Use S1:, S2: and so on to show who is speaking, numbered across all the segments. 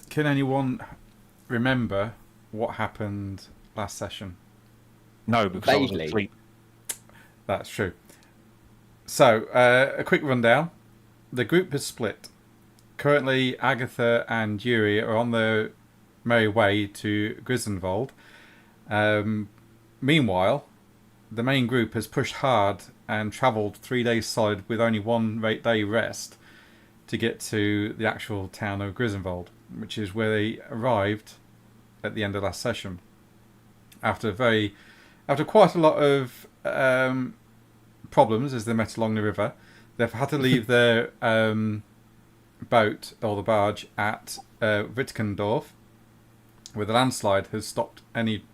S1: can anyone remember what happened last session?
S2: No, because I was
S3: Vaguely.
S2: asleep.
S1: That's true. So, a quick rundown. The group has split. Currently, Agatha and Yuri are on their merry way to Grisenwald. Meanwhile, the main group has pushed hard and travelled 3 days solid with only 1 day rest to get to the actual town of Grisenwald, which is where they arrived at the end of last session. After quite a lot of problems as they met along the river, they've had to leave their boat or the barge at Wittgendorf, where the landslide has stopped any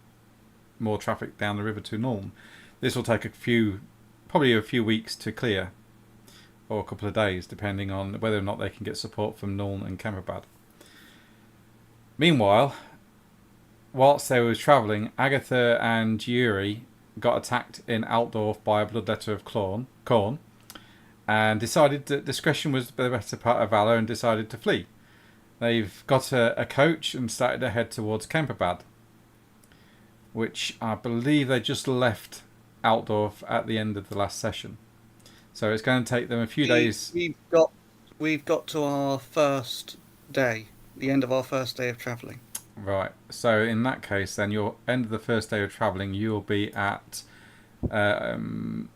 S1: more traffic down the river to Nuln. This will take probably a few weeks to clear, or a couple of days, depending on whether or not they can get support from Nuln and Kemperbad. Meanwhile, whilst they were travelling, Agatha and Yuri got attacked in Altdorf by a bloodletter of Khorne, and decided that discretion was the better part of valour and decided to flee. They've got a coach and started to head towards Kemperbad, which I believe they just left Altdorf at the end of the last session. So it's going to take them a few days.
S4: We've got to our first day, the end of our first day of travelling.
S1: Right. So in that case, then your end of the first day of travelling, you'll be at Grunberg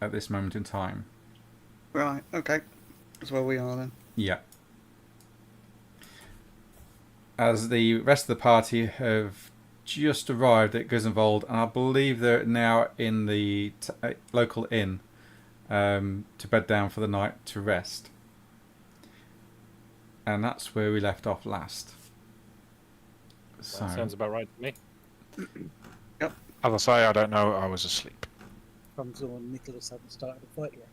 S1: at this moment in time.
S4: Right, okay. That's where we are then.
S1: Yeah. As the rest of the party have just arrived at Grisenwald, and I believe they're now in the local inn to bed down for the night to rest. And that's where we left off last. So,
S2: That sounds about right to me.
S4: Yep.
S2: As I say, I don't know. I was asleep.
S5: Comes on, Nicholas hasn't started a fight yet.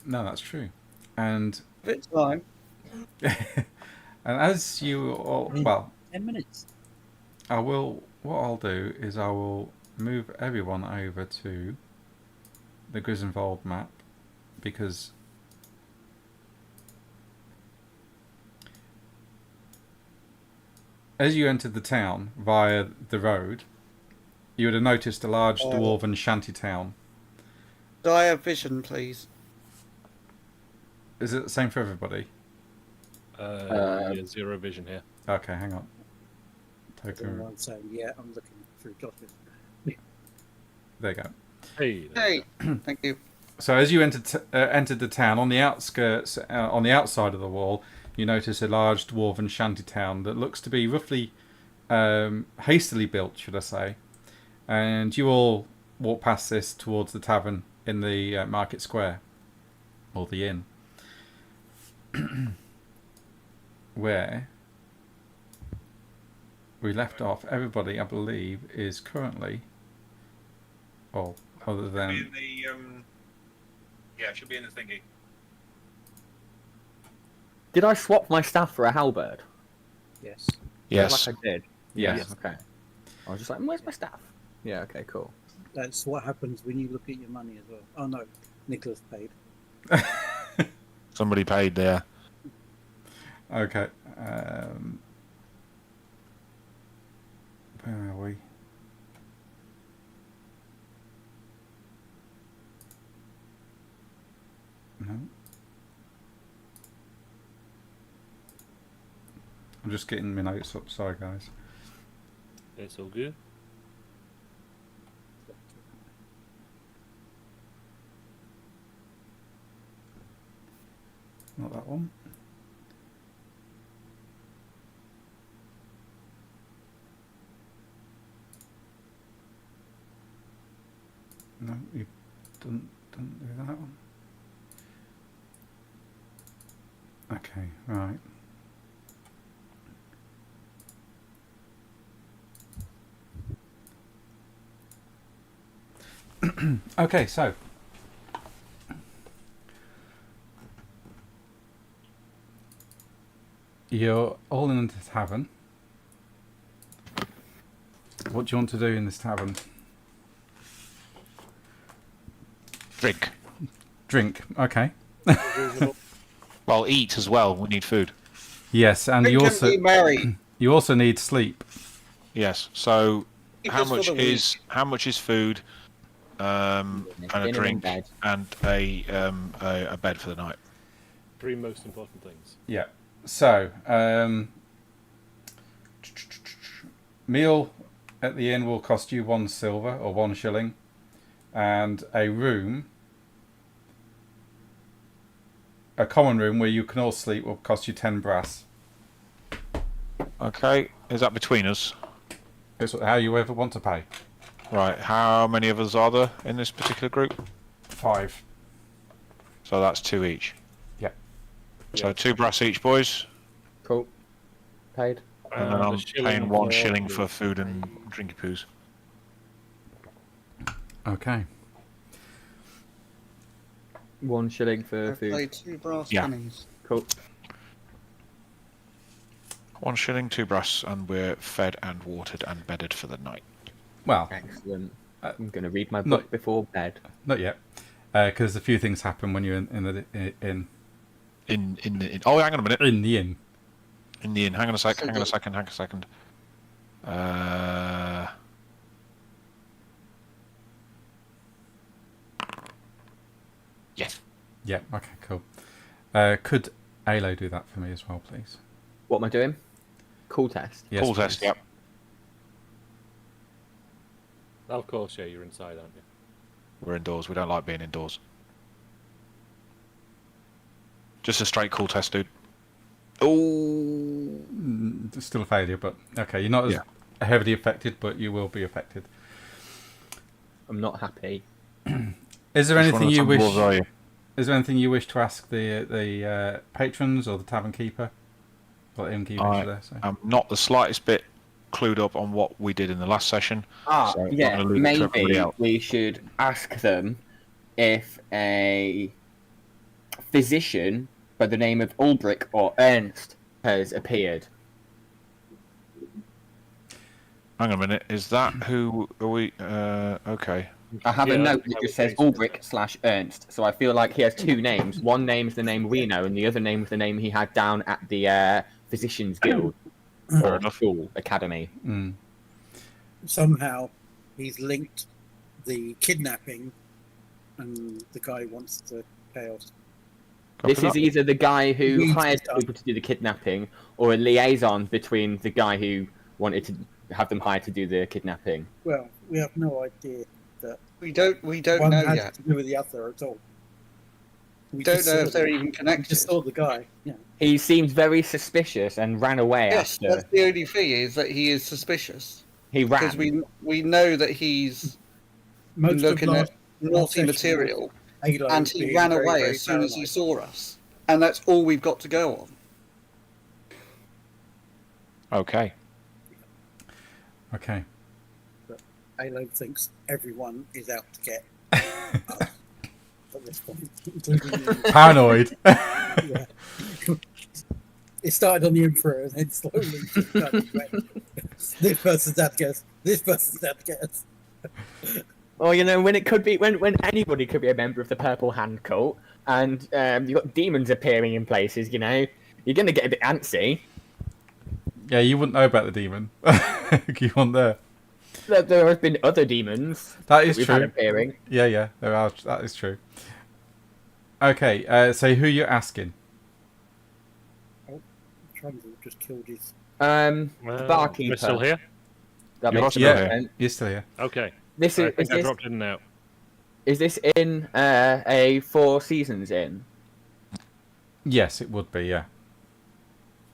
S1: no, that's true. And
S4: If it's time.
S1: and as you all, well,
S5: 10 minutes.
S1: what I'll do is I will move everyone over to the Grisenwald map, because as you entered the town via the road, you would have noticed a large dwarven shanty town.
S4: Do I have vision, please?
S1: Is it the same for everybody?
S2: Yeah, zero vision here.
S1: Okay, hang on.
S5: I'm saying, yeah, I'm looking through Josh's.
S1: There you go.
S2: Hey.
S4: Hey, thank you.
S1: So as you entered the town, on the outskirts, on the outside of the wall, you notice a large dwarven shanty town that looks to be roughly hastily built, should I say. And you all walk past this towards the tavern in the market square, or the inn, where we left off. Everybody, I believe, is currently, well, other than...
S6: Should be in the, yeah, should be in the thingy.
S3: Did I swap my staff for a halberd?
S5: Yes.
S2: Yes.
S3: Like I did.
S1: Yes.
S3: Okay. I was just like, where's my staff? Yeah. Okay. Cool.
S5: That's what happens when you look at your money as well. Oh no, Nicholas paid.
S2: Somebody paid there.
S1: Okay. Where are we? No. I'm just getting my notes up. Sorry, guys.
S2: It's all good.
S1: Not that one. No, you didn't do that one. Okay, right. Okay, so you're all in the tavern. What do you want to do in this tavern?
S2: Drink.
S1: Drink. Okay.
S7: Well, eat as well. We need food.
S1: Yes, and
S4: Drink and be merry.
S1: you also need sleep.
S7: Yes. So,
S4: Keep
S7: how
S4: us for
S7: much
S4: the week.
S7: is food, and a
S3: Dinner
S7: drink,
S3: and bed.
S7: and a bed for the night?
S2: 3 most important things.
S1: Yeah. So, meal at the inn will cost you 1 silver or 1 shilling, and a room, a common room where you can all sleep, will cost you 10 brass.
S7: Okay. Is that between us?
S1: It's how you ever want to pay.
S7: Right. How many of us are there in this particular group?
S1: 5.
S7: So that's 2 each.
S1: Yeah.
S7: So
S2: Yeah.
S7: 2 brass each, boys.
S3: Cool. Paid.
S7: And then
S2: a
S7: I'm
S2: shilling
S7: paying 1
S2: for
S7: shilling
S2: the-
S7: for food and drinky poos.
S1: Okay.
S3: 1 shilling for
S4: I
S3: food.
S4: played 2 brass
S7: Yeah.
S4: pennies.
S3: Cool.
S7: 1 shilling, 2 brass, and we're fed and watered and bedded for the night.
S1: Well,
S3: Excellent. I'm going to read my
S1: no.
S3: book before bed.
S1: not yet, because a few things happen when you're in the inn.
S7: Oh, hang on a minute.
S1: In the inn.
S7: In the inn. Hang on a sec.
S4: So
S7: Hang on a
S4: good.
S7: second. Hang on a second. Yes.
S1: Yeah. Okay. Cool. Could Alo do that for me as well, please?
S3: What am I doing? Cool test.
S1: Yes,
S7: Cool
S1: please.
S7: test. Yep.
S2: Of course, yeah, you're inside, aren't you?
S7: We're indoors. We don't like being indoors. Just a straight cool test, dude. Oh.
S1: It's still a failure, but okay. You're not as heavily affected, but you will be affected.
S3: I'm not happy.
S1: Is there
S7: Which one
S1: anything
S7: of the
S1: you wish?
S7: Timberwolves are you?
S1: Is there anything you wish to ask the patrons or the tavern keeper, or the innkeeper? Should I say?
S7: I'm not the slightest bit clued up on what we did in the last session. So I'm
S3: Yeah,
S7: gonna leave it to everybody
S3: maybe
S7: else.
S3: we should ask them if a physician by the name of Ulbrich or Ernst has appeared.
S7: Hang on a minute. Is that who are we? Okay.
S3: I have
S2: Yeah,
S3: a note
S2: I
S3: that
S2: would
S3: just says
S2: think so.
S3: Ulbrich/Ernst, so I feel like he has 2 names. One name is the name we know, and the other name is the name he had down at the Physicians Guild
S7: Fair
S3: or
S7: enough.
S3: school academy.
S1: Mm.
S5: Somehow he's linked the kidnapping and the guy wants to chaos.
S7: Copy
S3: This
S7: that.
S3: is either the guy who
S5: Leads
S3: hired
S5: to
S3: people to do the kidnapping, or a liaison between the guy who wanted to have them hired to do the kidnapping.
S5: Well, we have no idea that
S4: We don't
S5: one
S4: know
S5: has
S4: yet.
S5: to do with the other at all. We
S4: Don't
S5: just
S4: know
S5: saw
S4: if they're
S5: the-
S4: even
S5: we
S4: connected.
S5: just saw the guy. Yeah.
S3: He seemed very suspicious and ran away
S4: Yes,
S3: after
S4: that's the only thing is that he is suspicious
S3: he
S4: because
S3: ran.
S4: we know that he's
S5: Most
S4: looking
S5: of
S4: at
S5: last
S4: naughty
S5: session
S4: material,
S5: Halo
S4: and he
S5: being
S4: ran
S5: very,
S4: away
S5: very
S4: as soon as he
S5: paranoid.
S4: saw us, and that's all we've got to go on.
S7: Okay.
S1: Okay.
S5: Halo thinks everyone is out to get us at this point, including the,
S1: Paranoid.
S5: yeah. It started on the Emperor and then slowly just kind of went, this person's out to get us, this person's out to get us.
S3: Well, you know, when it could be when anybody could be a member of the Purple Hand Cult, and you've got demons appearing in places, you know, you're gonna get a bit antsy.
S1: Yeah, you wouldn't know about the demon. You weren't there.
S3: There have been other demons
S1: That is
S3: we've had
S1: true.
S3: appearing.
S1: Yeah, there are. That is true. Okay, so who you're asking?
S5: Trundle just killed his.
S3: Barkeeper.
S2: We're still here?
S3: That
S7: You're
S3: makes
S7: still
S3: sense.
S7: here.
S3: And
S1: You're still here.
S2: Okay.
S3: This
S2: I
S3: is
S2: think I
S3: this,
S2: dropped in and out.
S3: is this in a 4 Seasons inn?
S1: Yes, it would be. Yeah.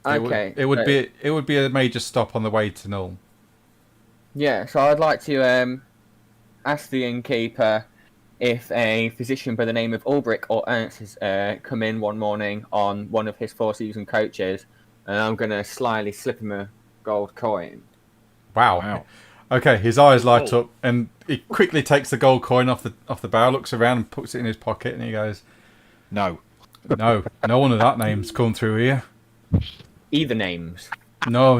S3: Okay.
S1: It would
S3: so-
S1: be. It would be a major stop on the way to Null.
S3: Yeah, so I'd like to ask the innkeeper if a physician by the name of Ulbrich or Ernst has come in one morning on one of his 4 Season coaches, and I'm going to slyly slip him a gold coin.
S1: Wow.
S7: Wow.
S1: Okay, his eyes light
S2: Oh.
S1: up, and he quickly takes the gold coin off the barrel, looks around, and puts it in his pocket, and he goes,
S7: No.
S1: "No, no one of that name's come through here.
S3: Either names.
S1: No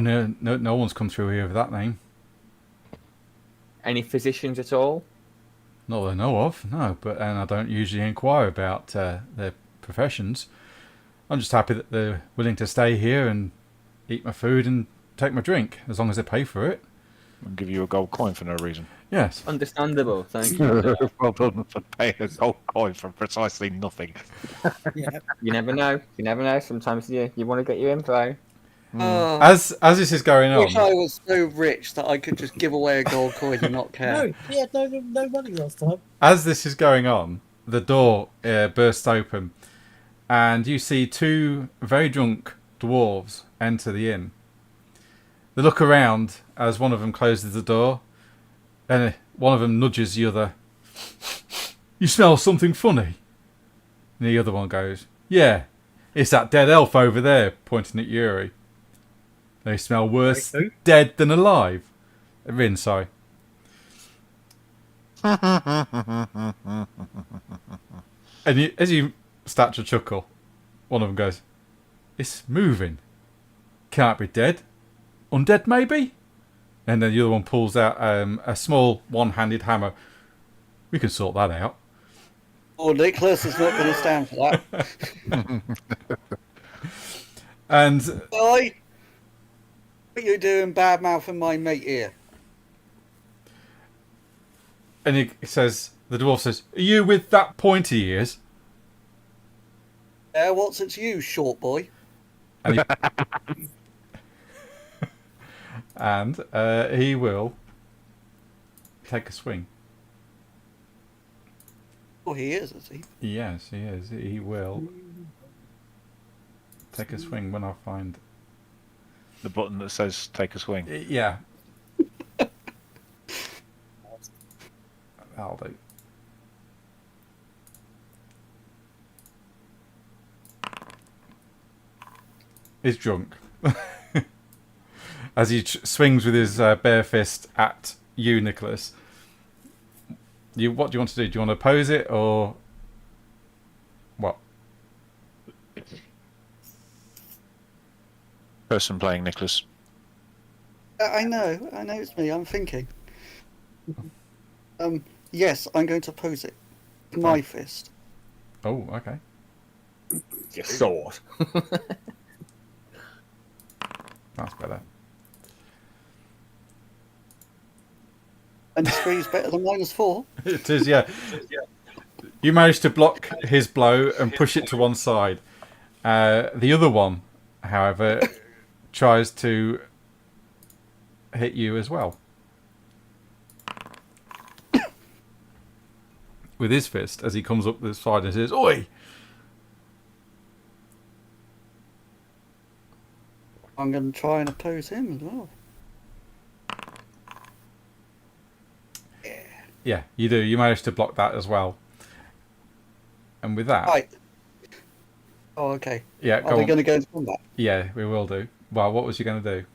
S1: one's come through here with that name.
S3: Any physicians at all?
S1: Not that I know of. No, and I don't usually inquire about their professions. I'm just happy that they're willing to stay here and eat my food and take my drink, as long as they pay for it.
S7: And give you a gold coin for no reason.
S1: Yes.
S3: Understandable, thank you.
S7: Well done for paying a gold coin for precisely nothing.
S5: Yeah.
S3: You never know. You never know. Sometimes you want to get your info.
S4: Oh,
S1: As this is going
S4: I wish
S1: on,
S4: I was so rich that I could just give away a gold coin and not care.
S5: No, he had no money last time.
S1: as this is going on, the door bursts open, and you see two very drunk dwarves enter the inn. They look around as one of them closes the door, and one of them nudges the other. "You smell something funny." And the other one goes, "Yeah, it's that dead elf over there," pointing at Yuri. "They smell worse
S5: Wait, who?
S1: dead than alive." Rin, sorry. And as you start to chuckle, one of them goes, "It's moving. Can't be dead. Undead, maybe?" And then the other one pulls out a small one-handed hammer. "We can sort that out."
S4: Oh, Nicholas is not going to stand for that.
S1: And
S4: Boy, what are you doing bad mouthing my mate here?
S1: he says, the dwarf says, "Are you with that pointy ears?"
S4: Yeah, what's it to you, short boy?
S1: And he will take a swing.
S4: Oh, he is he?
S1: Yes, he is. He will take a swing when I find.
S7: The button that says take a swing.
S1: Yeah. That'll do. He's drunk. As he swings with his bare fist at you, Nicholas. What do you want to do? Do you want to oppose it or what?
S7: Person playing Nicholas.
S4: I know it's me. I'm thinking. Yes, I'm going to oppose it. My fist.
S1: Oh, okay.
S3: Your sword.
S1: That's better.
S4: And 3 is better than -4.
S1: It is, yeah. You managed to block his blow and push it to one side. The other one, however, tries to hit you as well. With his fist, as he comes up the side and says, "Oi!"
S4: I'm going to try and oppose him as well.
S1: Yeah, you do. You managed to block that as well. And with that...
S4: Right. Oh, okay.
S1: Yeah,
S4: Are
S1: go
S4: we
S1: on.
S4: going to go into combat?
S1: Yeah, we will do. Well, what was you going to do?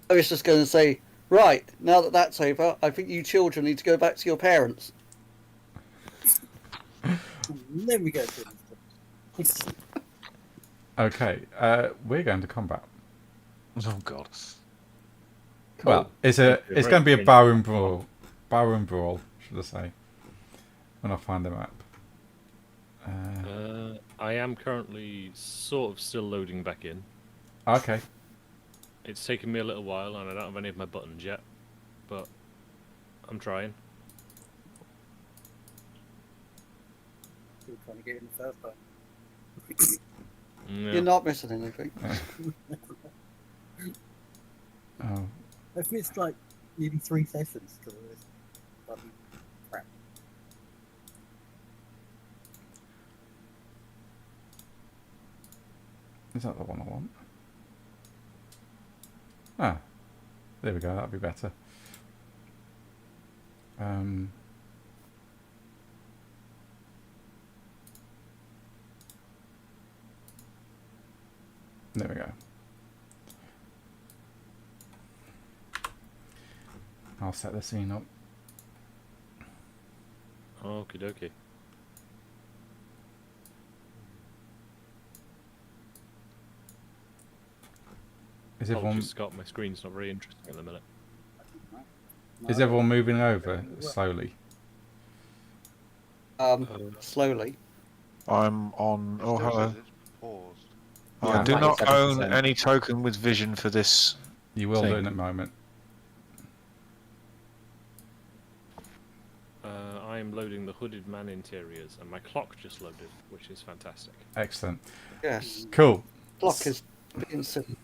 S4: I was just going to say, right, now that that's over, I think you children need to go back to your parents.
S5: Then we go to this.
S1: Okay, we're going to combat.
S7: Oh God.
S1: Well, it's going to be a barroom brawl. Barroom brawl, should I say? When I find the map.
S2: I am currently sort of still loading back in.
S1: Okay.
S2: It's taken me a little while and I don't have any of my buttons yet, but I'm trying.
S5: Still trying to get in the first time.
S2: Yeah.
S4: You're not missing anything.
S1: Oh,
S5: I've missed like nearly 3 sessions because of this bloody crap.
S1: is that the one I want? Ah, there we go. That'll be better. There we go. I'll set the scene up.
S2: Okie dokie.
S1: Is everyone
S2: Scott, my screen's not very interesting at the minute.
S1: is everyone moving over slowly?
S4: Slowly.
S7: I'm on. Oh,
S6: Still
S7: hello.
S6: says it's paused.
S7: I
S3: Yeah,
S7: do not
S3: 97%.
S7: own any token with vision for this.
S1: You will
S7: Thing.
S1: do in a moment.
S2: I am loading the hooded man interiors, and my clock just loaded, which is fantastic.
S1: Excellent.
S4: Yes.
S1: Cool.
S4: Clock is being silly.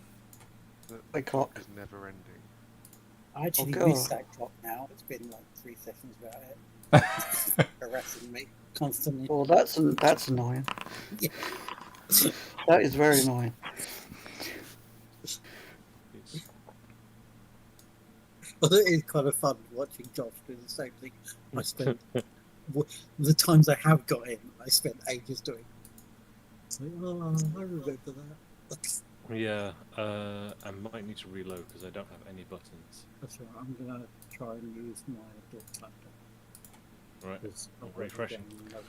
S4: My clock.
S6: Is never ending.
S5: I actually
S4: Oh,
S5: miss
S4: God.
S5: that clock now. It's been like 3 sessions without it. Harassing me constantly.
S4: Well, that's annoying.
S5: Yeah.
S4: That is very annoying.
S2: It's-
S5: But it is kind of fun watching Josh do the same thing. I spent the times I have got him, I spent ages doing. It's like, oh, I remember that.
S2: Yeah, I might need to reload because I don't have any buttons.
S5: That's right. I'm gonna try and use my adult laptop.
S2: Right,
S5: 'Cause
S2: not
S5: I've got
S2: refreshing.
S5: the game logo.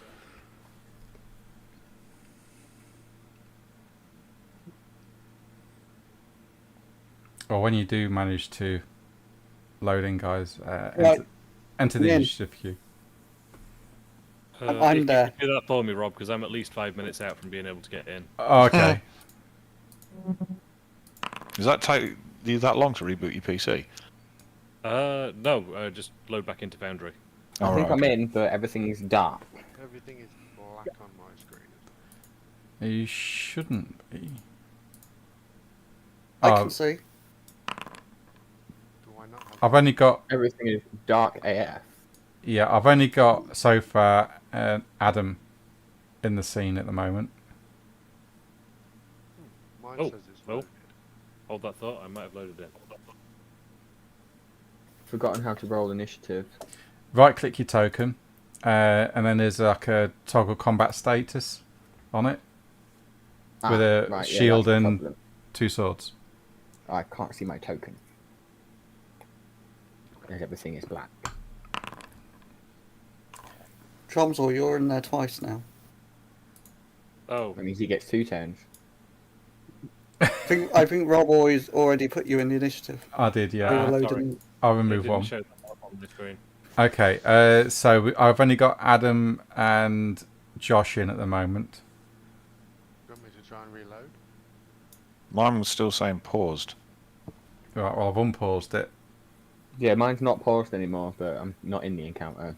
S1: Or when you do manage to load in, guys,
S4: Right.
S1: enter the
S4: Yeah.
S1: initiative queue.
S4: I'm
S2: If you
S4: there.
S2: could do that for me, Rob, because I'm at least 5 minutes out from being able to get in.
S1: Okay.
S7: Does that take you that long to reboot your PC?
S2: No, just load back into Foundry.
S3: I
S7: All
S3: think
S7: right,
S3: I'm
S7: okay.
S3: in, but everything is dark.
S6: Everything is black on my screen.
S1: You shouldn't be.
S4: I
S1: Oh,
S4: can see.
S6: Do I not have?
S1: I've only got
S3: Everything is dark AF.
S1: I've only got so far Adam in the scene at the moment.
S6: Mine
S2: Oh,
S6: says it's
S2: well.
S6: loaded.
S2: Hold that thought, I might have loaded in.
S3: Forgotten how to roll initiative.
S1: Right click your token, and then there's like a toggle combat status on it with a
S3: right, yeah,
S1: shield
S3: that's the
S1: and
S3: problem.
S1: 2 swords.
S3: I can't see my token. Because everything is black.
S4: Tromsor, you're in there twice now.
S2: Oh,
S3: That means he gets 2 turns.
S4: I think Rob already put you in the initiative.
S1: I did,
S4: We
S1: yeah.
S4: were
S2: sorry.
S4: loading.
S1: I'll
S2: it
S1: remove
S2: didn't
S1: one.
S2: show that up on the screen.
S1: Okay, so I've only got Adam and Josh in at the moment.
S6: Do you want me to try and reload?
S7: Mine was still saying paused.
S1: Right, well I've unpaused it.
S3: Yeah, mine's not paused anymore, but I'm not in the encounter.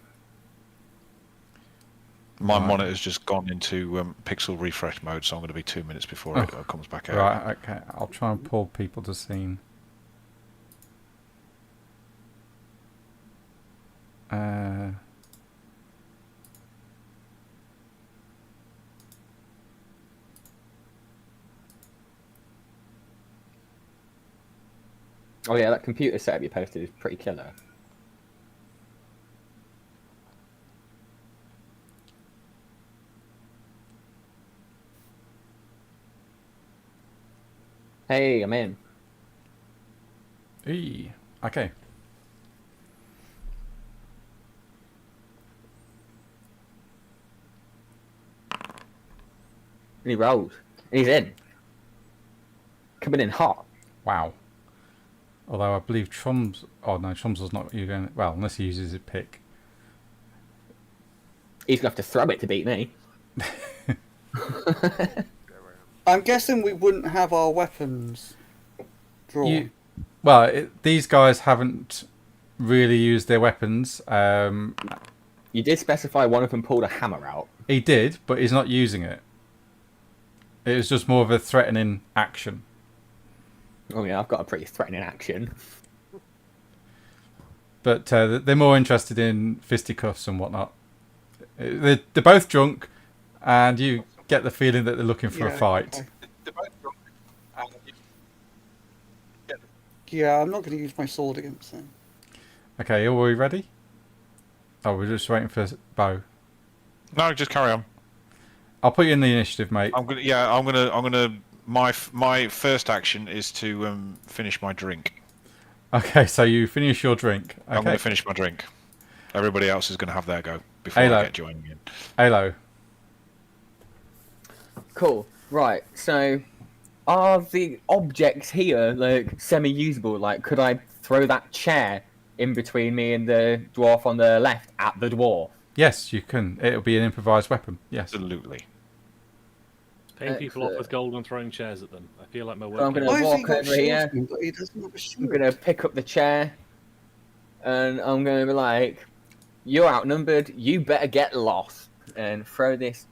S7: My
S1: Right.
S7: monitor's just gone into pixel refresh mode, so I'm going to be 2 minutes before it comes back out.
S1: Right, okay. I'll try and pull people to scene.
S3: Oh yeah, that computer setup you posted is pretty killer. Hey, I'm in.
S1: Okay.
S3: And he rolls. And he's in. Coming in hot.
S1: Wow. Although I believe Trum's... Oh no, Trum's not you going... Well, unless he uses his pick.
S3: He's going to have to throw it to beat me.
S6: There I am.
S4: I'm guessing we wouldn't have our weapons drawn.
S1: These guys haven't really used their weapons.
S3: You did specify one of them pulled a hammer out.
S1: He did, but he's not using it. It was just more of a threatening action.
S3: Oh yeah, I've got a pretty threatening action.
S1: But they're more interested in fisticuffs and whatnot. They're both drunk, and you get the feeling that they're looking for a fight.
S4: Okay. Yeah, I'm not going to use my sword against them.
S1: Okay, are we ready? Oh, we're just waiting for Bo.
S7: No, just carry on.
S1: I'll put you in the initiative, mate.
S7: I'm gonna. My first action is to finish my drink.
S1: Okay, so you finish your drink.
S7: I'm
S1: Okay.
S7: gonna finish my drink. Everybody else is gonna have their go before
S1: Halo.
S7: I get joining in.
S1: Halo.
S3: Cool. Right, so are the objects here like semi-usable? Like, could I throw that chair in between me and the dwarf on the left at the dwarf?
S1: Yes, you can. It'll be an improvised weapon. Yes.
S7: Absolutely.
S2: Paying people off with gold and throwing chairs at them. I feel like my work.
S3: I'm gonna
S4: Why has he
S3: walk
S4: got
S3: over here.
S4: shield, but he doesn't have a
S3: I'm
S4: shield?
S3: gonna pick up the chair, and I'm gonna be like, "You're outnumbered. You better get lost," and throw this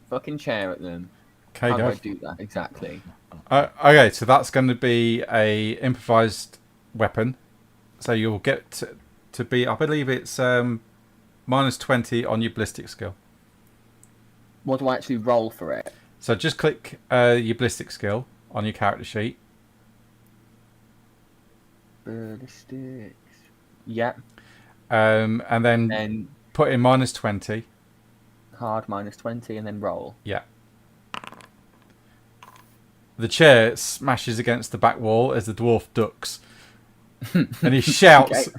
S3: fucking chair at them.
S1: Okay,
S3: How do
S1: go.
S3: I do that exactly?
S1: Okay, so that's going to be a improvised weapon. So you'll get to be, I believe it's minus 20 on your ballistic skill.
S3: What do I actually roll for it?
S1: So just click your ballistic skill on your character sheet.
S3: Ballistics. Yep.
S1: And then
S3: And
S1: put in minus 20.
S3: hard minus 20, and then roll.
S1: Yeah. The chair smashes against the back wall as the dwarf ducks. And he shouts,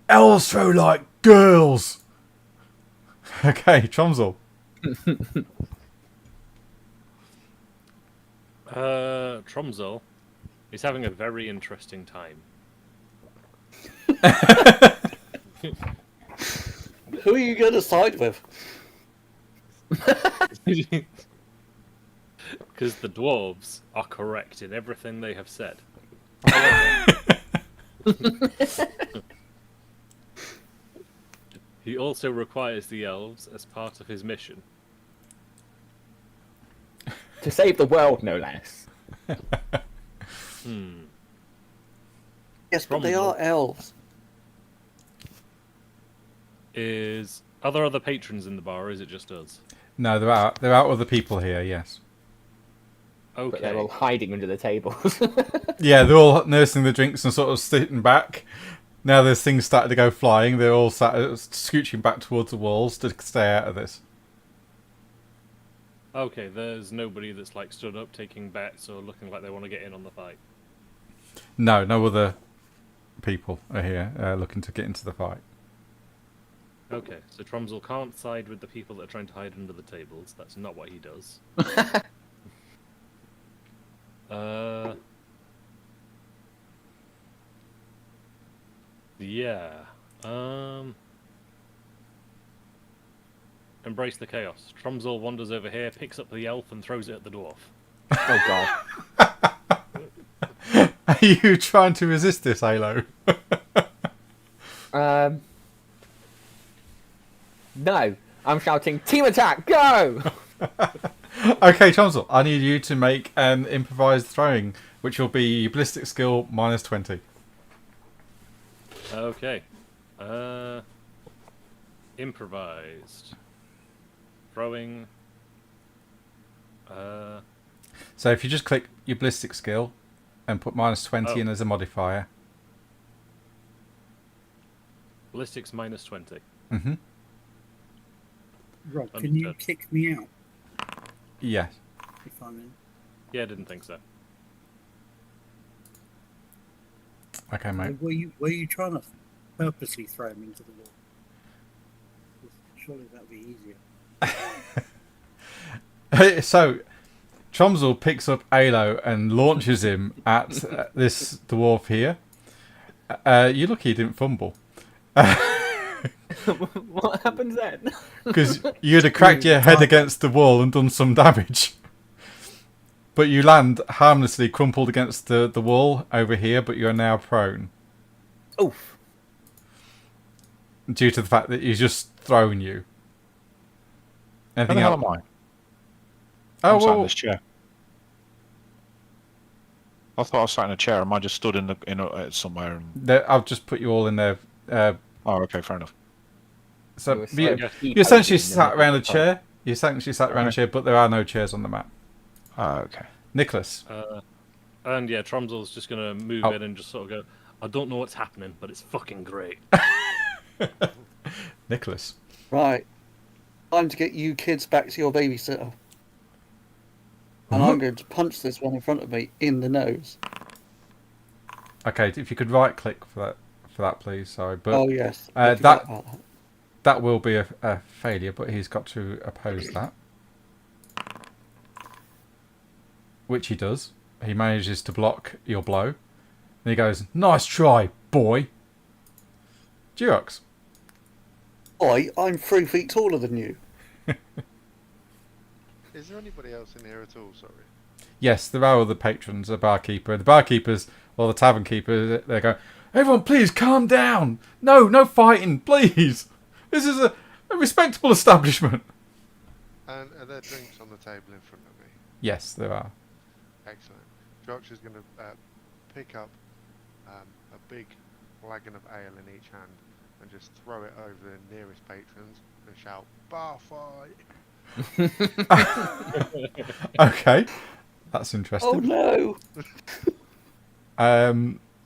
S1: "Elves throw like girls!" Okay, Tromsel.
S2: Tromsel is having a very interesting time.
S4: Who are you going to side with?
S2: Because the dwarves are correct in everything they have said. He also requires the elves as part of his mission.
S3: To save the world, no less.
S4: Yes, but they are elves.
S2: Are there other patrons in the bar, or is it just us?
S1: No, there are other people here, yes.
S3: But they're
S2: Okay.
S3: all hiding under the tables.
S1: Yeah, they're all nursing the drinks and sort of sitting back. Now there's things starting to go flying. They're all scooching back towards the walls to stay out of this.
S2: Okay, there's nobody that's like stood up taking bets or looking like they want to get in on the fight.
S1: No other people are here looking to get into the fight.
S2: Okay, so Tromsel can't side with the people that are trying to hide under the tables. That's not what he does. Yeah. Embrace the chaos. Tromsel wanders over here, picks up the elf, and throws it at the dwarf.
S3: Oh god.
S1: Are you trying to resist this, Halo?
S3: No. I'm shouting, "Team attack, go!"
S1: Okay, Tromsel, I need you to make an improvised throwing, which will be ballistic skill minus 20.
S2: Okay. Improvised. Throwing.
S1: So if you just click your ballistic skill and put minus 20
S2: Oh.
S1: in as a modifier.
S2: Ballistics minus 20.
S1: Mm-hmm.
S5: Rob, can you
S2: Understood.
S5: kick me out
S1: Yes.
S5: if I'm in?
S2: Yeah, I didn't think so.
S1: Okay, mate.
S5: Were you trying to purposely throw him into the wall? Surely that'd be easier.
S1: So, Tromsel picks up Alo and launches him at this dwarf here. You're lucky he didn't fumble.
S3: What happens then?
S1: Because you'd have cracked your head against the wall and done some damage. But you land harmlessly crumpled against the wall over here, but you're now prone.
S3: Oof.
S1: Due to the fact that he's just thrown you.
S7: How
S1: Anything
S7: the hell
S1: else?
S7: am I?
S1: Oh,
S7: I'm sat in
S1: well,
S7: this chair. I thought I was sat in a chair. Am I just stood somewhere? And...
S1: I've just put you all in there.
S7: Oh, okay, fair enough.
S1: So
S3: You were
S1: you,
S3: so
S1: you essentially
S3: deep
S1: sat
S3: in
S1: around
S3: the
S1: a chair. You essentially sat around a chair, but there are no chairs on the map.
S7: Oh, okay.
S1: Nicholas.
S2: And yeah, Tromsel's just going to move in and just sort of go, I don't know what's happening, but it's fucking great.
S1: Nicholas.
S4: Right. Time to get you kids back to your babysitter. And I'm going to punch this one in front of me in the nose.
S1: Okay, if you could right click for that, please. Sorry, but
S4: Oh, yes. I forgot about that.
S1: that will be a failure. But he's got to oppose that, which he does. He manages to block your blow, and he goes, "Nice try, boy." Durox.
S4: Boy, I'm 3 feet taller than you.
S6: Is there anybody else in here at all? Sorry.
S1: Yes, there are other patrons, a barkeeper. The barkeepers, or the tavern keeper, they go, everyone, please calm down. No fighting, please. This is a respectable establishment.
S6: And are there drinks on the table in front of me?
S1: Yes, there are.
S6: Excellent. Josh is going to pick up a big flagon of ale in each hand and just throw it over the nearest patrons and shout, "Bar fight!"
S1: Okay, that's
S4: Oh
S1: interesting.
S4: no!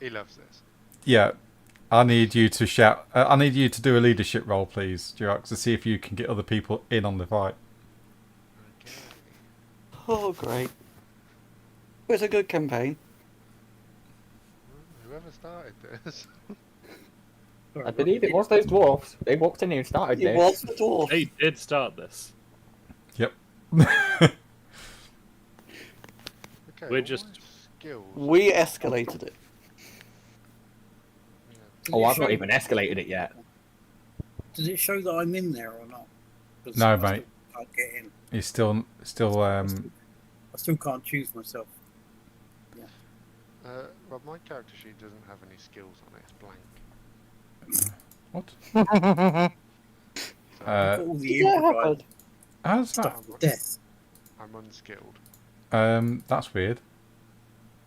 S6: He loves this.
S1: Yeah, I need you to shout. I need you to do a leadership role, please, Jirax, to see if you can get other people in on the fight.
S6: Okay.
S4: Oh great! It was a good campaign.
S6: Whoever started this.
S3: I believe it was those dwarfs. They walked in here and started
S4: It
S3: this.
S4: was the dwarf.
S2: They did start this.
S1: Yep.
S6: Okay,
S2: We're
S6: all
S2: just-
S6: my skills.
S4: We escalated it.
S6: Yeah.
S3: Oh, I've not even escalated it yet.
S5: Does it show that I'm in there or not? 'Cause
S1: No,
S5: I
S1: mate.
S5: still can't get in.
S1: He's still.
S5: I still can't choose myself.
S6: Well, my character sheet doesn't have any skills on it. It's blank.
S1: What?
S6: So
S5: I've got all the
S4: Did that
S5: improvised
S4: happen?
S1: How's that?
S5: stuff of death.
S6: I'm unskilled.
S1: That's weird.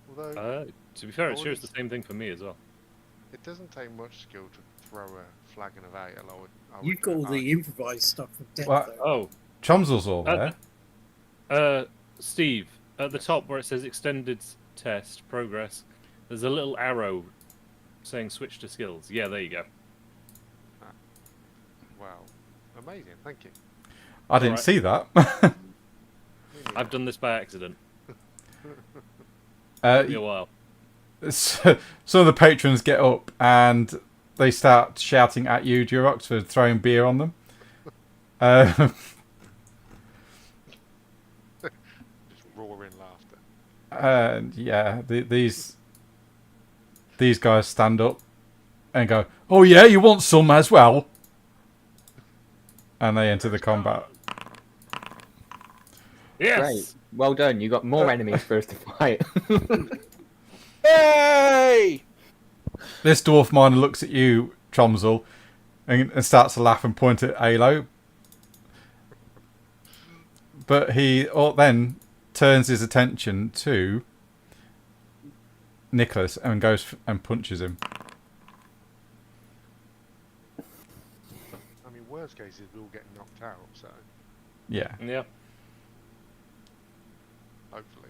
S6: Although
S2: To be fair, it shows the same thing for me as well.
S6: it doesn't take much skill to throw a flagon of ale. I would
S5: You've got all
S6: argue.
S5: the improvised stuff of death.
S1: Well,
S5: though.
S2: Oh,
S1: Chomsel's all there.
S2: Steve, at the top where it says extended test progress, there's a little arrow saying switch to skills. Yeah, there you go.
S6: Wow, amazing! Thank you.
S1: I didn't
S2: Alright.
S1: see that.
S6: Me neither.
S2: I've done this by accident.
S1: uh,
S2: Took me a while.
S1: some of the patrons get up and they start shouting at you, Durox, for throwing beer on them.
S6: Just roaring laughter.
S1: And yeah, these guys stand up and go, "Oh yeah, you want some as well?" And they enter the combat.
S2: Yes.
S3: Great. Well done. You got more enemies for us to fight.
S4: Hey!
S1: This dwarf miner looks at you, Tromsel, and starts to laugh and point at Alo. But he then turns his attention to Nicholas and goes and punches him.
S6: I mean, worst case is we'll get knocked out. So
S1: Yeah.
S2: Yeah.
S6: hopefully.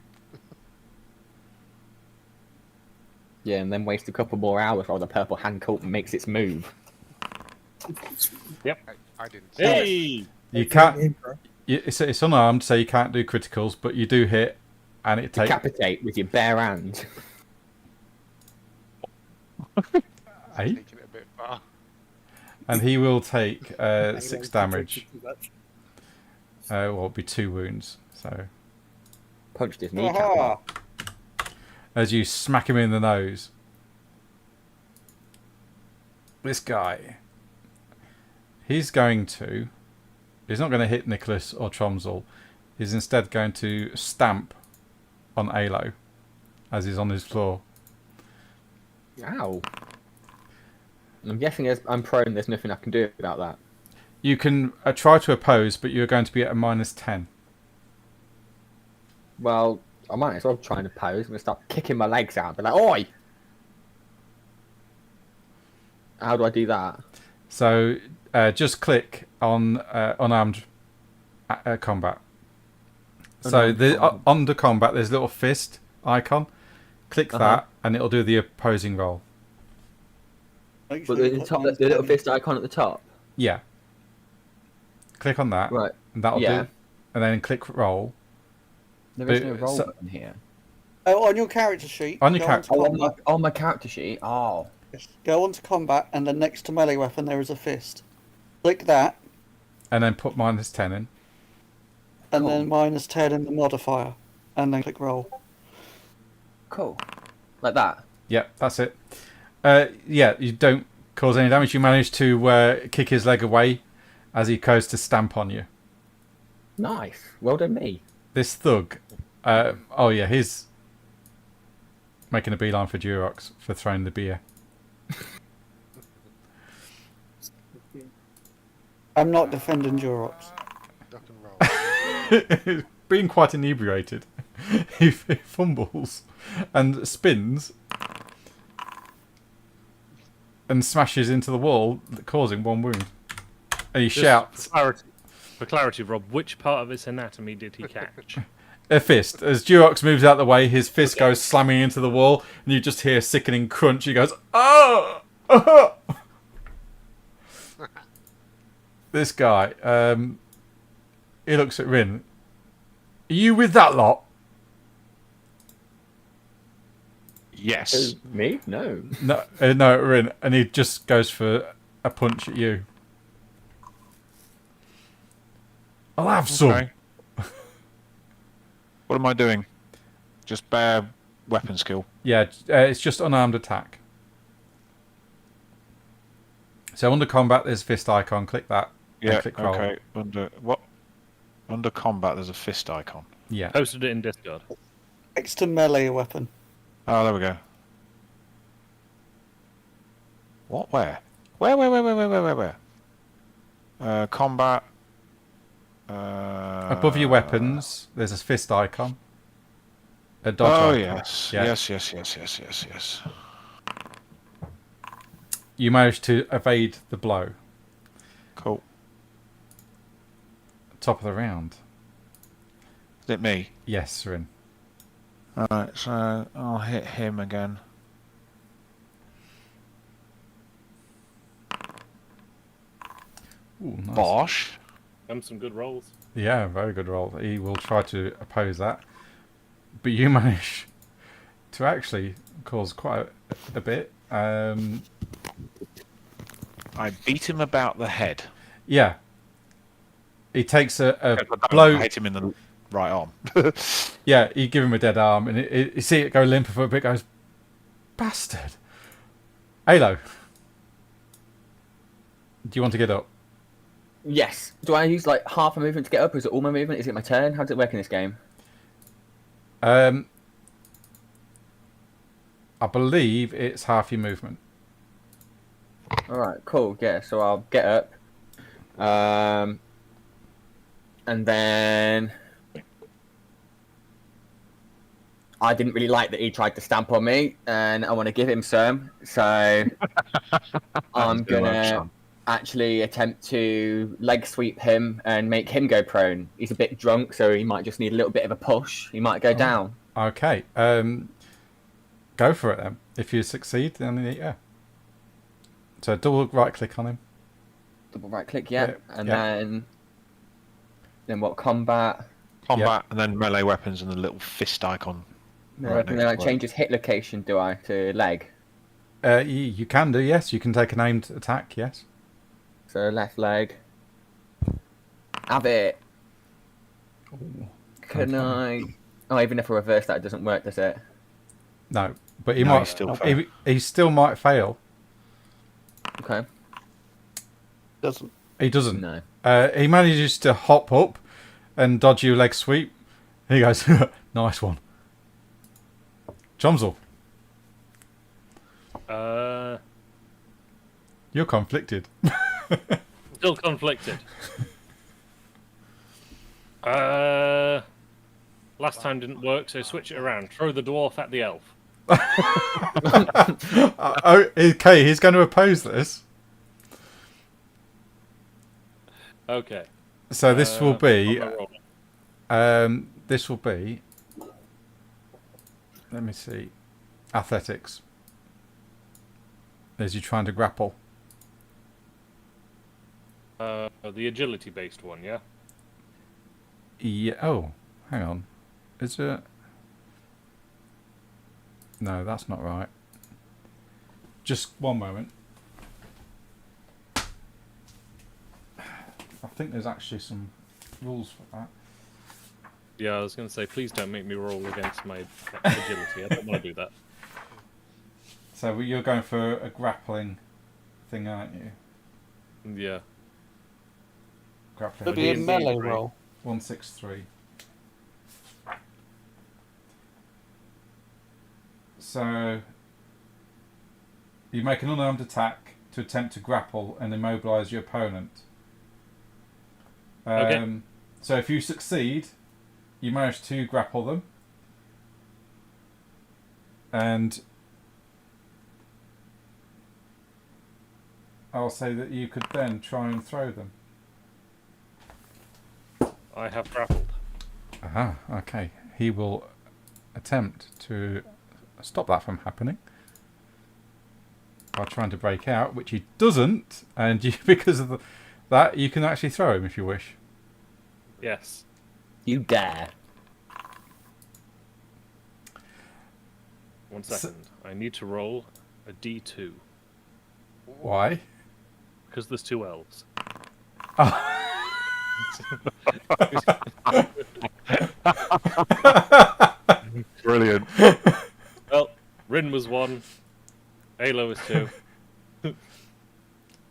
S3: Yeah, and then waste a couple more hours while the purple hand cult makes its move.
S6: I didn't. See it.
S2: Hey.
S1: You can't.
S5: Emperor.
S1: It's unarmed, so you can't do criticals, but you do hit, and it takes.
S3: Decapitate with your bare hand.
S1: Eh?
S6: Taking it a bit far.
S1: And he will take 6
S5: Anyone
S1: damage.
S5: too much.
S1: Well, it'll be 2 wounds. So
S3: Punched his kneecap.
S4: Aha!
S3: off.
S1: as you smack him in the nose, this guy, he's not going to hit Nicholas or Tromsel. He's instead going to stamp on Alo as he's on his floor.
S3: Ow. I'm guessing as I'm prone, there's nothing I can do about that.
S1: You can try to oppose, but you're going to be at a -10.
S3: Well, I might as well try and oppose. I'm going to start kicking my legs out. Be like, oi! How do I do that?
S1: So just click on unarmed combat. So
S3: Unarmed
S1: the
S3: combat.
S1: under combat, there's a little fist icon. Click that, and it'll do the opposing roll.
S4: Make
S3: But
S4: sure you
S3: the,
S4: put
S3: top,
S4: mine
S3: the little
S4: down.
S3: fist icon at the top.
S1: Yeah. Click on that.
S3: Right.
S1: And that'll
S3: Yeah.
S1: do. And then click roll.
S3: There is
S1: But-
S3: no roll
S1: so-
S3: button here.
S4: Oh, on your character sheet.
S1: On your
S4: go
S1: character-
S4: onto
S3: Oh,
S4: combat.
S3: on my character sheet. Oh.
S4: Yes. Go on to combat, and then next to melee weapon there is a fist. Click that,
S1: And then put -10 in.
S4: and
S3: Cool.
S4: then -10 in the modifier, and then click roll.
S3: Cool. Like that.
S1: Yep, that's it. Yeah, you don't cause any damage. You manage to kick his leg away as he goes to stamp on you.
S3: Nice. Well done, me.
S1: This thug. Oh yeah, he's making a beeline for Durox for throwing the beer.
S4: I'm not defending Durox.
S6: Duck and roll.
S1: Being quite inebriated, he fumbles and spins and smashes into the wall, causing 1 wound. And he shouts,
S2: For clarity, Rob, which part of his anatomy did he catch?
S1: a fist. As Durox moves out the way, his fist goes slamming into the wall, and you just hear a sickening crunch. He goes, "Oh!" Oh! This guy, he looks at Rin. Are you with that lot?
S7: Yes.
S3: Me? No.
S1: No, Rin. And he just goes for a punch at you. I'll have some.
S7: Okay. What am I doing? Just bare weapon skill.
S1: Yeah, it's just unarmed attack. So under combat, there's a fist icon. Click that. and
S7: Yeah.
S1: click roll.
S7: Okay. Under combat, there's a fist icon.
S1: Yeah.
S2: Posted it in Discord.
S4: Next to melee weapon.
S7: Oh, there we go. What? Where? Where? Combat.
S1: Above your weapons, there's a fist icon. A dodge
S7: Oh
S1: icon.
S7: yes.
S1: Yeah.
S7: Yes.
S1: You managed to evade the blow.
S7: Cool.
S1: Top of the round.
S7: Is it me?
S1: Yes, Rin.
S7: Alright, so I'll hit him again.
S1: Ooh, nice.
S7: Bosh.
S2: Some good rolls.
S1: Yeah, very good roll. He will try to oppose that. But you manage to actually cause quite a bit.
S7: I beat him about the head.
S1: Yeah. He takes a
S7: I
S1: blow.
S7: hit him in the right arm.
S1: Yeah, you give him a dead arm, and you see it go limp for a bit. Goes, bastard. Halo. Do you want to get up?
S3: Yes. Do I use like half a movement to get up, or is it all my movement? Is it my turn? How does it work in this game?
S1: I believe it's half your movement.
S3: Alright, cool. Yeah, so I'll get up. And then I didn't really like that he tried to stamp on me, and I want to give him some. So I'm gonna actually attempt to leg sweep him and make him go prone. He's a bit drunk, so he might just need a little bit of a push. He might go down.
S1: Okay. Go for it then. If you succeed, then yeah. So double right click on him.
S3: Double right click, yeah.
S1: Yeah,
S3: And
S1: yeah.
S3: then what? Combat.
S7: Combat and then melee weapons and the little fist icon.
S3: And then I change his hit location, do I, to leg?
S1: You can do, yes. You can take an aimed attack, yes.
S3: So left leg. Have it. Can I? Oh, even if I reverse that, it doesn't work, does it?
S1: No, but he
S7: No,
S1: might.
S7: he still fail.
S1: He still might fail.
S3: Okay.
S4: Doesn't.
S1: He doesn't.
S3: No.
S1: He manages to hop up and dodge your leg sweep. He goes, nice one. Chomsel, you're conflicted.
S2: Still conflicted. Last time didn't work, so switch it around. Throw the dwarf at the elf.
S1: Okay, he's going to oppose this.
S2: Okay.
S1: So this will be.
S2: on my roll.
S1: This will be. Let me see. Athletics. As you're trying to grapple.
S2: The agility-based one, yeah?
S1: Yeah. Oh, hang on. Is it? No, that's not right. Just one moment. I think there's actually some rules for that.
S2: Yeah, I was going to say, please don't make me roll against my agility. I don't want to do that.
S1: So you're going for a grappling thing, aren't you?
S2: Yeah.
S1: Grappling.
S4: It'll be a
S2: D&D,
S4: melee
S2: right?
S4: roll.
S1: 163. So you make an unarmed attack to attempt to grapple and immobilize your opponent.
S2: Okay.
S1: So if you succeed, you manage to grapple them, and I'll say that you could then try and throw them.
S2: I have grappled.
S1: Aha, okay. He will attempt to stop that from happening by trying to break out, which he doesn't, and you, because of that, you can actually throw him if you wish.
S2: Yes.
S3: You dare.
S2: 1 second. I need to roll a D2
S1: Why?
S2: because there's 2 elves.
S7: Brilliant.
S2: Well, Rin was 1. Alo is 2.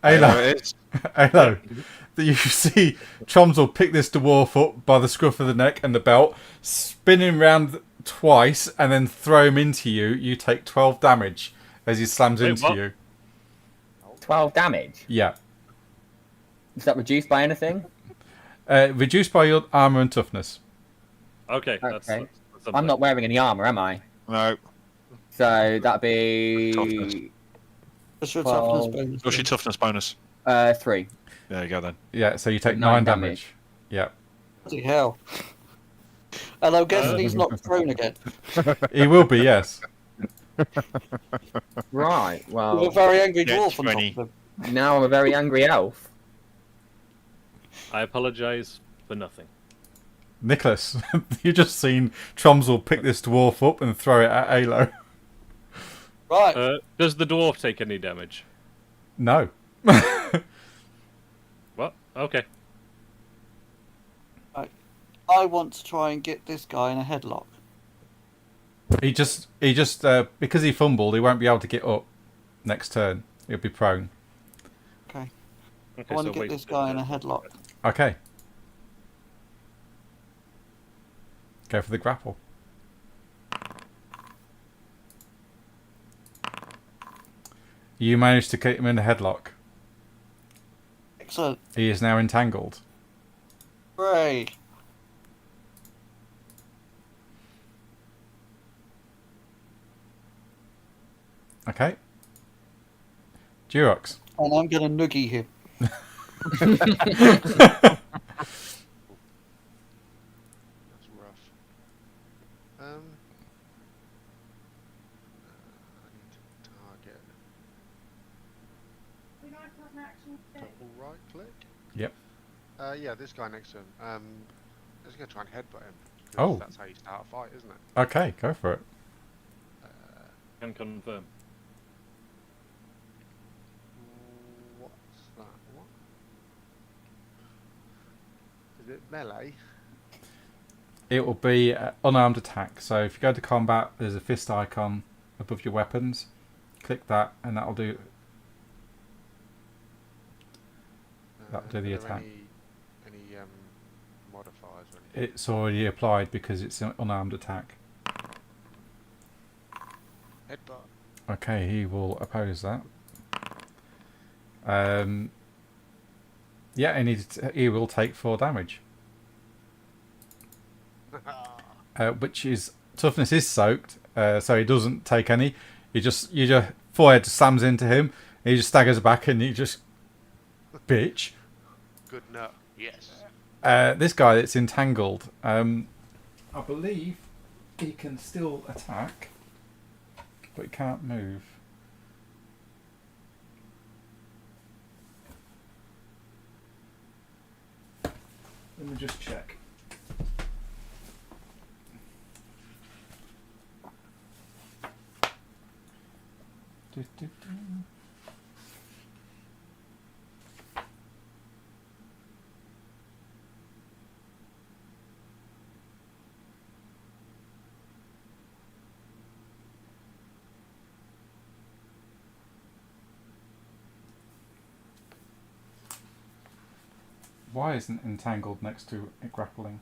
S1: Alo,
S7: It is.
S1: Alo, that you see Choms will pick this dwarf up by the scruff of the neck and the belt, spin him round twice, and then throw him into you. You take 12 damage as he slams
S2: Wait,
S1: into
S2: what?
S1: you.
S3: 12 damage.
S1: Yeah.
S3: Is that reduced by anything?
S1: Reduced by your armor and toughness.
S2: Okay, that's
S3: Okay.
S2: something.
S3: I'm not wearing any armor, am I?
S7: No.
S3: So that'd be
S7: Toughness.
S4: Just your
S3: 12.
S4: toughness bonus.
S7: What's your toughness bonus?
S3: 3.
S7: There you go then.
S1: Yeah, so you take
S3: Nine
S1: 9 damage. Yeah.
S4: Bloody hell. And I'm guessing he's not thrown again.
S1: He will be, yes.
S3: Right.
S4: With a
S3: Well,
S4: very angry
S7: Yeah,
S4: dwarf on top
S7: 20.
S4: of him.
S3: now I'm a very angry elf.
S2: I apologize for nothing.
S1: Nicholas, you just seen Tromsel pick this dwarf up and throw it at Alo.
S4: Right.
S2: Does the dwarf take any damage?
S1: No.
S2: What? Okay.
S4: I want to try and get this guy in a headlock.
S1: He just because he fumbled, he won't be able to get up next turn. He'll be prone.
S2: Okay,
S4: I want to
S2: so
S4: get
S2: wait
S4: this
S2: a
S4: guy in a
S2: minute.
S4: headlock.
S1: Okay. Go for the grapple. You managed to keep him in a headlock.
S4: Excellent.
S1: He is now entangled.
S4: Hooray.
S1: Okay. Durox.
S4: And I'm going to noogie him.
S6: That's rough. I need to target. Double right click.
S1: Yep.
S6: Yeah, this guy next to him. I'm just gonna try and headbutt him. 'Cause
S1: Oh.
S6: That's how you start a fight, isn't it?
S1: Okay, go for it.
S2: Can confirm.
S6: What's that? What? Is it melee?
S1: It will be unarmed attack. So if you go to combat, there's a fist icon above your weapons. Click that, and that'll do. That'll do the
S6: Are there
S1: attack.
S6: Any modifiers or anything?
S1: It's already applied because it's an unarmed attack.
S6: Headbutt.
S1: Okay, he will oppose that. Yeah, and he will take 4 damage. Which is toughness is soaked, so he doesn't take any. Your forehead slams into him. He just staggers back and he just bitch.
S6: Good nut. Yes.
S1: This guy that's entangled, I believe he can still attack, but he can't move. Let me just check. Why isn't entangled next to grappling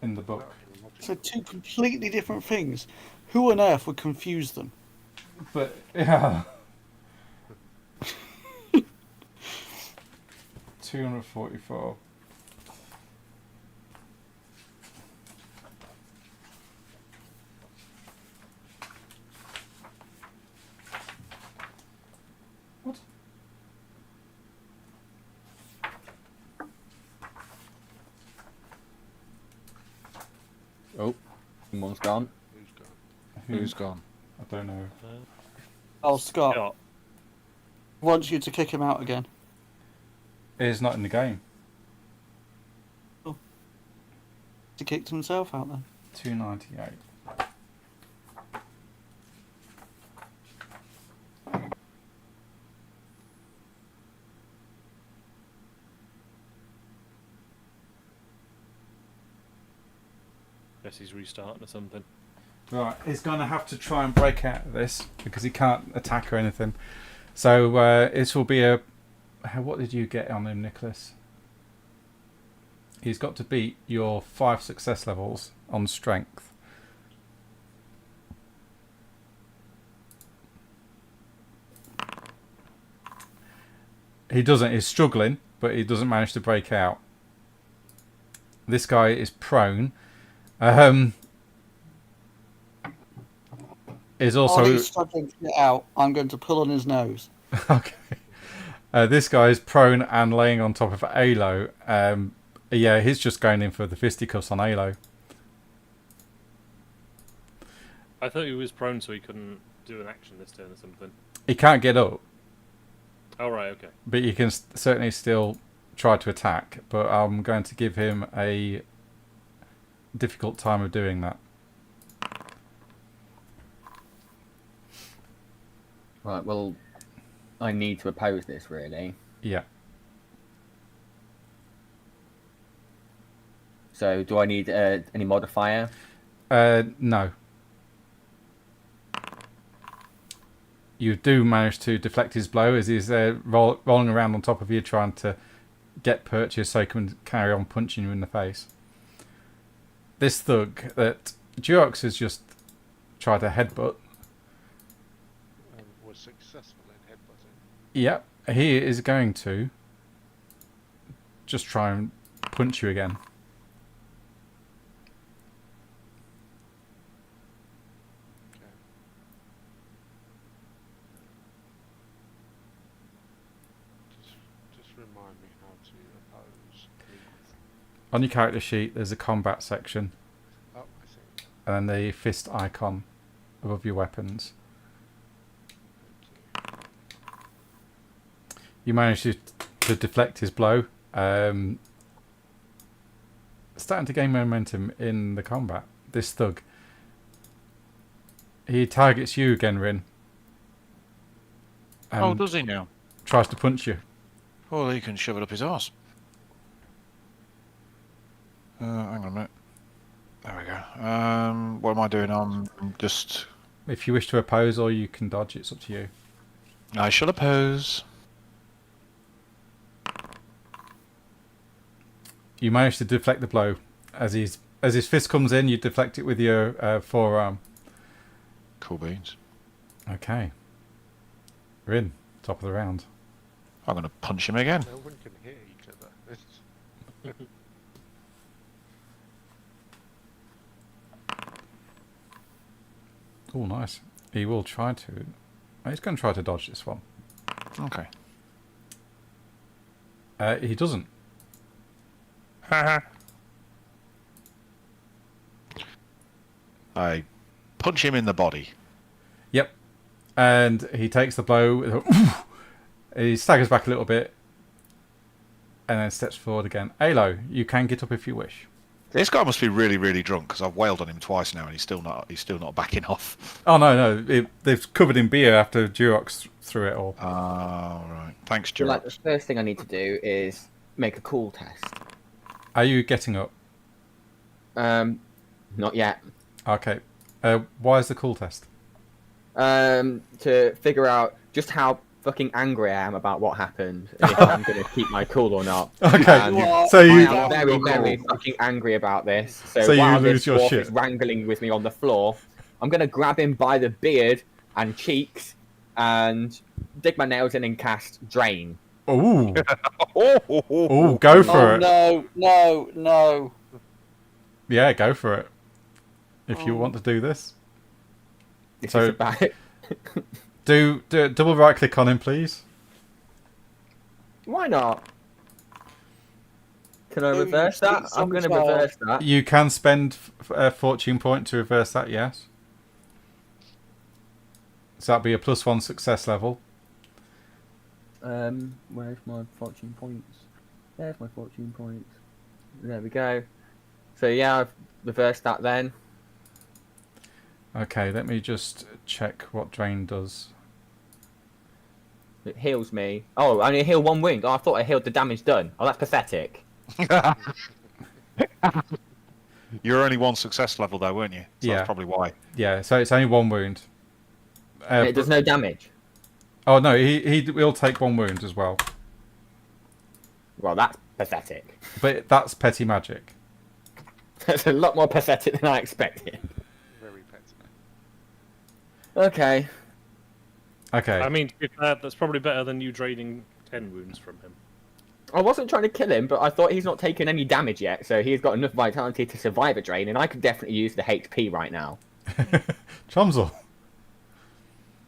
S1: in the book?
S4: So two completely different things. Who on earth would confuse them?
S1: But yeah. 244. What?
S3: Oh, someone's gone.
S6: Who's gone?
S7: Who's gone?
S1: I don't know.
S4: Oh, Scott
S2: Scott.
S4: wants you to kick him out again.
S1: It's not in the game.
S4: He kicked himself out then.
S1: 298.
S2: Guess he's restarting or something.
S1: Right, he's going to have to try and break out of this because he can't attack or anything. So this will be a... What did you get on him, Nicholas? He's got to beat your 5 success levels on strength. He doesn't. He's struggling, but he doesn't manage to break out. This guy is prone. Is
S4: While
S1: also
S4: he's struggling to get out, I'm going to pull on his nose.
S1: okay. This guy is prone and laying on top of Alo. Yeah, he's just going in for the fisticuffs on Alo.
S2: I thought he was prone, so he couldn't do an action this turn or something.
S1: He can't get up,
S2: Oh, right, okay.
S1: but you can certainly still try to attack. But I'm going to give him a difficult time of doing that.
S3: Right, well, I need to oppose this, really.
S1: Yeah.
S3: So, do I need any modifier?
S1: No. You do manage to deflect his blow as he's rolling around on top of you, trying to get purchase so he can carry on punching you in the face. This thug that Durox has just tried to headbutt.
S6: Was successful in headbutting.
S1: Yep, he is going to just try and punch you again.
S6: Okay. Just remind me how to oppose, please.
S1: On your character sheet, there's a combat section,
S6: Oh, I see.
S1: and then the fist icon above your weapons.
S6: Thank you.
S1: You manage to deflect his blow. Starting to gain momentum in the combat. This thug. He targets you again, Rin.
S7: Oh,
S1: And
S7: does he now?
S1: tries to punch you.
S7: Well, he can shove it up his arse. Hang on a minute. There we go. What am I doing? I'm just...
S1: If you wish to oppose or you can dodge, it's up to you.
S7: I shall oppose.
S1: You manage to deflect the blow. As his fist comes in, you deflect it with your forearm.
S7: Cool beans.
S1: Okay. Rin, top of the round.
S7: I'm going to punch him again.
S6: No one can hear each other. It's...
S1: Oh, nice. He will try to... He's going to try to dodge this one.
S7: Okay.
S1: He doesn't.
S7: I punch him in the body.
S1: Yep. And he takes the blow. He staggers back a little bit. And then steps forward again. Alo, you can get up if you wish.
S7: This guy must be really, really drunk because I've wailed on him twice now and he's still not backing off.
S1: Oh, no. They've covered in beer after Durox threw it all.
S7: Oh, right. Thanks,
S3: So,
S7: Joe.
S3: like, the first thing I need to do is make a cool test.
S1: Are you getting up?
S3: Not yet.
S1: Okay. Why is the cool test?
S3: To figure out just how fucking angry I am about what happened, and if I'm going to keep my cool or not.
S1: Okay,
S3: And
S1: so
S3: I
S1: you
S3: am very, very fucking angry about this.
S1: So
S3: So
S1: you
S3: while
S1: lose
S3: this
S1: your
S3: dwarf
S1: shit.
S3: is wrangling with me on the floor, I'm going to grab him by the beard and cheeks and dig my nails in and cast Drain.
S1: ooh
S7: Oh,
S1: ooh go for
S4: Oh
S1: it.
S4: no.
S1: Yeah, go for it. If you
S4: Oh.
S1: want to do this,
S3: This
S1: So-
S3: is about it.
S1: do double right click on him, please.
S3: Why not? Can I
S4: Oh,
S3: reverse
S4: you
S3: that?
S4: sweet
S3: I'm going to
S4: summer child.
S3: reverse that.
S1: You can spend a fortune point to reverse that. Yes. So that'd be a +1 success level.
S3: Where's my fortune points? There's my fortune points. There we go. So yeah, I've reversed that then.
S1: Okay, let me just check what drain does.
S3: It heals me. Oh, I only heal 1 wound. Oh, I thought I healed the damage done. Oh, that's pathetic.
S7: You're only 1 success level though, weren't you? So
S1: Yeah.
S7: that's probably why.
S1: Yeah, so it's only 1 wound.
S3: It does no damage.
S1: Oh no, he will take 1 wound as well.
S3: Well, that's pathetic.
S1: But that's petty magic.
S3: That's a lot more pathetic than I expected.
S6: Very petty.
S3: Okay.
S1: Okay.
S2: I mean, to be fair, that's probably better than you draining 10 wounds from him.
S3: I wasn't trying to kill him, but I thought he's not taken any damage yet, so he's got enough vitality to survive a drain, and I could definitely use the HP right now.
S1: Chomsel.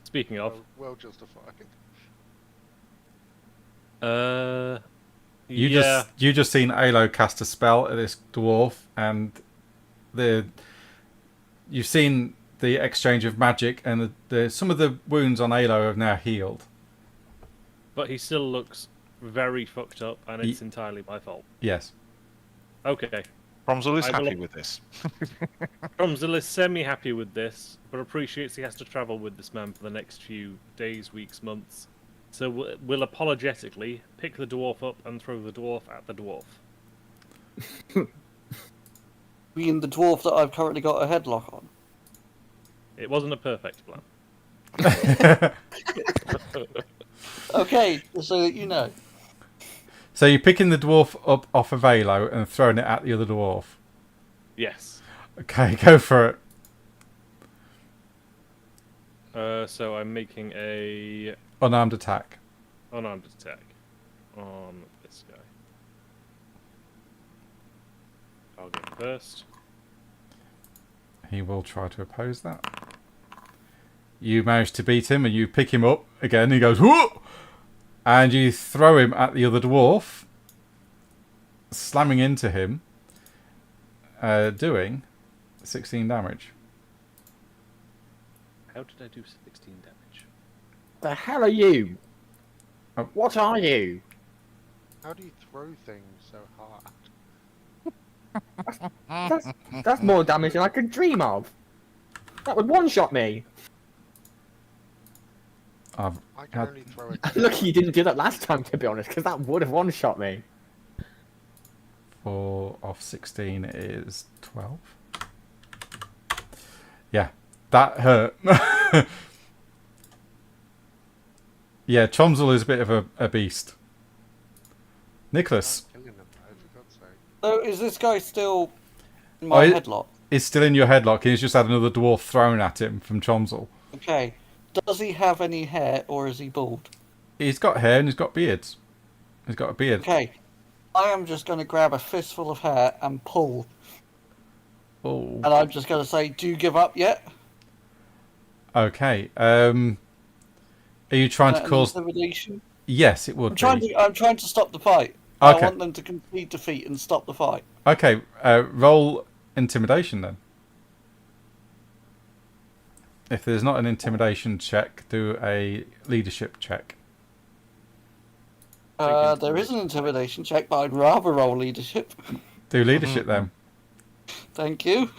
S2: Speaking of,
S6: Well justified.
S1: You just seen Alo cast a spell at this dwarf, and you've seen the exchange of magic, and some of the wounds on Alo have now healed.
S2: but he still looks very fucked up, and it's entirely my fault.
S1: Yes.
S2: Okay.
S7: Bromzel is
S2: I will-
S7: happy with this.
S2: Bromzel is semi-happy with this, but appreciates he has to travel with this man for the next few days, weeks, months. So we'll apologetically pick the dwarf up and throw the dwarf at the dwarf.
S4: Being the dwarf that I've currently got a headlock on.
S2: It wasn't a perfect plan.
S4: Okay, just so that you know.
S1: So you're picking the dwarf up off of Alo and throwing it at the other dwarf.
S2: Yes.
S1: Okay, go for it.
S2: So I'm making a
S1: Unarmed attack.
S2: unarmed attack on this guy. I'll go first.
S1: He will try to oppose that. You manage to beat him, and you pick him up again. He goes, whoa! And you throw him at the other dwarf, slamming into him, doing 16 damage.
S2: How did I do 16 damage?
S3: The hell are you?
S1: Oh.
S3: What are you?
S6: How do you throw things so hard?
S3: That's more damage than I could dream of. That would one-shot me.
S6: I can only throw it.
S3: Lucky you didn't do that last time, to be honest, because that would have one-shot me.
S1: 4 off 16 is 12. Yeah, that hurt. Yeah, Chomsel is a bit of a beast. Nicholas
S6: Killing them, though, for God's sake.
S4: So is this guy still in my
S1: Oh,
S4: headlock?
S1: is still in your headlock. He's just had another dwarf thrown at him from Chomsel.
S4: Okay. Does he have any hair, or is he bald?
S1: He's got hair and he's got beards. He's got a beard.
S4: Okay. I am just going to grab a fistful of hair and pull.
S1: Oh.
S4: And I'm just going to say, do you give up yet?
S1: Okay. Are you trying to
S4: An
S1: cause?
S4: intimidation?
S1: Yes, it would be.
S4: I'm trying to stop the fight. I
S1: Okay.
S4: want them to concede defeat and stop the fight.
S1: Okay. Roll intimidation then. If there's not an intimidation check, do a leadership check.
S4: There is an intimidation check, but I'd rather roll leadership.
S1: Do leadership then.
S4: Thank you.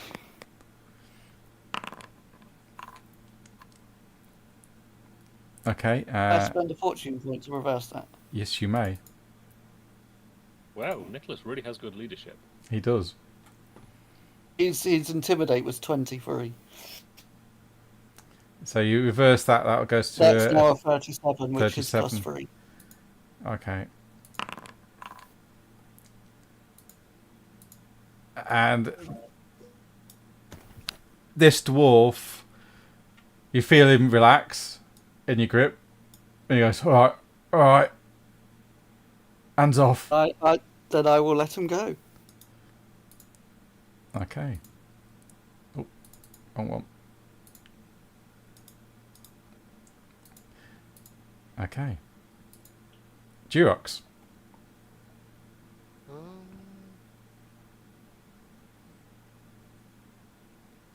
S1: Okay.
S4: I spend a fortune point to reverse that.
S1: Yes, you may.
S2: Wow, Nicholas really has good leadership.
S1: He does.
S4: His intimidate was 23.
S1: So you reverse that. That goes to
S4: That's now a 37, which is
S1: 37.
S4: +3.
S1: Okay. And this dwarf, you feel him relax in your grip, and he goes, all right, hands off.
S4: Then I will let him go.
S1: Okay. Oh, wrong one. Okay. Durox.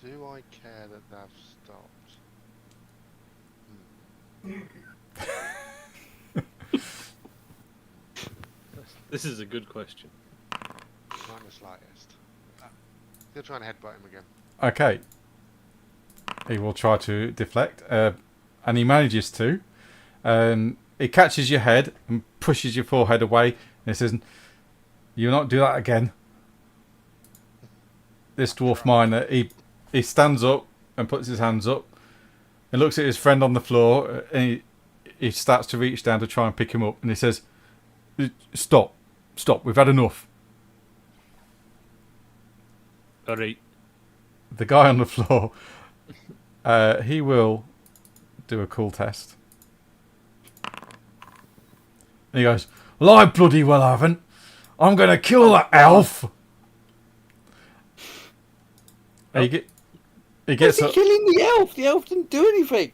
S6: Do I care that they've stopped?
S2: This is a good question.
S6: Not the slightest. Still trying to headbutt him again.
S1: Okay. He will try to deflect, and he manages to. He catches your head and pushes your forehead away, and he says, "You'll not do that again." This dwarf miner, he stands up and puts his hands up and looks at his friend on the floor, and he starts to reach down to try and pick him up, and he says, Stop, we've had enough."
S2: All right.
S1: The guy on the floor, he will do a cool test. And he goes, "Well, I bloody well haven't. I'm going to kill that elf." And he gets
S4: What's he
S1: up.
S4: killing the elf? The elf didn't do anything.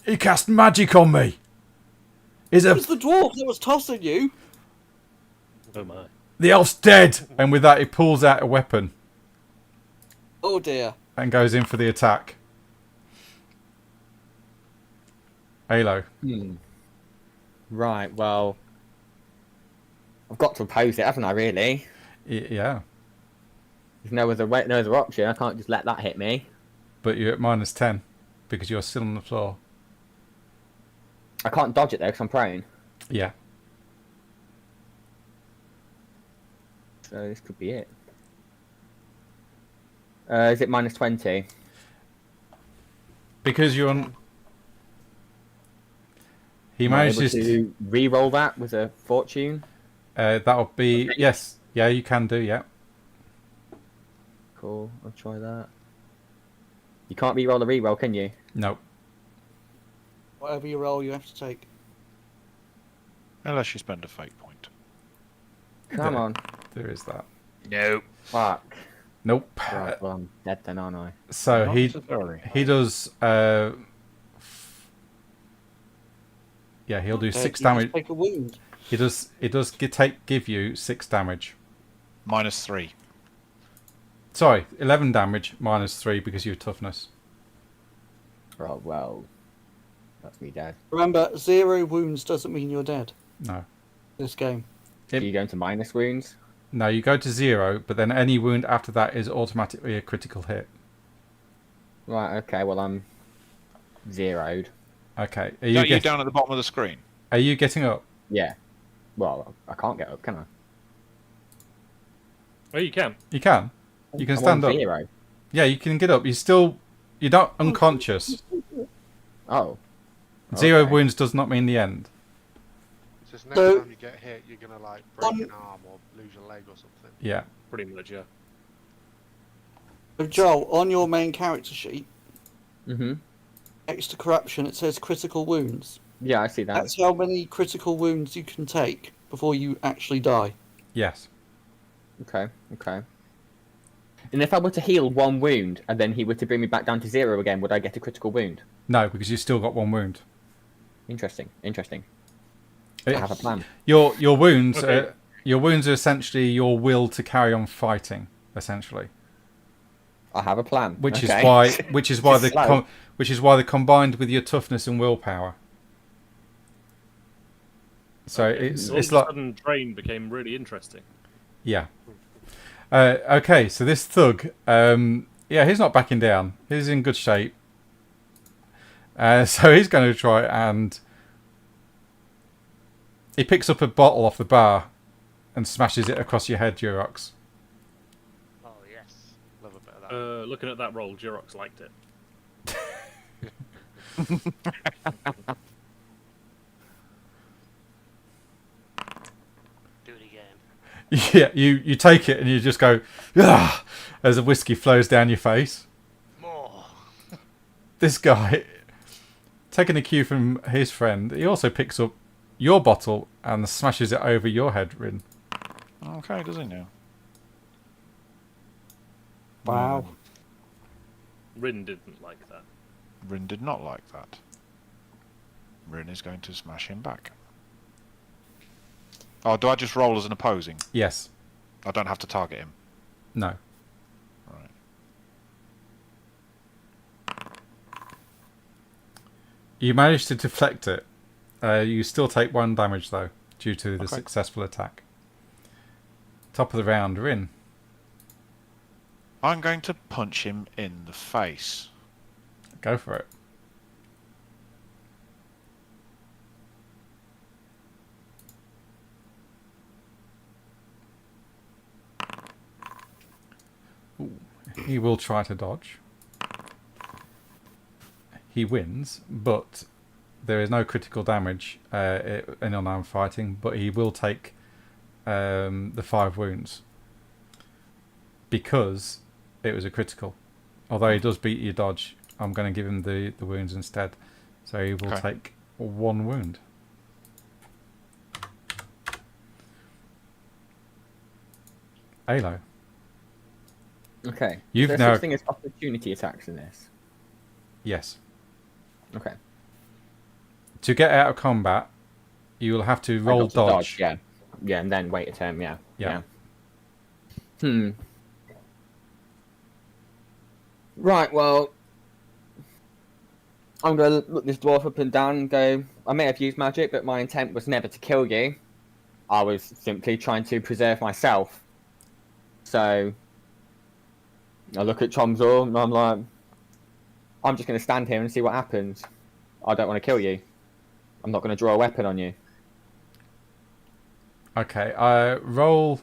S1: He cast magic on me.
S4: It was the dwarf that was tossing you.
S2: Oh my.
S1: The elf's dead. And with that, he pulls out a weapon
S4: Oh dear.
S1: and goes in for the attack. Halo.
S3: Right, well, I've got to oppose it, haven't I, really?
S1: Yeah.
S3: There's no other option. I can't just let that hit me.
S1: But you're at -10 because you're still on the floor.
S3: I can't dodge it, though, because I'm prone.
S1: Yeah.
S3: So this could be it. Is it -20?
S1: Because you're on... He
S3: Am I able
S1: manages
S3: to re-roll that with a fortune?
S1: that'll be... Yes. Yeah, you can do, yeah.
S3: Cool, I'll try that. You can't re-roll a re-roll, can you?
S1: No.
S4: Whatever you roll, you have to take.
S7: Unless you spend a fate point.
S3: Come on.
S1: There is that.
S7: No.
S3: Fuck.
S1: Nope.
S3: Right, well, I'm dead then, aren't I?
S1: So
S7: Not necessarily.
S1: he does... yeah, he'll do 6
S4: You
S1: damage.
S4: just take a wound.
S1: He does give you 6 damage.
S7: -3.
S1: Sorry, 11 damage -3 because of your toughness.
S3: Oh, well. That's me dead.
S4: Remember, 0 wounds doesn't mean you're dead.
S1: No.
S4: This game.
S3: Do you go into minus wounds?
S1: No, you go to 0, but then any wound after that is automatically a critical hit.
S3: Right, okay, well, I'm zeroed.
S1: Okay.
S7: Are you down at the bottom of the screen?
S1: Are you getting up?
S3: Yeah. Well, I can't get up, can I?
S2: Oh, you can.
S1: You can. You can
S3: I'm
S1: stand
S3: on
S1: up.
S3: 0.
S1: Yeah, you can get up. You're not unconscious.
S3: Oh.
S1: 0
S3: Okay.
S1: wounds does not mean the end.
S6: It's just next
S4: So-
S6: time you get hit, you're gonna like break an arm or lose your leg or something.
S1: Yeah.
S2: Pretty much, yeah.
S4: So Joel, on your main character sheet,
S3: Mm-hmm.
S4: next to corruption, it says critical wounds.
S3: Yeah, I see that.
S4: That's how many critical wounds you can take before you actually die.
S1: Yes.
S3: Okay, okay. And if I were to heal 1 wound, and then he were to bring me back down to 0 again, would I get a critical wound?
S1: No, because you've still got 1 wound.
S3: Interesting, interesting.
S1: It-
S3: I have a plan.
S1: Your wounds
S2: Okay.
S1: your wounds are essentially your will to carry on fighting, essentially.
S3: I have a plan.
S1: Which
S3: Okay.
S1: is why the
S3: Slow.
S1: which is why they're combined with your toughness and willpower. So it's
S2: All of a
S1: like
S2: sudden, drain became really interesting.
S1: yeah. Okay, so this thug, yeah, he's not backing down. He's in good shape. So he's going to try and he picks up a bottle off the bar and smashes it across your head, Durox.
S6: Oh yes, love a bit of that.
S2: Looking at that roll, Jirox liked it.
S8: Do it again.
S1: Yeah, you take it and you just go, ah, as the whiskey flows down your face.
S8: More.
S1: This guy, taking a cue from his friend, he also picks up your bottle and smashes it over your head, Rin.
S7: Okay, does he now?
S4: Wow.
S2: Rin didn't like that.
S7: Rin did not like that. Rin is going to smash him back. Oh, do I just roll as an opposing?
S1: Yes.
S7: I don't have to target him.
S1: No.
S7: Right.
S1: You manage to deflect it. You still take 1 damage, though, due to the
S7: Okay.
S1: successful attack. Top of the round, Rin.
S7: I'm going to punch him in the face.
S1: Go for it. Ooh, he will try to dodge. He wins, but there is no critical damage in unarmed fighting, but he will take the 5 wounds because it was a critical. Although he does beat your dodge, I'm going to give him the wounds instead. So he will
S7: Okay.
S1: take 1 wound. Alo.
S3: Okay.
S1: You've
S3: Is there
S1: now-
S3: such thing as opportunity attacks in this?
S1: Yes.
S3: Okay.
S1: To get out of combat, you will have to
S3: I
S1: roll
S3: got to
S1: dodge.
S3: Yeah. Yeah, and then wait a turn. Yeah.
S1: Yeah.
S3: Right. Well, I'm gonna look this dwarf up and down and go. I may have used magic, but my intent was never to kill you. I was simply trying to preserve myself. So I look at Chomzor and I'm like, I'm just going to stand here and see what happens. I don't want to kill you. I'm not going to draw a weapon on you.
S1: Okay, roll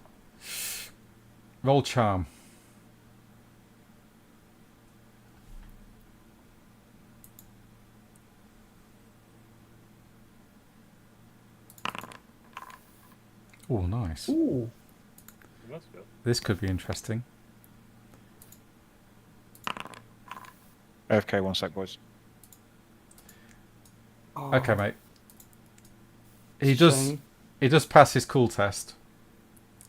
S1: charm. Oh, nice.
S4: Ooh.
S2: That's good.
S1: This could be interesting.
S7: AFK 1 sec, boys.
S4: Oh,
S1: Okay, mate.
S4: it's a shame.
S1: He does pass his cool test.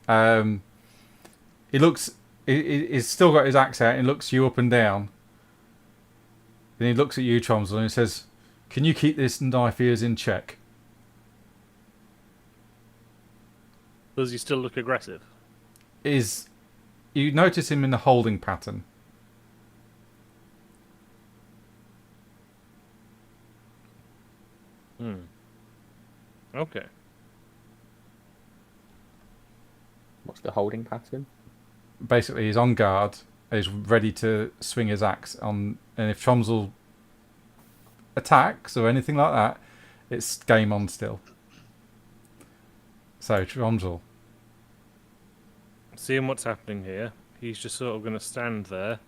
S1: He looks. He's still got his axe out. And he looks you up and down. Then he looks at you, Tromsel, and he says, "Can you keep this knife ears in check?"
S2: Does he still look aggressive?
S1: You notice him in the holding pattern.
S2: Okay.
S3: What's the holding pattern?
S1: Basically, he's on guard. He's ready to swing his axe on, and if Tromsel attacks or anything like that, it's game on still. So Tromsel.
S2: Seeing what's happening here, he's just sort of going to stand there,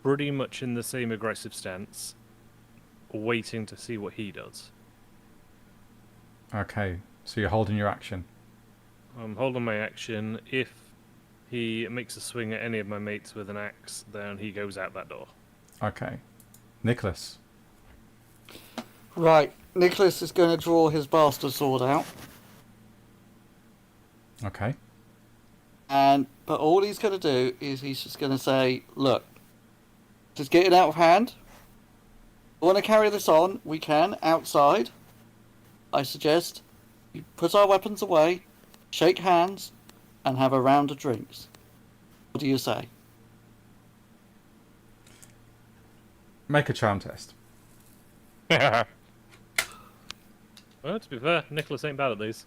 S2: pretty much in the same aggressive stance, waiting to see what he does.
S1: Okay, so you're holding your action.
S2: I'm holding my action. If he makes a swing at any of my mates with an axe, then he goes out that door.
S1: Okay. Nicholas.
S4: Right, Nicholas is going to draw his bastard sword out,
S1: Okay.
S4: but all he's going to do is he's just going to say, "Look, just getting out of hand. I want to carry this on. We can outside. I suggest you put our weapons away, shake hands, and have a round of drinks. What do you say?"
S1: Make a charm test.
S2: Well, to be fair, Nicholas ain't bad at these.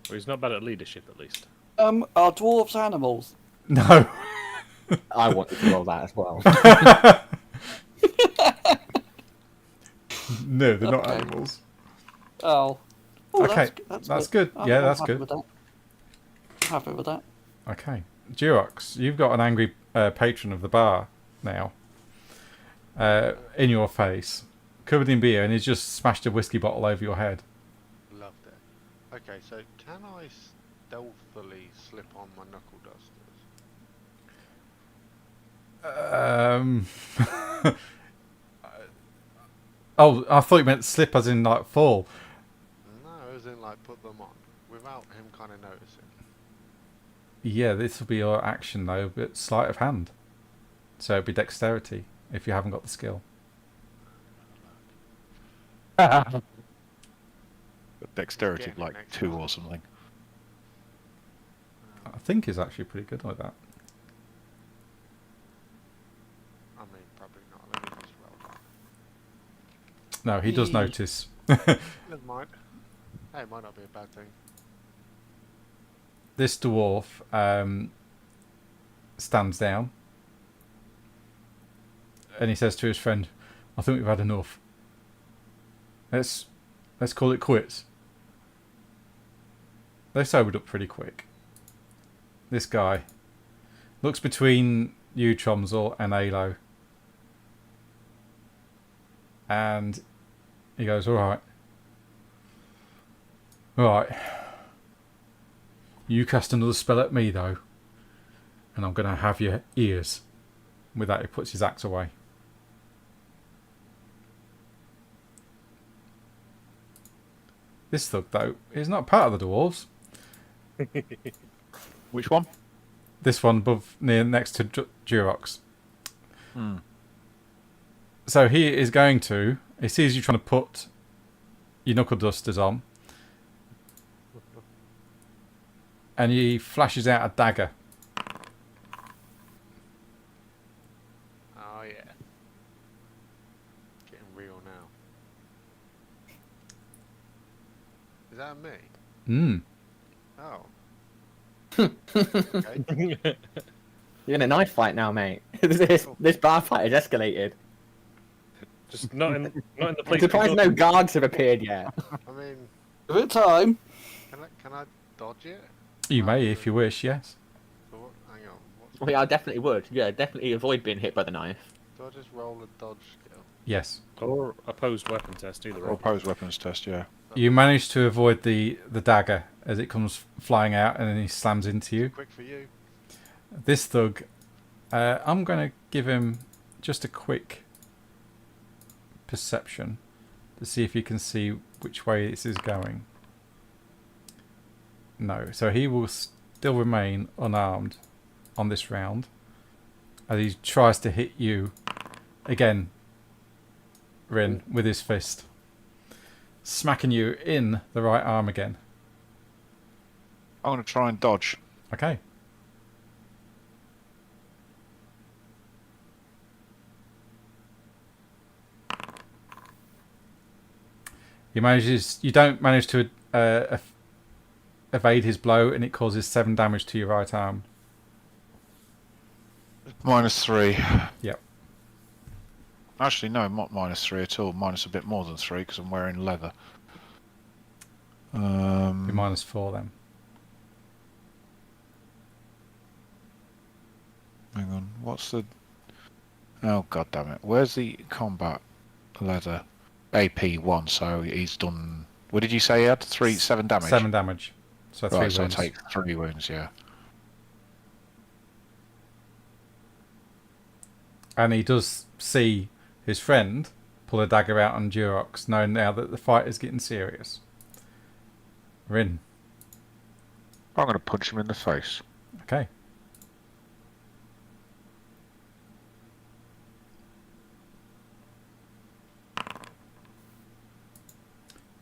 S2: Or he's not bad at leadership, at least.
S4: Are dwarves animals?
S1: No.
S3: I wanted to roll that as well.
S1: No, they're not
S4: Okay.
S1: animals.
S4: Oh.
S1: Okay, that's good. Yeah, that's
S4: happy
S1: good.
S4: with that. Happy with that.
S1: Okay. Durox, you've got an angry patron of the bar now. in your face, covered in beer, and he's just smashed a whiskey bottle over your head.
S6: Loved it. Okay, so can I stealthily slip on my knuckle dusters?
S1: Oh, I thought you meant slip as in like fall.
S6: No, as in like put them on without him kind of noticing.
S1: Yeah, this will be your action though, but sleight of hand. So it'd be dexterity if you haven't got the skill.
S7: Dexterity
S6: Getting it
S7: like
S6: next
S7: 2
S6: time.
S7: or something.
S1: I think he's actually pretty good like that.
S6: I mean, probably not. Let me just roll that.
S1: No, he does notice.
S6: Never mind. Hey, it might not be a bad thing.
S1: This dwarf stands down and he says to his friend, I think we've had enough. Let's call it quits. They sobered up pretty quick. This guy looks between you, Tromsel, and Alo, and he goes, Alright. You cast another spell at me, though, and I'm going to have your ears. With that, he puts his axe away. This thug, though, is not part of the dwarves.
S7: Which one?
S1: This one next to Durox.
S7: Hmm.
S1: So he is going to... He sees you trying to put your knuckle dusters on. And he flashes out a dagger.
S6: Oh yeah. Getting real now. Is that me?
S1: Hmm.
S6: Oh. Okay.
S3: You're in a knife fight now, mate. this bar fight has escalated.
S2: Just not in the
S3: I'm
S2: place.
S3: surprised no guards have appeared yet.
S6: I mean,
S4: Give it time.
S6: can I dodge it?
S1: You may, if you wish, yes.
S6: So what, hang on. What's,
S3: Well, yeah, I definitely would. Yeah, definitely avoid being hit by the knife.
S6: do I just roll a dodge skill?
S1: Yes.
S2: Or opposed weapon test, either
S7: Or
S2: way.
S7: opposed weapons test, yeah.
S1: You manage to avoid the dagger as it comes flying out and then he slams into you.
S6: Quick for you.
S1: This thug, I'm going to give him just a quick perception to see if he can see which way this is going. No, so he will still remain unarmed on this round as he tries to hit you again, Rin, with his fist, smacking you in the right arm again.
S7: I'm going to try and dodge.
S1: Okay. You don't manage to evade his blow, and it causes 7 damage to your right arm.
S7: -3.
S1: Yep.
S7: Actually, no, not -3 at all. Minus a bit more than 3 because I'm wearing leather.
S1: Be -4 then.
S7: Hang on, what's the... Oh, god damn it. Where's the combat leather? AP 1, so he's done... What did you say he had? 7 damage?
S1: 7 damage. So 3
S7: Right, so I'll
S1: wounds.
S7: take 3 wounds, yeah.
S1: And he does see his friend pull a dagger out on Durox, knowing now that the fight is getting serious. Rin.
S7: I'm going to punch him in the face.
S1: Okay.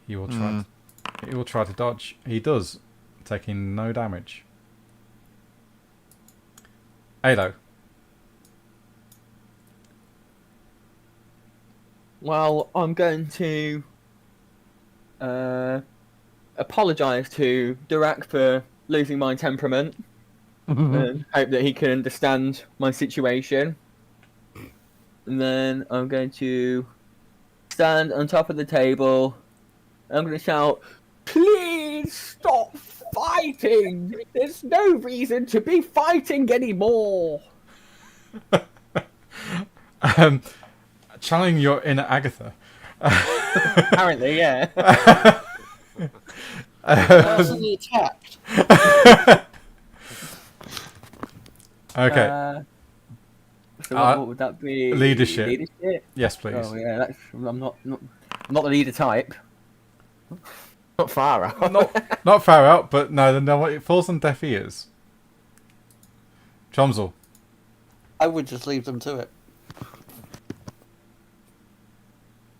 S1: He will try. He will try to dodge. He does, taking no damage. Alo.
S3: Well, I'm going to apologise to Durak for losing my temperament and hope that he can understand my situation. And then I'm going to stand on top of the table. I'm going to shout, "Please stop fighting! There's no reason to be fighting anymore!"
S1: channeling your inner Agatha.
S3: Apparently, yeah.
S4: Personally attacked.
S1: Okay.
S3: So what would that be?
S1: Leadership.
S3: Leadership?
S1: Yes, please.
S3: Oh yeah, that's, I'm not the leader type. Not far out.
S1: Not far out, but no, it falls on deaf ears. Chomsel.
S4: I would just leave them to it.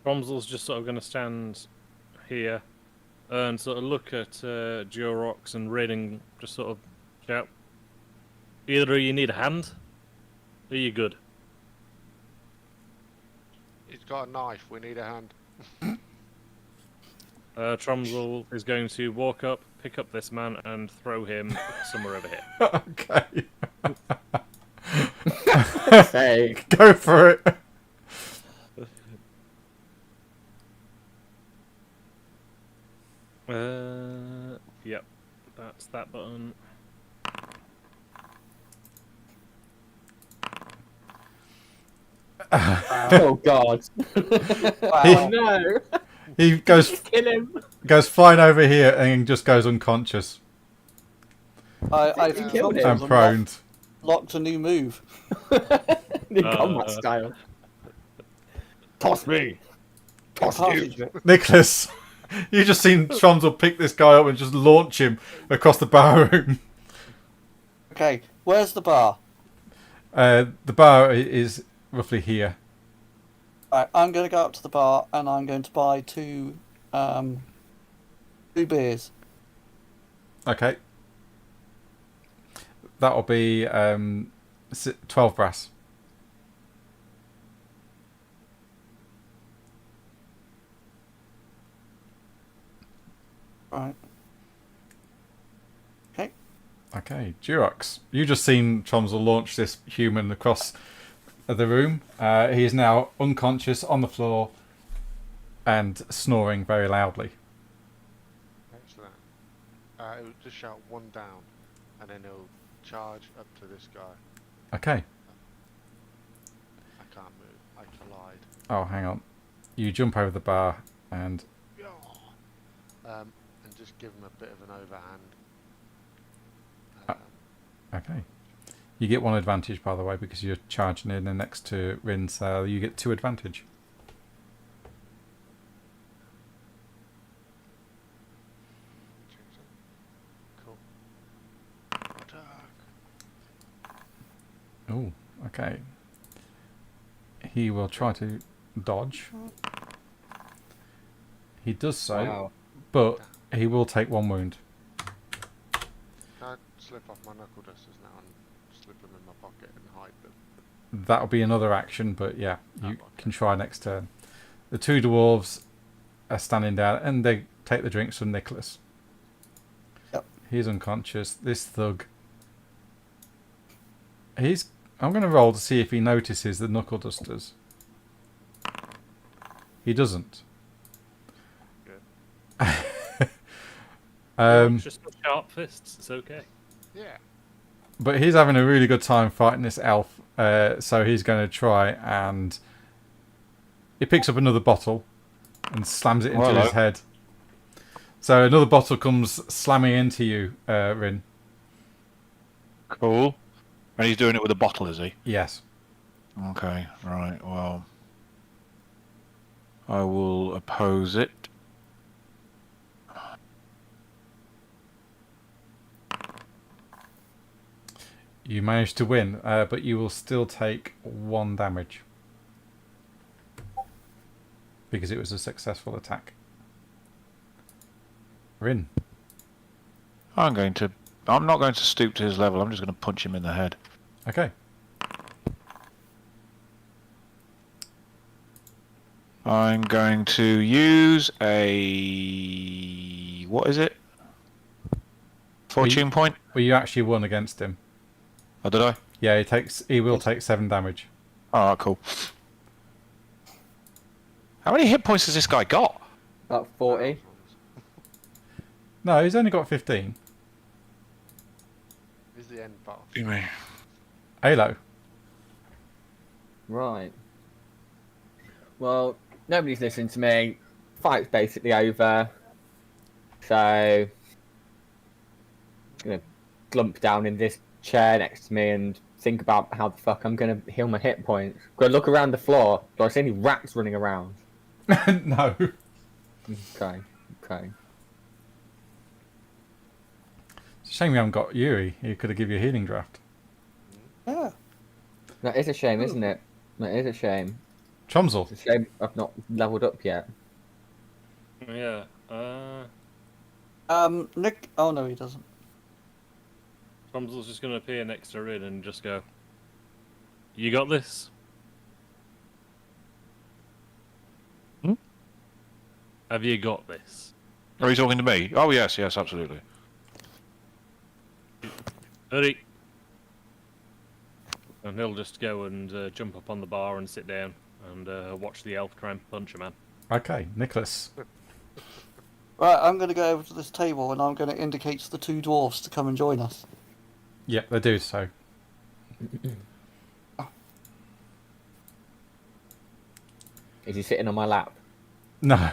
S2: Bromsel's just sort of going to stand here and sort of look at Durox and Rin and just sort of shout, either of you need a hand, or you good?
S6: He's got a knife. We need a hand.
S2: Tromsel is going to walk up, pick up this man, and throw him somewhere over here.
S1: Okay.
S3: Hey.
S1: Go for it.
S2: Yep, that's that button.
S3: Oh God.
S4: Wow.
S3: No.
S1: He goes
S3: Kill him.
S1: flying over here and just goes unconscious
S4: I
S3: You
S4: think
S3: killed
S4: Thompson's
S3: him.
S1: and proned.
S4: locked a new move.
S3: The combat style. Toss me. Toss you.
S1: Nicholas, you just seen Tromsel pick this guy up and just launch him across the bar room.
S4: Okay, where's the bar?
S1: The bar is roughly here.
S4: Right, I'm going to go up to the bar and I'm going to buy two beers.
S1: Okay. That'll be 12 brass.
S4: Right. Okay.
S1: Okay, Durox. You just seen Tromsel launch this human across the room. He is now unconscious on the floor and snoring very loudly.
S6: Excellent. He'll just shout one down, and then he'll charge up to this guy.
S1: Okay.
S6: I can't move. I collide.
S1: Oh, hang on. You jump over the bar and...
S6: And just give him a bit of an overhand.
S1: Okay. You get one advantage, by the way, because you're charging in and next to Rin, so you get 2 advantage.
S6: Cool.
S1: Oh, okay. He will try to dodge. He does so,
S3: Wow.
S1: but he will take 1 wound.
S6: Can I slip off my knuckle dusters now and slip them in my pocket and hide them?
S1: That'll be another action, but yeah, you
S6: okay.
S1: can try next turn. The 2 dwarves are standing down and they take the drinks from Nicholas.
S4: Yep.
S1: He's unconscious. This thug. I'm going to roll to see if he notices the knuckle dusters. He doesn't.
S2: It's just sharp fists, it's okay.
S6: Yeah.
S1: But he's having a really good time fighting this elf, so he's going to try and... He picks up another bottle and slams it into his head. So another bottle comes slamming into you, Rin.
S7: Cool. And he's doing it with a bottle, is he?
S1: Yes.
S7: Okay, right, well... I will oppose it.
S1: You managed to win, but you will still take 1 damage. Because it was a successful attack. Rin.
S7: I'm not going to stoop to his level, I'm just going to punch him in the head.
S1: Okay.
S7: I'm going to use a... What is it? Fortune point?
S1: Well, you actually won against him.
S7: Oh, did I?
S1: Yeah, he will take 7 damage.
S7: Alright, cool. How many hit points has this guy got?
S3: About 40.
S1: No, he's only got 15.
S6: This is the end battle.
S7: You mean?
S1: Halo.
S3: Right. Well, nobody's listening to me. Fight's basically over. So, I'm gonna glump down in this chair next to me and think about how the fuck I'm gonna heal my hit points. Go look around the floor. Do I see any rats running around?
S1: No.
S3: Okay. Okay.
S1: It's a shame we haven't got Yuri. He could have given you a healing draft.
S4: Yeah.
S3: That is a shame, isn't it? That is a shame.
S1: Chomsel.
S3: It's a shame I've not leveled up yet.
S2: Yeah.
S4: Nick. Oh no, he doesn't.
S2: Cromwell's just going to appear next to Rin and just go, "You got this."
S7: Hmm?
S2: Have you got this?
S7: Are you talking to me? Oh, yes, absolutely.
S2: Hurry. And he'll just go and jump up on the bar and sit down and watch the elf try and punch a man.
S1: Okay, Nicholas.
S4: Right, I'm going to go over to this table and I'm going to indicate to the two dwarfs to come and join us.
S1: Yep, they do so.
S3: Is he sitting on my lap?
S1: No,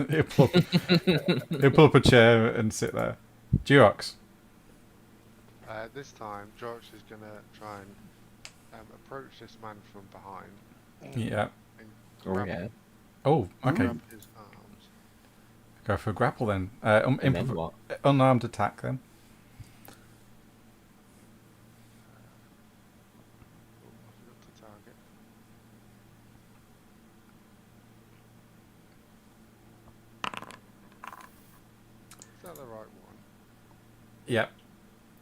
S1: he'll pull up a chair and sit there. Durox.
S6: This time, George is going to try and approach this man from behind.
S1: Yeah.
S6: And
S3: Oh,
S6: grab,
S3: yeah.
S1: Oh, okay.
S6: grab his arms.
S1: Go for a grapple then.
S3: And then what?
S1: Unarmed attack then.
S6: Oh, I forgot to target. Is that the right one?
S1: Yep.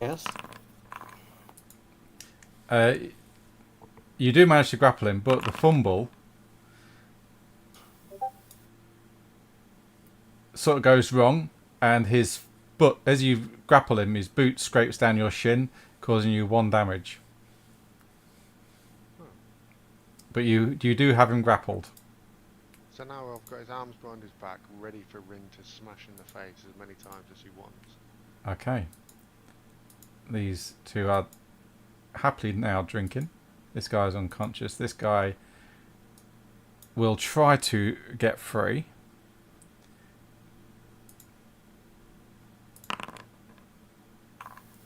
S4: Yes.
S1: You do manage to grapple him, but the fumble sort of goes wrong, and his butt, as you grapple him, his boot scrapes down your shin, causing you 1 damage. But you do have him grappled.
S6: So now I've got his arms behind his back, ready for Rin to smash in the face as many times as he wants.
S1: Okay. These two are happily now drinking. This guy's unconscious. This guy will try to get free.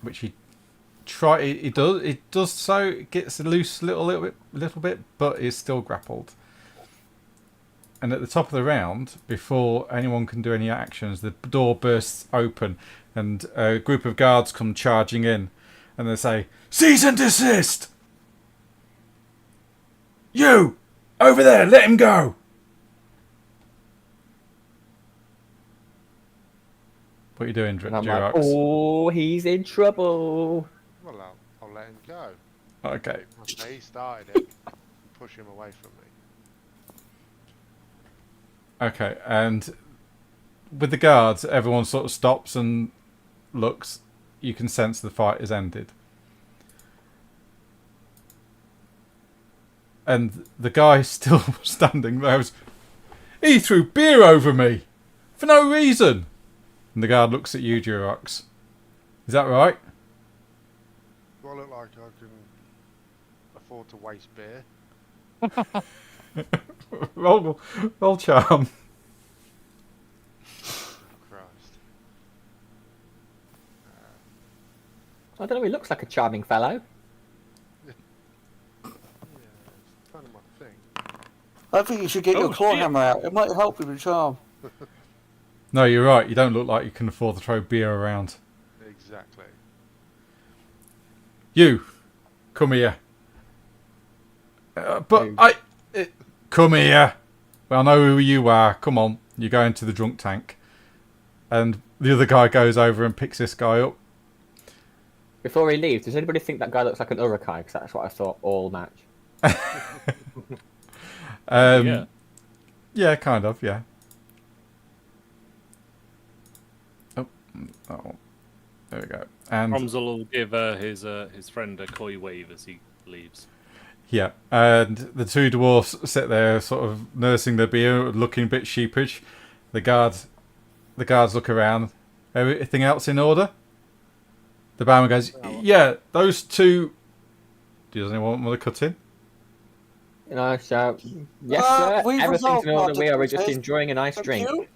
S1: Which he does so. It gets loose a little bit, but is still grappled. And at the top of the round, before anyone can do any actions, the door bursts open and a group of guards come charging in, and they say, "Cease and desist! You! Over there, let him go!" What are you doing,
S3: And I'm
S1: Durox?
S3: like, oh, he's in trouble.
S6: Well, I'll let him go.
S1: Okay.
S6: I'll say he started it. Push him away from me.
S1: Okay, and with the guards, everyone sort of stops and looks. You can sense the fight has ended. And the guy still standing there goes, "He threw beer over me for no reason." And the guard looks at you, Durox. Is that right?
S6: Do I look like I can afford to waste beer?
S1: roll charm.
S6: Christ.
S3: I don't know, he looks like a charming fellow.
S6: Yeah, it's kind of my thing.
S4: I think you should get your
S2: Oh,
S4: claw
S2: shit.
S4: hammer out. It might help with your charm.
S1: No, you're right. You don't look like you can afford to throw beer around.
S6: Exactly.
S1: You, come here. But
S3: Who?
S1: come here. Well, I know who you are. Come on. You go into the drunk tank. And the other guy goes over and picks this guy up.
S3: Before he leaves, does anybody think that guy looks like an Urukai? Because that's what I thought all match.
S2: Yeah.
S1: Yeah, kind of, yeah. Oh, there we go. And
S2: Cromwell will give his friend a coy wave as he leaves.
S1: yeah, and the two dwarfs sit there, sort of nursing their beer, looking a bit sheepish. The guards look around. Everything else in order? The barman goes, "Yeah, those two." Does anyone want to cut in?
S3: So, yes, sir.
S4: we've
S3: Everything's
S4: resolved
S3: in order.
S4: our
S3: We are just
S4: differences.
S3: enjoying a nice
S4: Thank
S3: drink.
S4: you.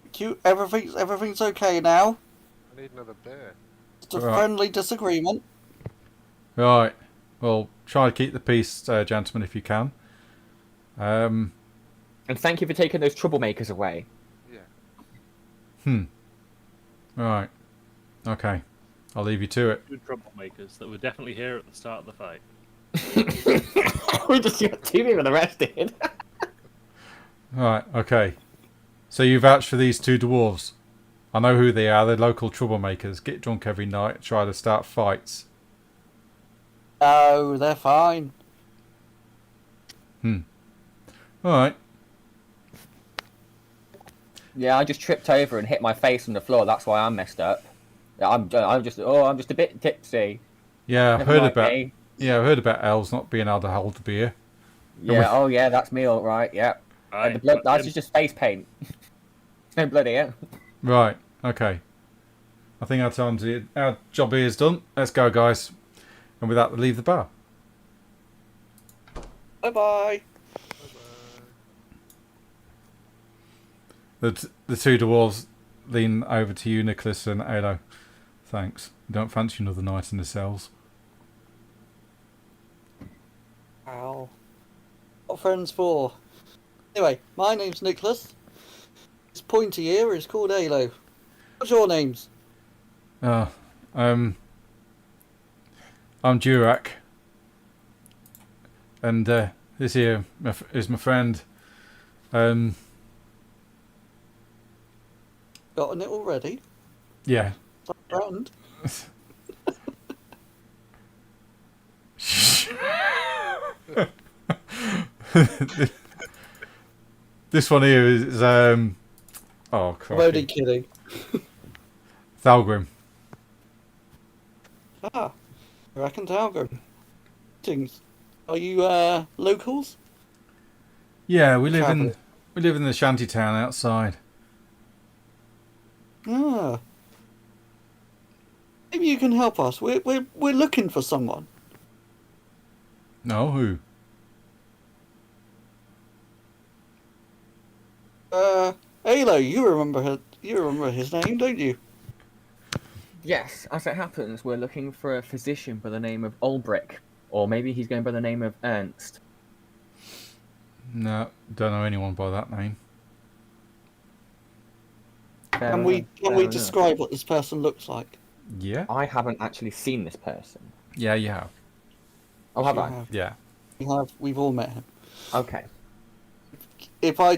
S4: Thank you. Everything's okay now.
S6: I need another beer.
S4: It's a
S1: Right.
S4: friendly disagreement.
S1: Right. Well, try to keep the peace, gentlemen, if you can.
S3: And thank you for taking those troublemakers away.
S6: Yeah.
S1: Right. Okay. I'll leave you to it.
S2: Two troublemakers that were definitely here at the start of the fight.
S3: We just got 2 people arrested.
S1: Right. Okay. So you vouch for these 2 dwarves. I know who they are. They're local troublemakers. Get drunk every night. Try to start fights.
S4: No, they're fine.
S1: All right.
S3: Yeah, I just tripped over and hit my face on the floor. That's why I'm messed up. I'm just a bit tipsy.
S1: Yeah, I've
S3: Never
S1: heard
S3: mind
S1: about.
S3: me.
S1: Yeah, I've heard about elves not being able to hold the beer.
S3: Yeah. Oh yeah, that's me. All right. Yeah.
S2: Aye,
S3: The blood.
S2: but
S3: That's
S2: then-
S3: just face paint. There's no blood here.
S1: Right. Okay. I think our job here is done. Let's go, guys. And with that, leave the bar.
S4: Bye bye.
S1: The 2 dwarves lean over to you, Nicholas and Alo. Thanks. Don't fancy another night in the cells.
S4: Ow. What friends for? Anyway, my name's Nicholas. This pointy ear is called Alo. What's your names?
S1: I'm Durak. And this here is my friend.
S4: Gotten it already?
S1: Yeah.
S4: Is that a friend?
S1: This one here is oh
S4: I'm only
S1: crikey.
S4: kidding.
S1: Thalgrim.
S4: Ah, I reckon Talgrim. Things. Are you locals?
S1: Yeah, we live
S4: Travel.
S1: in the shanty town outside.
S4: Ah. Maybe you can help us. We're looking for someone.
S1: No, who?
S4: Alo, you remember his name, don't you?
S3: Yes, as it happens, we're looking for a physician by the name of Ulbrich, or maybe he's going by the name of Ernst.
S1: No, don't know anyone by that name.
S3: Fair
S4: Can we
S3: enough.
S4: describe what this person looks like?
S1: Yeah?
S3: I haven't actually seen this person.
S1: Yeah, you have.
S3: Oh, have
S4: You
S3: I?
S4: have.
S1: Yeah.
S4: We've all met him.
S3: Okay.
S4: If I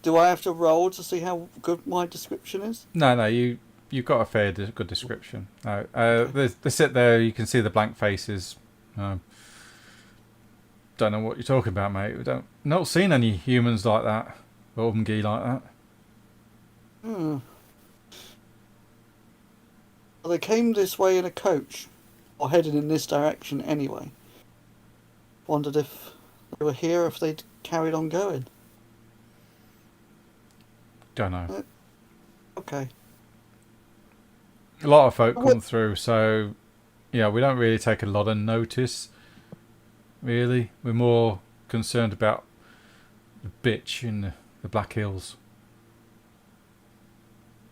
S4: do I have to roll to see how good my description is?
S1: No, you've got a good description. No, they sit there. You can see the blank faces. Don't know what you're talking about, mate. We not seen any humans like that, Ormgi like that.
S4: Hmm. Well, they came this way in a coach, or headed in this direction anyway. Wondered if they were here, if they'd carried on going.
S1: Don't know.
S4: Okay.
S1: A lot of folk
S4: What-
S1: come through, so yeah, we don't really take a lot of notice. Really, we're more concerned about the bitch in the Black Hills.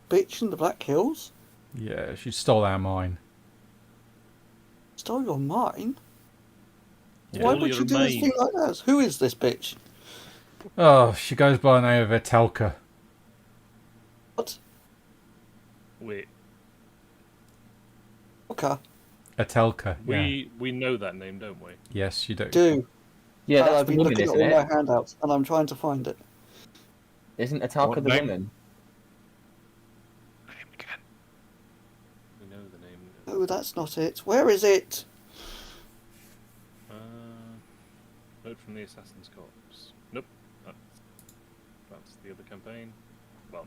S4: Bitch in the Black Hills?
S1: Yeah, she stole our mine.
S4: Stole your mine?
S1: Yeah.
S4: Why
S2: Stole
S4: would
S2: your
S4: you do this
S2: mine.
S4: thing like that? Who is this bitch?
S1: Oh, she goes by the name of Etelka.
S4: What?
S2: Wait,
S4: Okay.
S1: Etelka. Yeah.
S2: we know that name, don't we?
S1: Yes, you do.
S4: Do.
S3: Yeah,
S4: I've
S3: that's the
S4: been
S3: woman,
S4: looking at
S3: isn't
S4: all my
S3: it?
S4: handouts, and I'm trying to find it.
S3: Isn't Atalka
S7: What
S3: the
S7: name?
S3: woman?
S7: Name again.
S2: We know the name.
S4: Oh, that's not it. Where is it?
S2: Note from the Assassin's Corps. Nope. That's the other campaign. Well,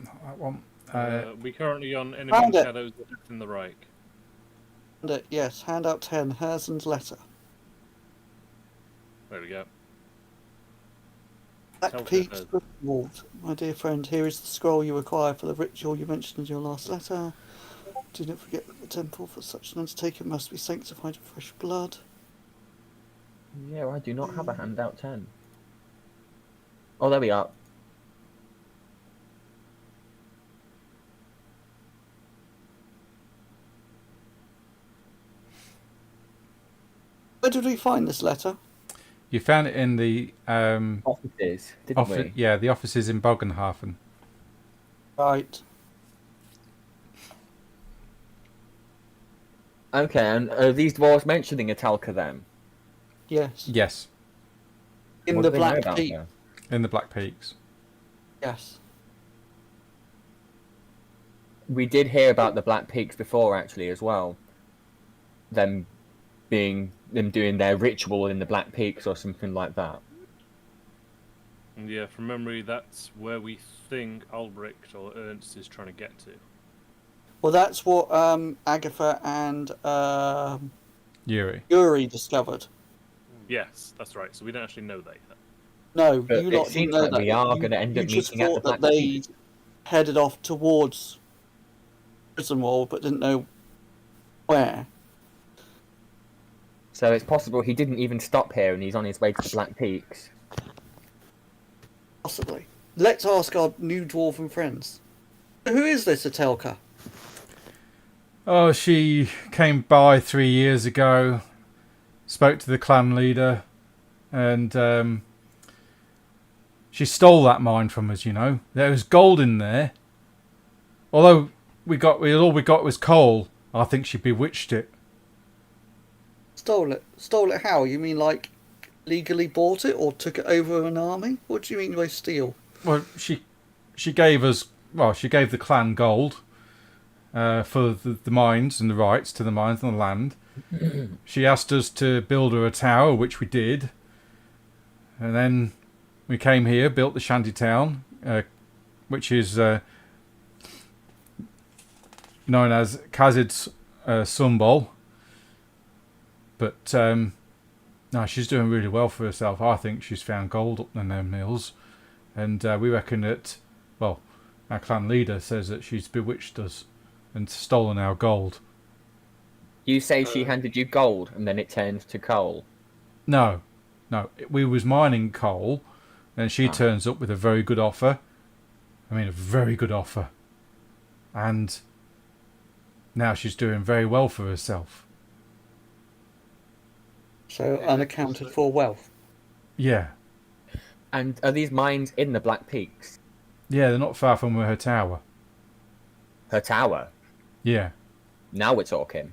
S1: Not that one.
S2: we currently on Enemy
S4: Found it.
S2: Shadows of Death in the Reik.
S4: Yes, handout 10, Herzen's letter.
S2: There we go.
S4: Black
S2: Telka
S4: Peaks,
S2: has-
S4: Grisenwald. My dear friend, here is the scroll you require for the ritual you mentioned in your last letter. Do not forget that the temple for such an undertaking must be sanctified with fresh blood.
S3: Yeah, I do not have a handout 10. Oh, there we are.
S4: Where did we find this letter?
S1: You found it in the
S3: Offices, didn't we?
S1: yeah, the offices in Bogenhafen.
S4: Right.
S3: Okay, and are these dwarves mentioning Italka then?
S4: Yes.
S1: Yes,
S4: In
S3: What
S4: the
S3: do they know
S4: Black
S3: about
S4: Peak.
S3: her?
S1: in the Black Peaks.
S4: Yes.
S3: We did hear about the Black Peaks before, actually, as well. Them doing their ritual in the Black Peaks or something like that.
S2: And yeah, from memory, that's where we think Albrecht or Ernst is trying to get to.
S4: Well, that's what Agatha and
S1: Yuri.
S4: Yuri discovered.
S2: Yes, that's right. So we don't actually know that yet.
S4: No,
S3: But
S4: you
S3: it
S4: lot
S3: seems
S4: didn't know
S3: like
S4: that.
S3: we are
S4: You-
S3: going to end
S4: you
S3: up
S4: just
S3: meeting at the
S4: thought that
S3: Black
S4: they
S3: Peaks.
S4: headed off towards Grisenwald, but didn't know where.
S3: So it's possible he didn't even stop here and he's on his way to the Black Peaks.
S4: Possibly. Let's ask our new dwarven friends. Who is this Atelka?
S1: Oh, she came by 3 years ago, spoke to the clan leader, and she stole that mine from us. You know, there was gold in there. Although all we got was coal. I think she bewitched it.
S4: Stole it. Stole it how? You mean like legally bought it or took it over an army? What do you mean by steal?
S1: Well, she gave us. Well, she gave the clan gold for the mines and the rights to the mines and the land. She asked us to build her a tower, which we did, and then we came here, built the shanty town, which is known as Kazid's Sunbol. But no, she's doing really well for herself. I think she's found gold up in them mills, and we reckon that, well, our clan leader says that she's bewitched us and stolen our gold.
S3: You say she handed you gold and then it turned to coal.
S1: No, we was mining coal, and she turns up with a very good offer. I mean, a very good offer, and now she's doing very well for herself.
S4: So unaccounted for wealth.
S1: Yeah,
S3: And are these mines in the Black Peaks?
S1: yeah, they're not far from her tower.
S3: Her tower?
S1: Yeah,
S3: Now we're talking.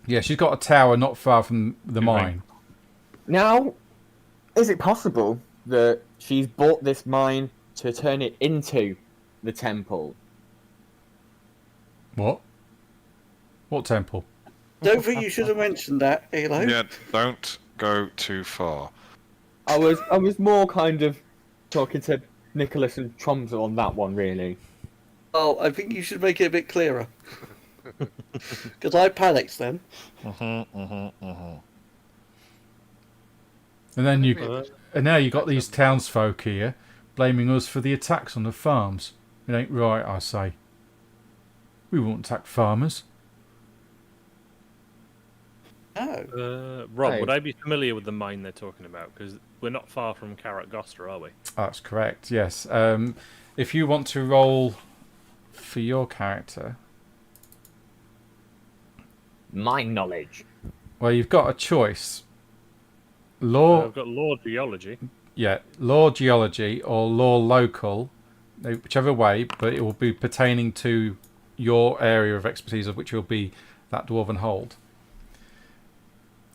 S1: yeah, she's got a tower not far from the mine.
S3: Now, is it possible that she's bought this mine to turn it into the temple?
S1: What? What temple?
S4: Don't think you should have mentioned that, Elo.
S7: Yeah, don't go too far.
S3: I was more kind of talking to Nicholas and Tromsø on that one, really.
S4: Oh, I think you should make it a bit clearer. Because I panicked then.
S1: And then and now you got these townsfolk here blaming us for the attacks on the farms. It ain't right, I say. We won't attack farmers.
S4: No.
S2: Rob,
S3: Hey.
S2: would I be familiar with the mine they're talking about? Because we're not far from Karat Goster, are we?
S1: That's correct, yes. If you want to roll for your character,
S3: Mine knowledge.
S1: well, you've got a choice. Law,
S2: I've got law geology.
S1: yeah, law geology or law local, whichever way, but it will be pertaining to your area of expertise, of which will be that dwarven hold.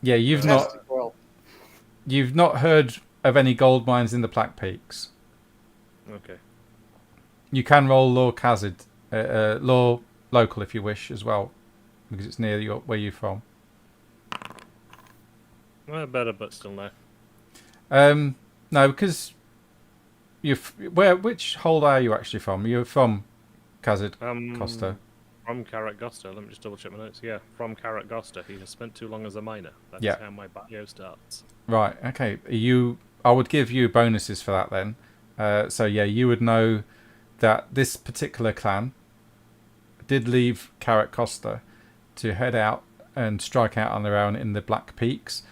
S1: Yeah, you've not heard of any gold mines in the Black Peaks.
S2: Okay.
S1: You can roll law Kazid, law local if you wish as well, because it's near where you're from.
S2: Well, better, but still no.
S1: No, because which hold are you actually from? You're from Kazid
S2: Um,
S1: Costa.
S2: From Karatgosta, let me just double check my notes. Yeah, from Karatgosta, he has spent too long as a miner. That's
S1: Yeah.
S2: how my bio starts.
S1: Right. Okay. I would give you bonuses for that then. So yeah, you would know that this particular clan did leave Carrot Costa to head out and strike out on their own in the Black Peaks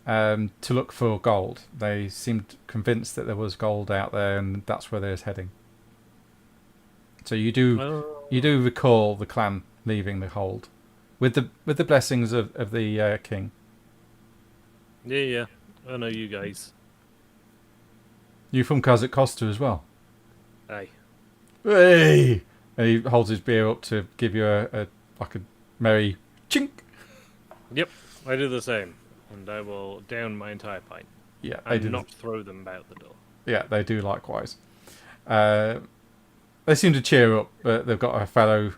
S1: to look for gold. They seemed convinced that there was gold out there, and that's where they was heading. So you do recall the clan leaving the hold with the blessings of the king.
S2: Yeah. I know you guys.
S1: You from Kazakh Costa as well?
S2: Hey.
S1: Hey! And he holds his beer up to give you a merry chink.
S2: Yep, I do the same. And I will down my entire pint.
S1: Yeah, they do.
S2: And not throw them out the door.
S1: Yeah, they do likewise. They seem to cheer up, but they've got a fellow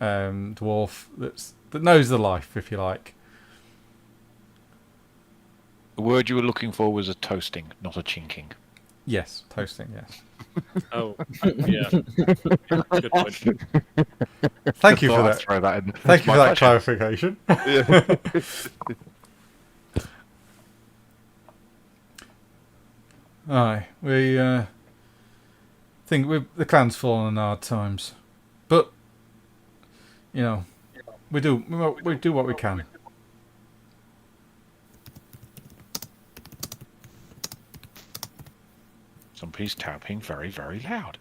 S1: dwarf that knows the life, if you like.
S7: The word you were looking for was a toasting, not a chinking.
S1: Yes, toasting, yes.
S2: Oh, yeah. Good point.
S1: Thank you for
S7: Thought I'd
S1: that.
S7: throw that in.
S1: Thank
S7: It's
S1: you
S7: my
S1: for that
S7: pleasure.
S1: clarification. Aye, we think the clan's fallen on hard times, but you know, we do what we can.
S7: Somebody's tapping very, very loud.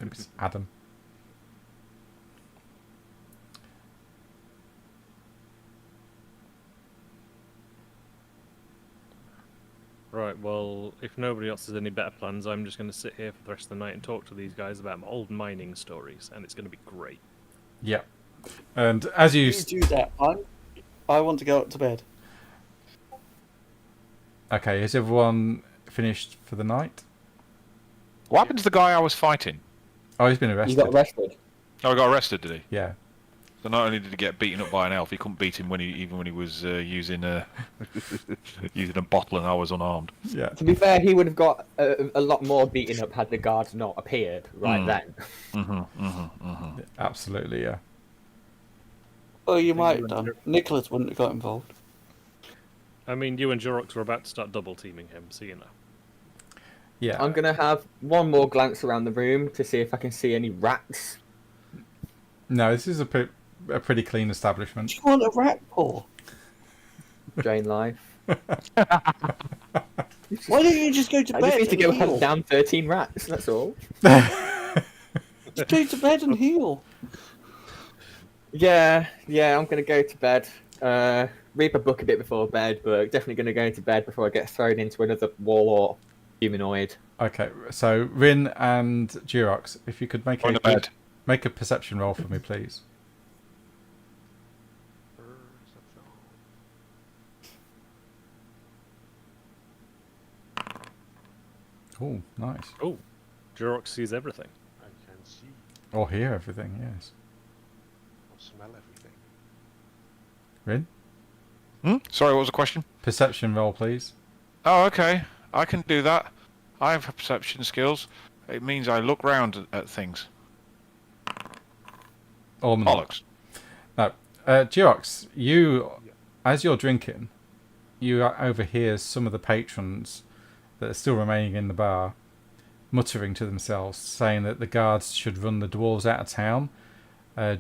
S1: It's Adam.
S2: Right, well, if nobody else has any better plans, I'm just going to sit here for the rest of the night and talk to these guys about my old mining stories, and it's going to be great.
S1: Yeah, and as you
S4: do that. I want to go up to bed.
S1: okay, is everyone finished for the night?
S7: What happened to the guy I was fighting?
S1: Oh, he's been
S3: You
S1: arrested.
S3: got arrested.
S7: Oh, he got arrested, did he?
S1: Yeah.
S7: So not only did he get beaten up by an elf, he couldn't beat him when he was using a bottle and I was unarmed.
S1: Yeah.
S3: To be fair, he would have got a lot more beaten up had the guards not appeared right then.
S1: Absolutely, yeah.
S4: Well, you might have done. Nicholas wouldn't have got involved.
S2: I mean, you and Jurox were about to start double teaming him, so you know.
S1: Yeah.
S3: I'm gonna have one more glance around the room to see if I can see any rats.
S1: No, this is a pretty clean establishment.
S4: Do you want a rat paw?
S3: Drain life.
S4: Why don't you just go to
S3: I
S4: bed
S3: just need to
S4: and
S3: go
S4: heal?
S3: hunt down 13 rats. That's all.
S4: Just go to bed and heal.
S3: Yeah, I'm gonna go to bed. Read a book a bit before bed, but definitely gonna go to bed before I get thrown into another warlord humanoid.
S1: Okay, so Rin and Durox, if you could make
S7: Going to bed.
S1: make a perception roll for me, please. Oh, nice.
S2: Oh, Jurox sees everything.
S6: I can see
S1: Or hear everything, yes.
S6: or smell everything.
S1: Rin?
S7: Sorry, what was the question?
S1: Perception roll, please.
S7: Oh, okay. I can do that. I have perception skills. It means I look round at things.
S1: Or not.
S7: Bollocks.
S1: No. Durox, you, as you're drinking, you overhear some of the patrons that are still remaining in the bar muttering to themselves, saying that the guards should run the dwarves out of town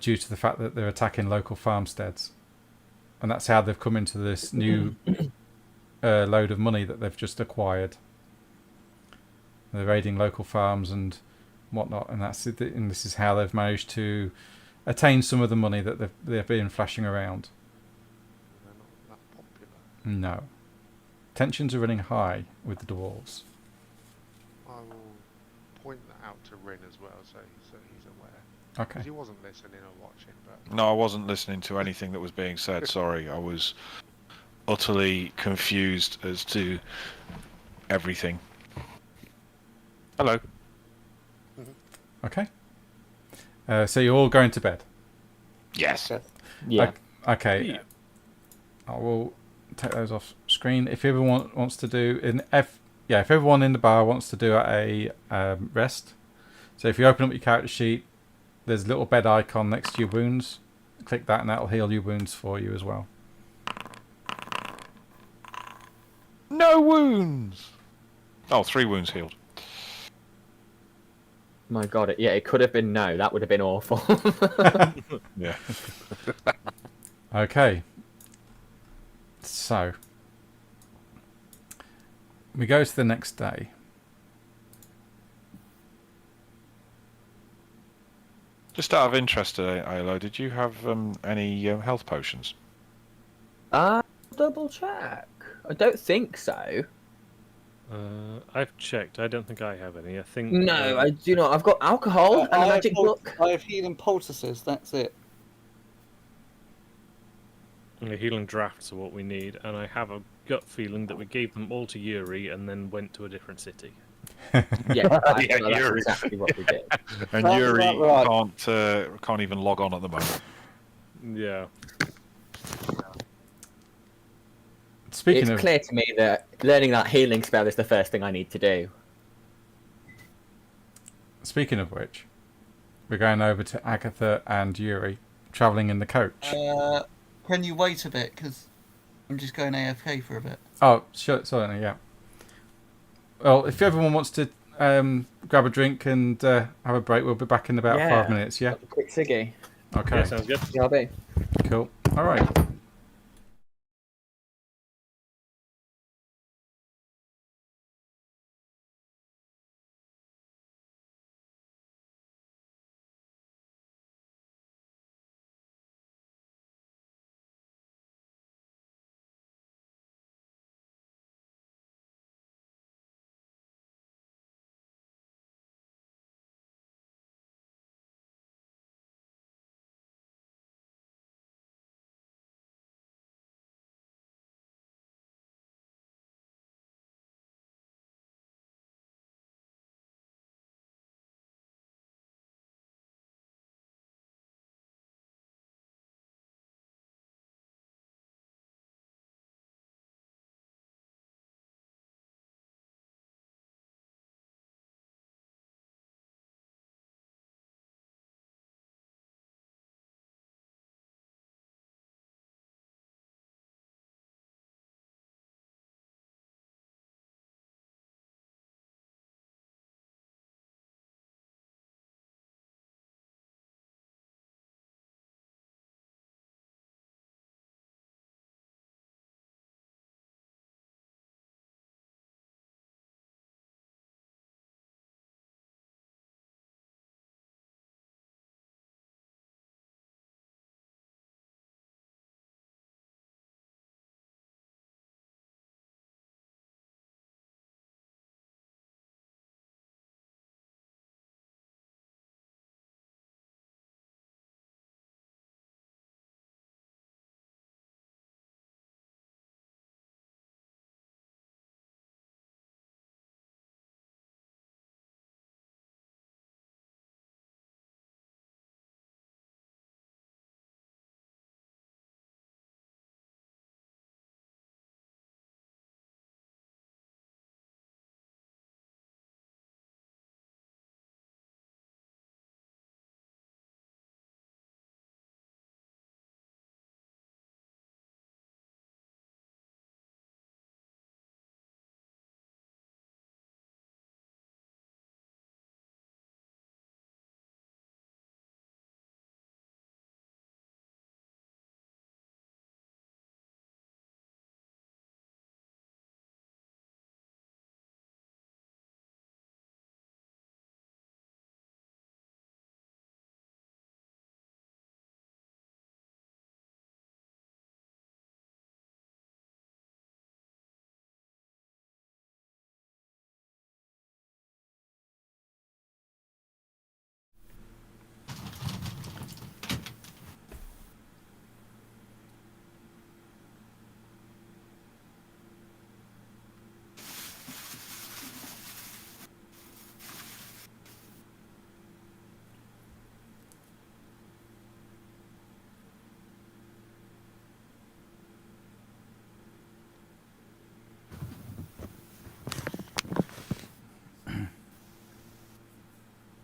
S1: due to the fact that they're attacking local farmsteads. And that's how they've come into this new load of money that they've just acquired. They're raiding local farms and whatnot, and this is how they've managed to attain some of the money that they've been flashing around.
S6: They're not that popular.
S1: No. Tensions are running high with the dwarves.
S6: I will point that out to Rin as well, so he's aware.
S1: Okay.
S6: Because he wasn't listening or watching, but
S7: No, I wasn't listening to anything that was being said. Sorry, I was utterly confused as to everything. Hello.
S1: Okay. So you're all going to bed.
S7: Yes.
S3: Yeah.
S1: Okay.
S2: Yeah.
S1: I will take those off screen. If everyone wants to do if everyone in the bar wants to do a rest. So if you open up your character sheet, there's a little bed icon next to your wounds. Click that and that'll heal your wounds for you as well.
S7: No wounds! Oh, 3 wounds healed.
S3: My God, it could have been no. That would have been awful.
S7: Yeah.
S1: Okay. So we go to the next day.
S7: Just out of interest, Alo, did you have any health potions?
S3: Double check. I don't think so.
S2: I've checked. I don't think I have any. I think
S3: No, I do not. I've got alcohol and a magic book.
S4: I have healing poultices. That's it.
S2: the healing drafts are what we need, and I have a gut feeling that we gave them all to Yuri and then went to a different city.
S3: Yeah,
S7: Yeah,
S3: that's
S7: Yuri.
S3: exactly what we did.
S7: And
S4: Sounds
S7: Yuri
S4: about right.
S7: can't even log on at the moment.
S2: Yeah.
S1: Speaking
S3: It's
S1: of,
S3: clear to me that learning that healing spell is the first thing I need to do.
S1: speaking of which, we're going over to Agatha and Yuri, travelling in the coach.
S4: Can you wait a bit? Because I'm just going AFK for a bit.
S1: Oh, sure, certainly, yeah. Well, if everyone wants to grab a drink and have a break, we'll be back in about 5 minutes, yeah?
S3: A quick ciggy.
S1: Okay,
S2: Yeah, sounds good.
S3: CRB.
S1: cool. All right.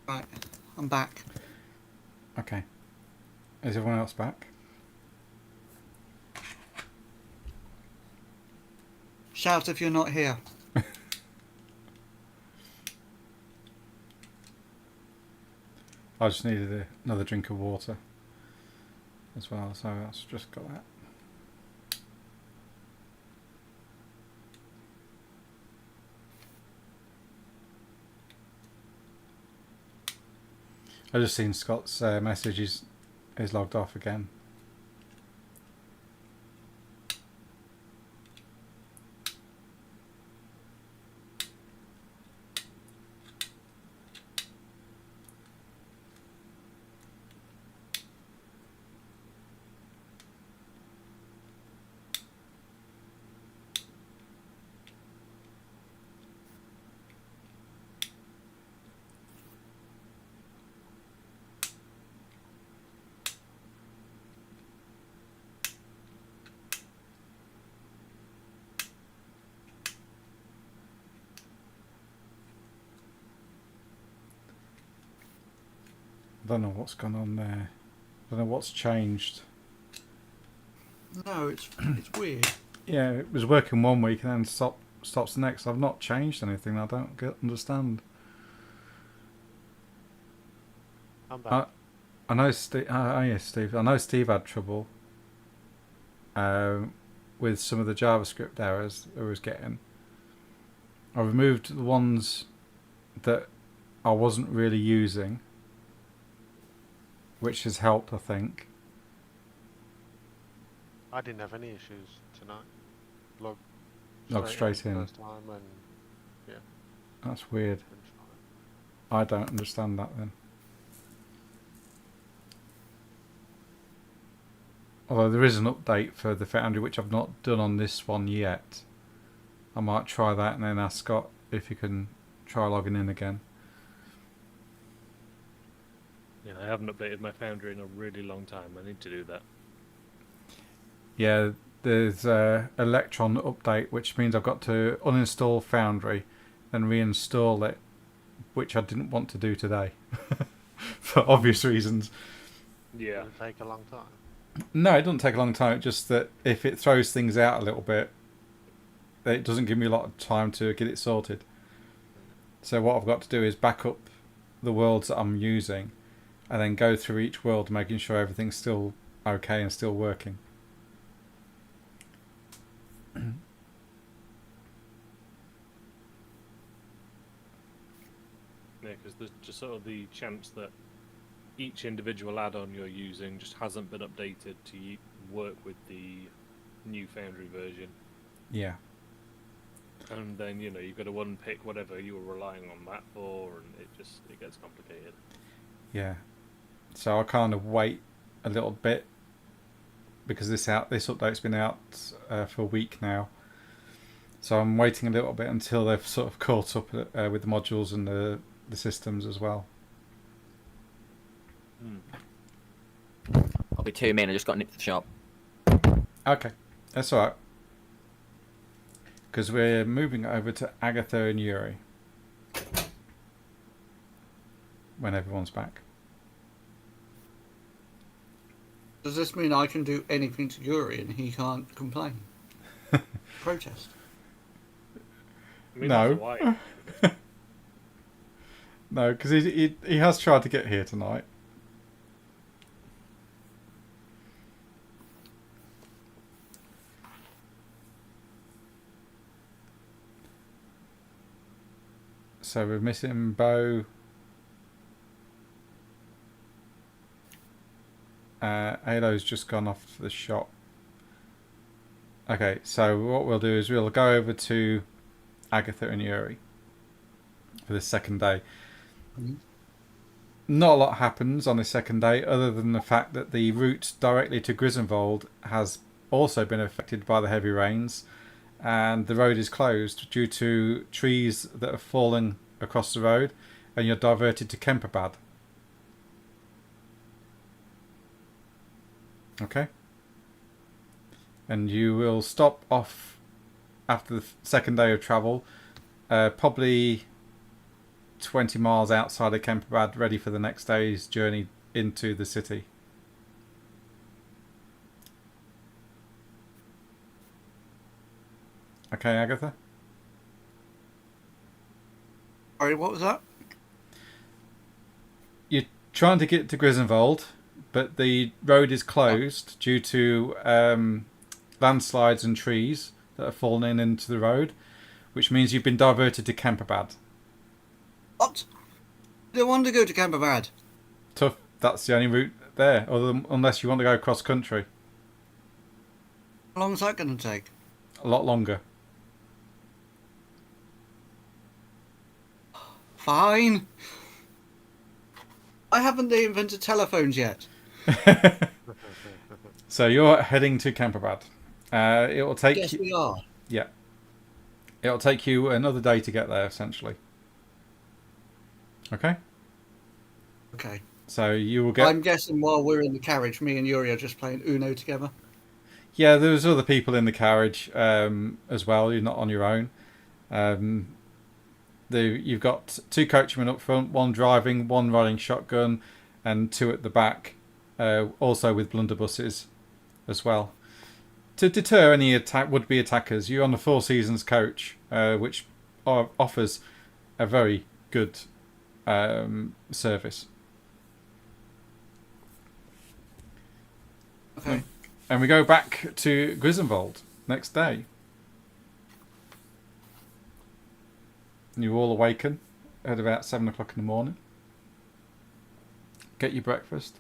S4: Right, I'm back.
S1: Okay. Is everyone else back?
S4: Shout if you're not here.
S1: I just needed another drink of water as well, so that's just got that. I just seen Scott's message is logged off again. I don't know what's gone on there. I don't know what's changed.
S4: No, it's weird.
S1: Yeah, it was working one week and then stops the next. I've not changed anything. I don't understand.
S6: I'm back.
S1: I know Steve. Yes, Steve. I know Steve had trouble with some of the JavaScript errors that I was getting. I removed the ones that I wasn't really using, which has helped, I think.
S6: I didn't have any issues tonight.
S1: Log straight in.
S6: First time and
S1: That's weird.
S6: been fine.
S1: I don't understand that then. Although there is an update for the Foundry, which I've not done on this one yet. I might try that and then ask Scott if you can try logging in again.
S2: Yeah, I haven't updated my Foundry in a really long time. I need to do that.
S1: Yeah, there's a Electron update, which means I've got to uninstall Foundry, then reinstall it, which I didn't want to do today, for obvious reasons.
S2: Yeah.
S6: Did it take a long time?
S1: No, it doesn't take a long time. It's just that if it throws things out a little bit, it doesn't give me a lot of time to get it sorted. So what I've got to do is back up the worlds that I'm using, and then go through each world, making sure everything's still okay and still working.
S2: Yeah, because there's just sort of the chance that each individual add-on you're using just hasn't been updated to work with the new Foundry version.
S1: Yeah.
S2: And then, you've got to unpick whatever you were relying on that for, and it gets complicated.
S1: Yeah. So I kind of wait a little bit because this update's been out for a week now. So I'm waiting a little bit until they've sort of caught up with the modules and the systems as well.
S3: I'll be 2 minutes. I just got nipped to the shop.
S1: Okay, that's all right. Because we're moving over to Agatha and Yuri when everyone's back.
S4: Does this mean I can do anything to Yuri and he can't complain? Protest.
S2: I mean,
S1: No.
S2: that's why.
S1: No, because he has tried to get here tonight. So we're missing Bo. Alo's just gone off to the shop. Okay, so what we'll do is we'll go over to Agatha and Yuri for the second day.
S4: Mhm.
S1: Not a lot happens on the second day other than the fact that the route directly to Grisenwald has also been affected by the heavy rains, and the road is closed due to trees that are falling across the road, and you're diverted to Kemperbad. Okay? And you will stop off after the second day of travel, probably 20 miles outside of Kemperbad, ready for the next day's journey into the city. Okay, Agatha?
S4: Sorry, what was that?
S1: You're trying to get to Grisenwald, but the road is closed due to landslides and trees that have fallen into the road, which means you've been diverted to Kemperbad.
S4: What? I don't want to go to Kemperbad.
S1: Tough. That's the only route there, unless you want to go cross country.
S4: How long is that going to take?
S1: A lot longer.
S4: Fine. I haven't invented telephones yet.
S1: So you're heading to Kemperbad. It will take
S4: Yes, we are.
S1: Yeah. It'll take you another day to get there, essentially. Okay?
S4: Okay.
S1: So you will get...
S4: I'm guessing while we're in the carriage, me and Yuri are just playing Uno together.
S1: Yeah, there's other people in the carriage as well. You're not on your own. You've got 2 coachmen up front, 1 driving, 1 riding shotgun, and 2 at the back, also with blunderbusses as well. To deter any would-be attackers, you're on the Four Seasons coach, which offers a very good service.
S4: Okay.
S1: And we go back to Grisenwald next day. You all awaken at about 7 o'clock in the morning. Get your breakfast.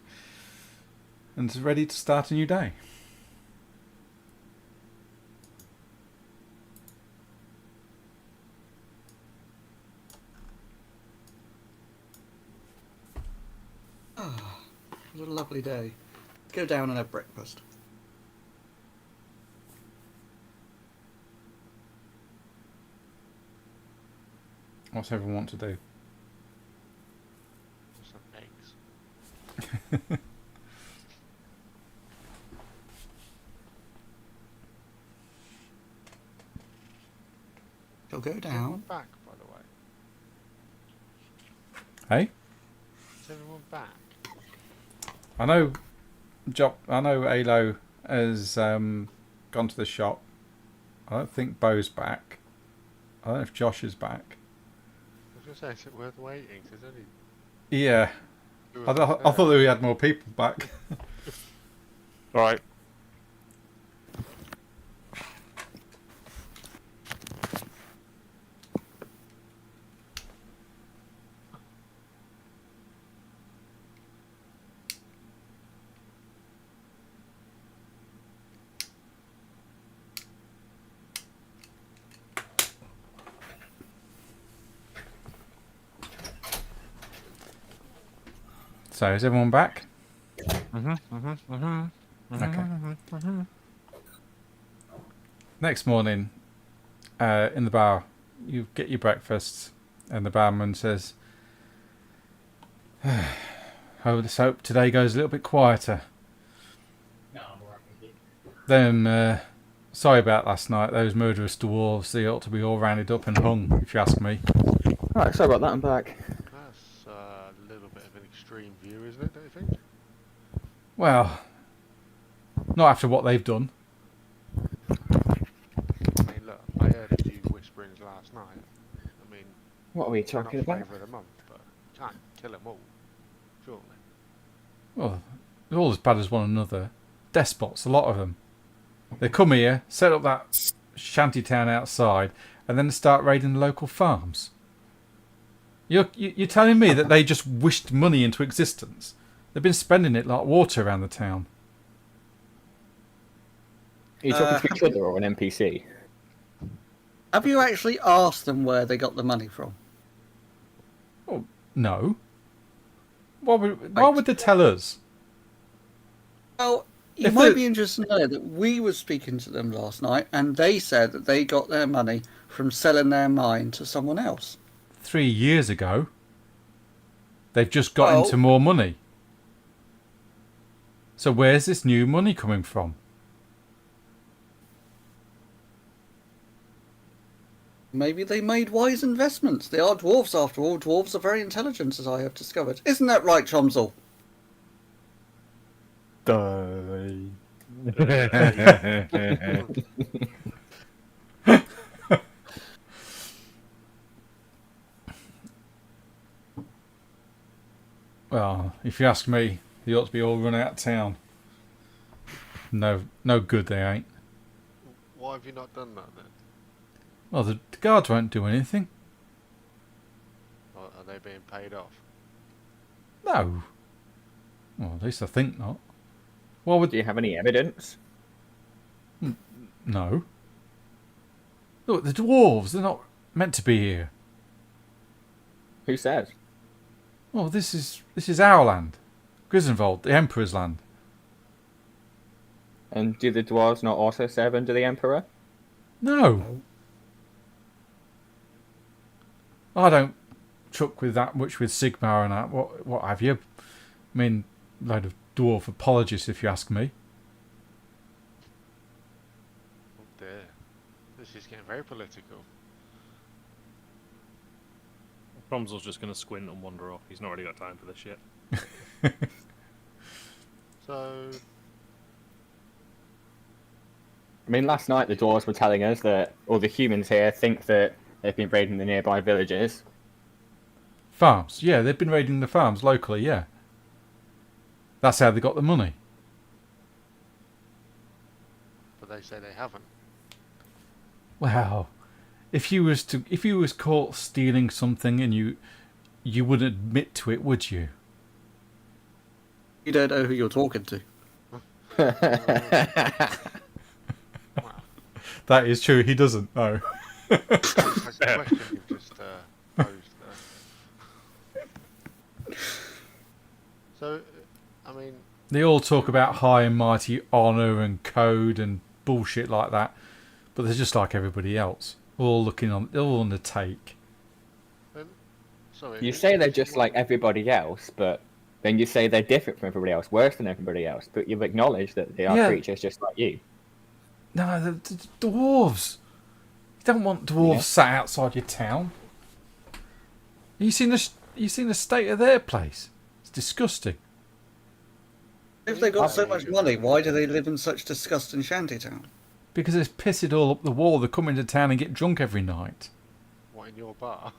S1: And it's ready to start a new day.
S4: Ah, it was a lovely day. Go down and have breakfast.
S1: What's everyone want to do?
S6: Some eggs.
S4: He'll go
S6: Is everyone
S4: down.
S6: back, by the way?
S1: Hey?
S6: Is everyone back?
S1: I know Alo has gone to the shop. I don't think Bo's back. I don't know if Josh is back.
S6: I was going to say, is it worth waiting? 'Cause there's only
S1: Yeah.
S6: 2
S1: I
S6: of us
S1: thought that we had more people back.
S7: Right.
S1: So is everyone back?
S7: Mm-hmm.
S1: Okay. Next morning, in the bar, you get your breakfast, and the barman says, "Oh, let's hope today goes a little bit quieter." Then, sorry about last night. Those murderous dwarves, they ought to be all rounded up and hung, if you ask me.
S3: Right, sorry about that, I'm back.
S6: That's a little bit of an extreme view, isn't it, don't you think?
S1: Well, not after what they've done.
S6: I mean, look, I heard a few whisperings last night. I mean,
S3: What are we
S6: not
S3: talking about?
S6: flavour of the month, but you can't kill them all, surely.
S1: Well, they're all as bad as one another. Despots, a lot of them. They come here, set up that shanty town outside, and then start raiding the local farms. You're telling me that they just wished money into existence? They've been spending it like water around the town.
S3: Are you talking to each other or an NPC?
S4: Have you actually asked them where they got the money from?
S1: Oh, no. Why would they tell us?
S4: Well, you
S1: If
S4: might
S1: the-
S4: be interested to know that we were speaking to them last night, and they said that they got their money from selling their mine to someone else.
S1: 3 years ago. They've just got
S4: Well-
S1: into more money. So where's this new money coming from?
S4: Maybe they made wise investments. They are dwarves after all. Dwarves are very intelligent, as I have discovered. Isn't that right, Chomsel?
S1: Die. Well, if you ask me, they ought to be all run out of town. No good they ain't.
S6: Why have you not done that then?
S1: Well, the guards won't do anything.
S6: Or are they being paid off?
S1: No. Well, at least I think not. What would...
S3: Do you have any evidence?
S1: No. Look, the dwarves, they're not meant to be here.
S3: Who says?
S1: Well, this is our land. Grisenwald, the Emperor's land.
S3: And do the dwarves not also serve under the Emperor?
S1: No. I don't truck with that much with Sigmar and that. What have you? I mean, load of dwarf apologists, if you ask me.
S6: Oh dear. This is getting very political.
S2: Cromwell's just going to squint and wander off. He's not really got time for this shit.
S6: So,
S3: I mean, last night the dwarves were telling us that all the humans here think that they've been raiding the nearby villages.
S1: Farms. Yeah, they've been raiding the farms locally, yeah. That's how they got the money.
S6: but they say they haven't.
S1: Well, if you was caught stealing something and you wouldn't admit to it, would you?
S4: You don't know who you're talking to.
S1: That is true. He doesn't know.
S6: That's the question you've just posed there. So, I mean,
S1: They all talk about high and mighty honour and code and bullshit like that, but they're just like everybody else, all on the take.
S6: sorry.
S3: You say they're just like everybody else, but then you say they're different from everybody else, worse than everybody else, but you've acknowledged that they are
S1: Yeah.
S3: creatures just like you.
S1: No, the dwarves. You don't want dwarves sat outside your town. You seen the state of their place? It's disgusting.
S4: If they got so much money, why do they live in such disgusting shantytown?
S1: Because they piss it all up the wall. They come into town and get drunk every night.
S6: What, in your bar?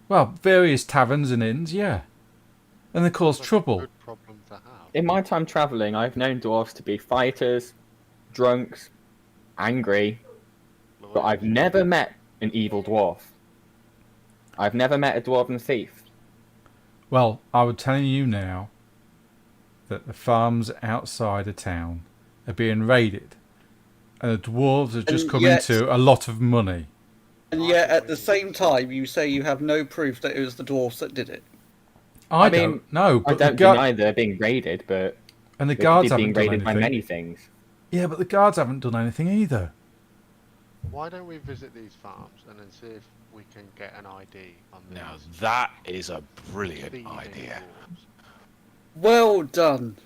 S1: Well, various taverns and inns, yeah. And they cause
S6: That's a
S1: trouble.
S6: good problem to have.
S3: In my time travelling, I've known dwarves to be fighters, drunks, angry, but I've never met an evil dwarf. I've never met a dwarven thief.
S1: Well, I would tell you now that the farms outside of town are being raided. And the dwarves have just
S4: And
S1: come
S4: yet-
S1: into a lot of money.
S4: And yet, at the same time, you say you have no proof that it was the dwarfs that did it.
S1: I
S3: mean,
S1: don't know,
S3: I
S1: but the
S3: don't deny they're being raided, but
S1: and the
S3: they're
S1: guards
S3: being
S1: haven't done
S3: raided by
S1: anything.
S3: many things.
S1: Yeah, but the guards haven't done anything either.
S6: Why don't we visit these farms and then see if we can get an ID on these
S7: Now that is a brilliant
S6: thieving
S7: idea.
S6: dwarves?
S4: Well done,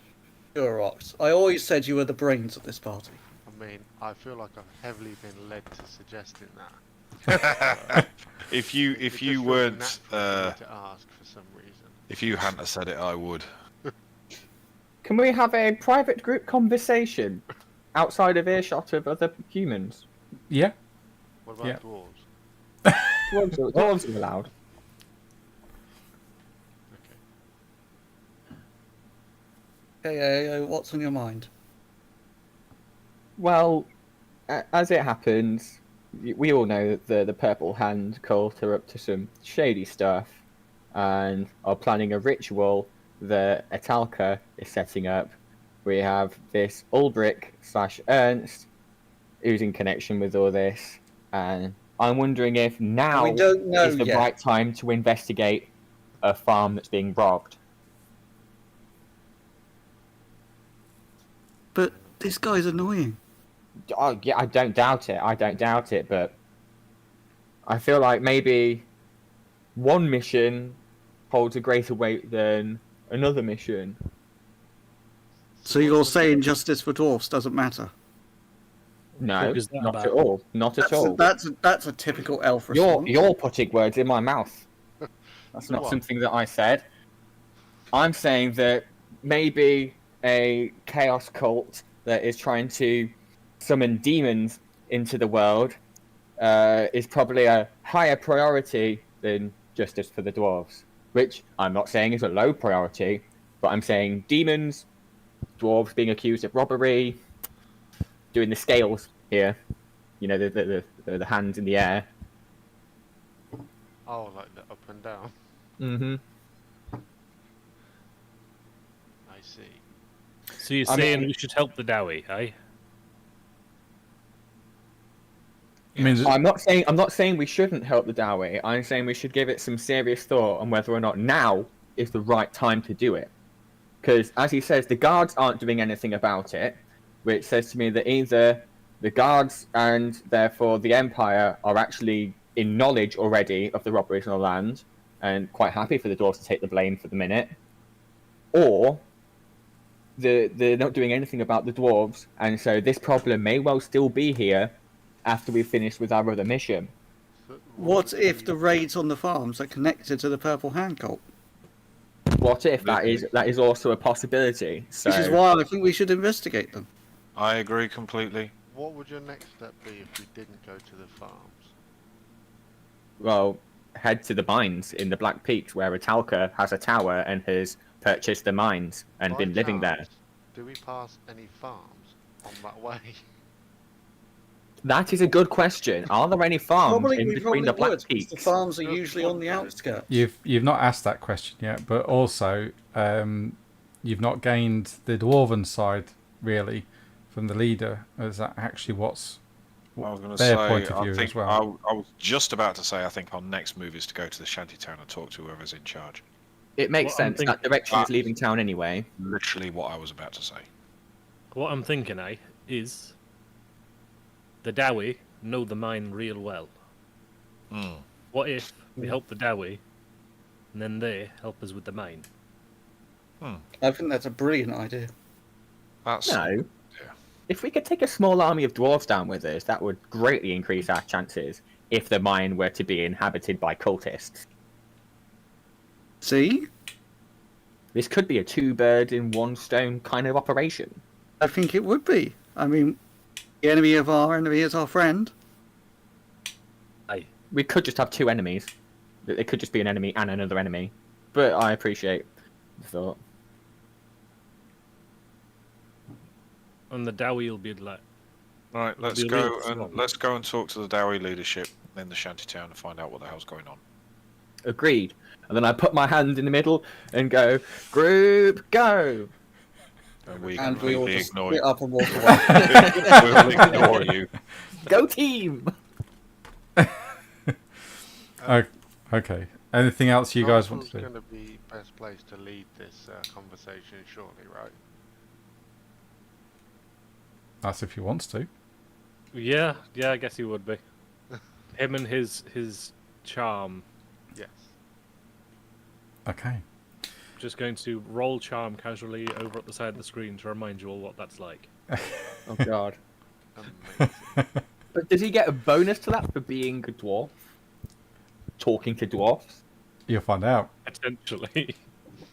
S4: Durox. I always said you were the brains of this party.
S6: I mean, I feel like I've heavily been led to suggesting that.
S7: If
S6: It
S7: you
S6: just feels
S7: weren't
S6: natural for me to ask for some reason.
S7: if you hadn't have said it, I would.
S3: Can we have a private group conversation outside of earshot of other humans?
S1: Yeah.
S6: What about
S1: Yeah.
S6: dwarves?
S3: Dwarves are allowed.
S6: Okay.
S4: Okay, what's on your mind?
S3: Well, as it happens, we all know that the Purple Hand cult are up to some shady stuff and are planning a ritual that Etalka is setting up. We have this Ulbrich / Ernst who's in connection with all this, and I'm wondering if now
S4: We don't know
S3: is the
S4: yet.
S3: right time to investigate a farm that's being robbed.
S4: But this guy's annoying.
S3: Oh, yeah, I don't doubt it, but I feel like maybe one mission holds a greater weight than another mission.
S4: So you're saying justice for dwarfs doesn't matter?
S3: No,
S2: What is that
S3: not
S2: about?
S3: at all. Not at all.
S4: That's a typical elf
S3: You're
S4: response.
S3: you're putting words in my mouth. That's not
S6: What?
S3: something that I said. I'm saying that maybe a chaos cult that is trying to summon demons into the world is probably a higher priority than justice for the dwarves. Which I'm not saying is a low priority, but I'm saying demons, dwarves being accused of robbery, doing the scales here. You know, the hands in the air.
S6: Oh, like the up and down.
S3: Mm-hmm.
S6: I see.
S2: So you're
S3: I
S2: saying
S3: mean-
S2: we should help the Dowie, eh?
S1: I mean,
S3: I'm not saying we shouldn't help the Dowie. I'm saying we should give it some serious thought on whether or not now is the right time to do it. Because, as he says, the guards aren't doing anything about it, which says to me that either the guards and therefore the Empire are actually in knowledge already of the robberies on the land and quite happy for the dwarves to take the blame for the minute, or they're not doing anything about the dwarves, and so this problem may well still be here after we've finished with our other mission.
S6: So
S4: What
S6: would
S4: if
S6: we-
S4: the raids on the farms are connected to the Purple Hand cult?
S3: What if that is also a possibility? So,
S4: Which is why I think we should investigate them.
S7: I agree completely.
S6: What would your next step be if we didn't go to the farms?
S3: well, head to the mines in the Black Peaks where Italka has a tower and has purchased the mines and
S6: By
S3: been living there.
S6: chance, do we pass any farms on that way?
S3: That is a good question. Are there any farms
S4: Probably
S3: in
S4: we
S3: between
S4: probably
S3: the Black
S4: would, 'cause
S3: Peaks?
S4: the farms are
S6: Just
S4: usually on the
S6: wondering.
S4: outskirts.
S1: you've not asked that question yet, but also you've not gained the dwarven side really from the leader. Is that actually what's
S7: I was going to
S1: their
S7: say,
S1: point of
S7: I
S1: view
S7: think
S1: as well?
S7: I was just about to say, I think our next move is to go to the shantytown and talk to whoever's in charge.
S3: It makes
S2: What I'm
S3: sense. That direction is
S7: Ah.
S3: leaving town anyway.
S7: Literally what I was about to say.
S2: What I'm thinking, is the Dowie know the mine real well.
S7: Mm.
S2: What if we help the Dowie, and then they help us with the mine?
S4: I think that's a brilliant idea.
S7: That's
S3: No.
S7: Yeah.
S3: If we could take a small army of dwarves down with us, that would greatly increase our chances if the mine were to be inhabited by cultists.
S4: See?
S3: This could be a two-bird in one stone kind of operation.
S4: I think it would be. I mean, the enemy of our enemy is our friend.
S2: Aye.
S3: We could just have two enemies. It could just be an enemy and another enemy. But I appreciate the thought.
S2: And the Dowie will be like,
S7: Right, let's
S2: Be a
S7: go
S2: little
S7: and
S2: strong.
S7: let's go and talk to the Dowie leadership in the shantytown and find out what the hell's going on.
S3: Agreed. And then I put my hand in the middle and go, group, go!
S7: And we
S4: And we all
S7: completely
S4: just
S7: ignore
S4: split
S7: you.
S4: up and walk away.
S7: We'll ignore you.
S3: Go team!
S1: Okay. Anything else you guys want to do?
S6: going to be best place to lead this conversation shortly, right?
S1: That's if he wants to.
S2: yeah, I guess he would be. Him and his charm.
S6: Yes.
S1: Okay.
S2: Just going to roll charm casually over at the side of the screen to remind you all what that's like.
S3: Oh god.
S6: Amazing.
S3: But does he get a bonus to that for being a dwarf? Talking to dwarfs?
S1: You'll find out.
S2: Potentially.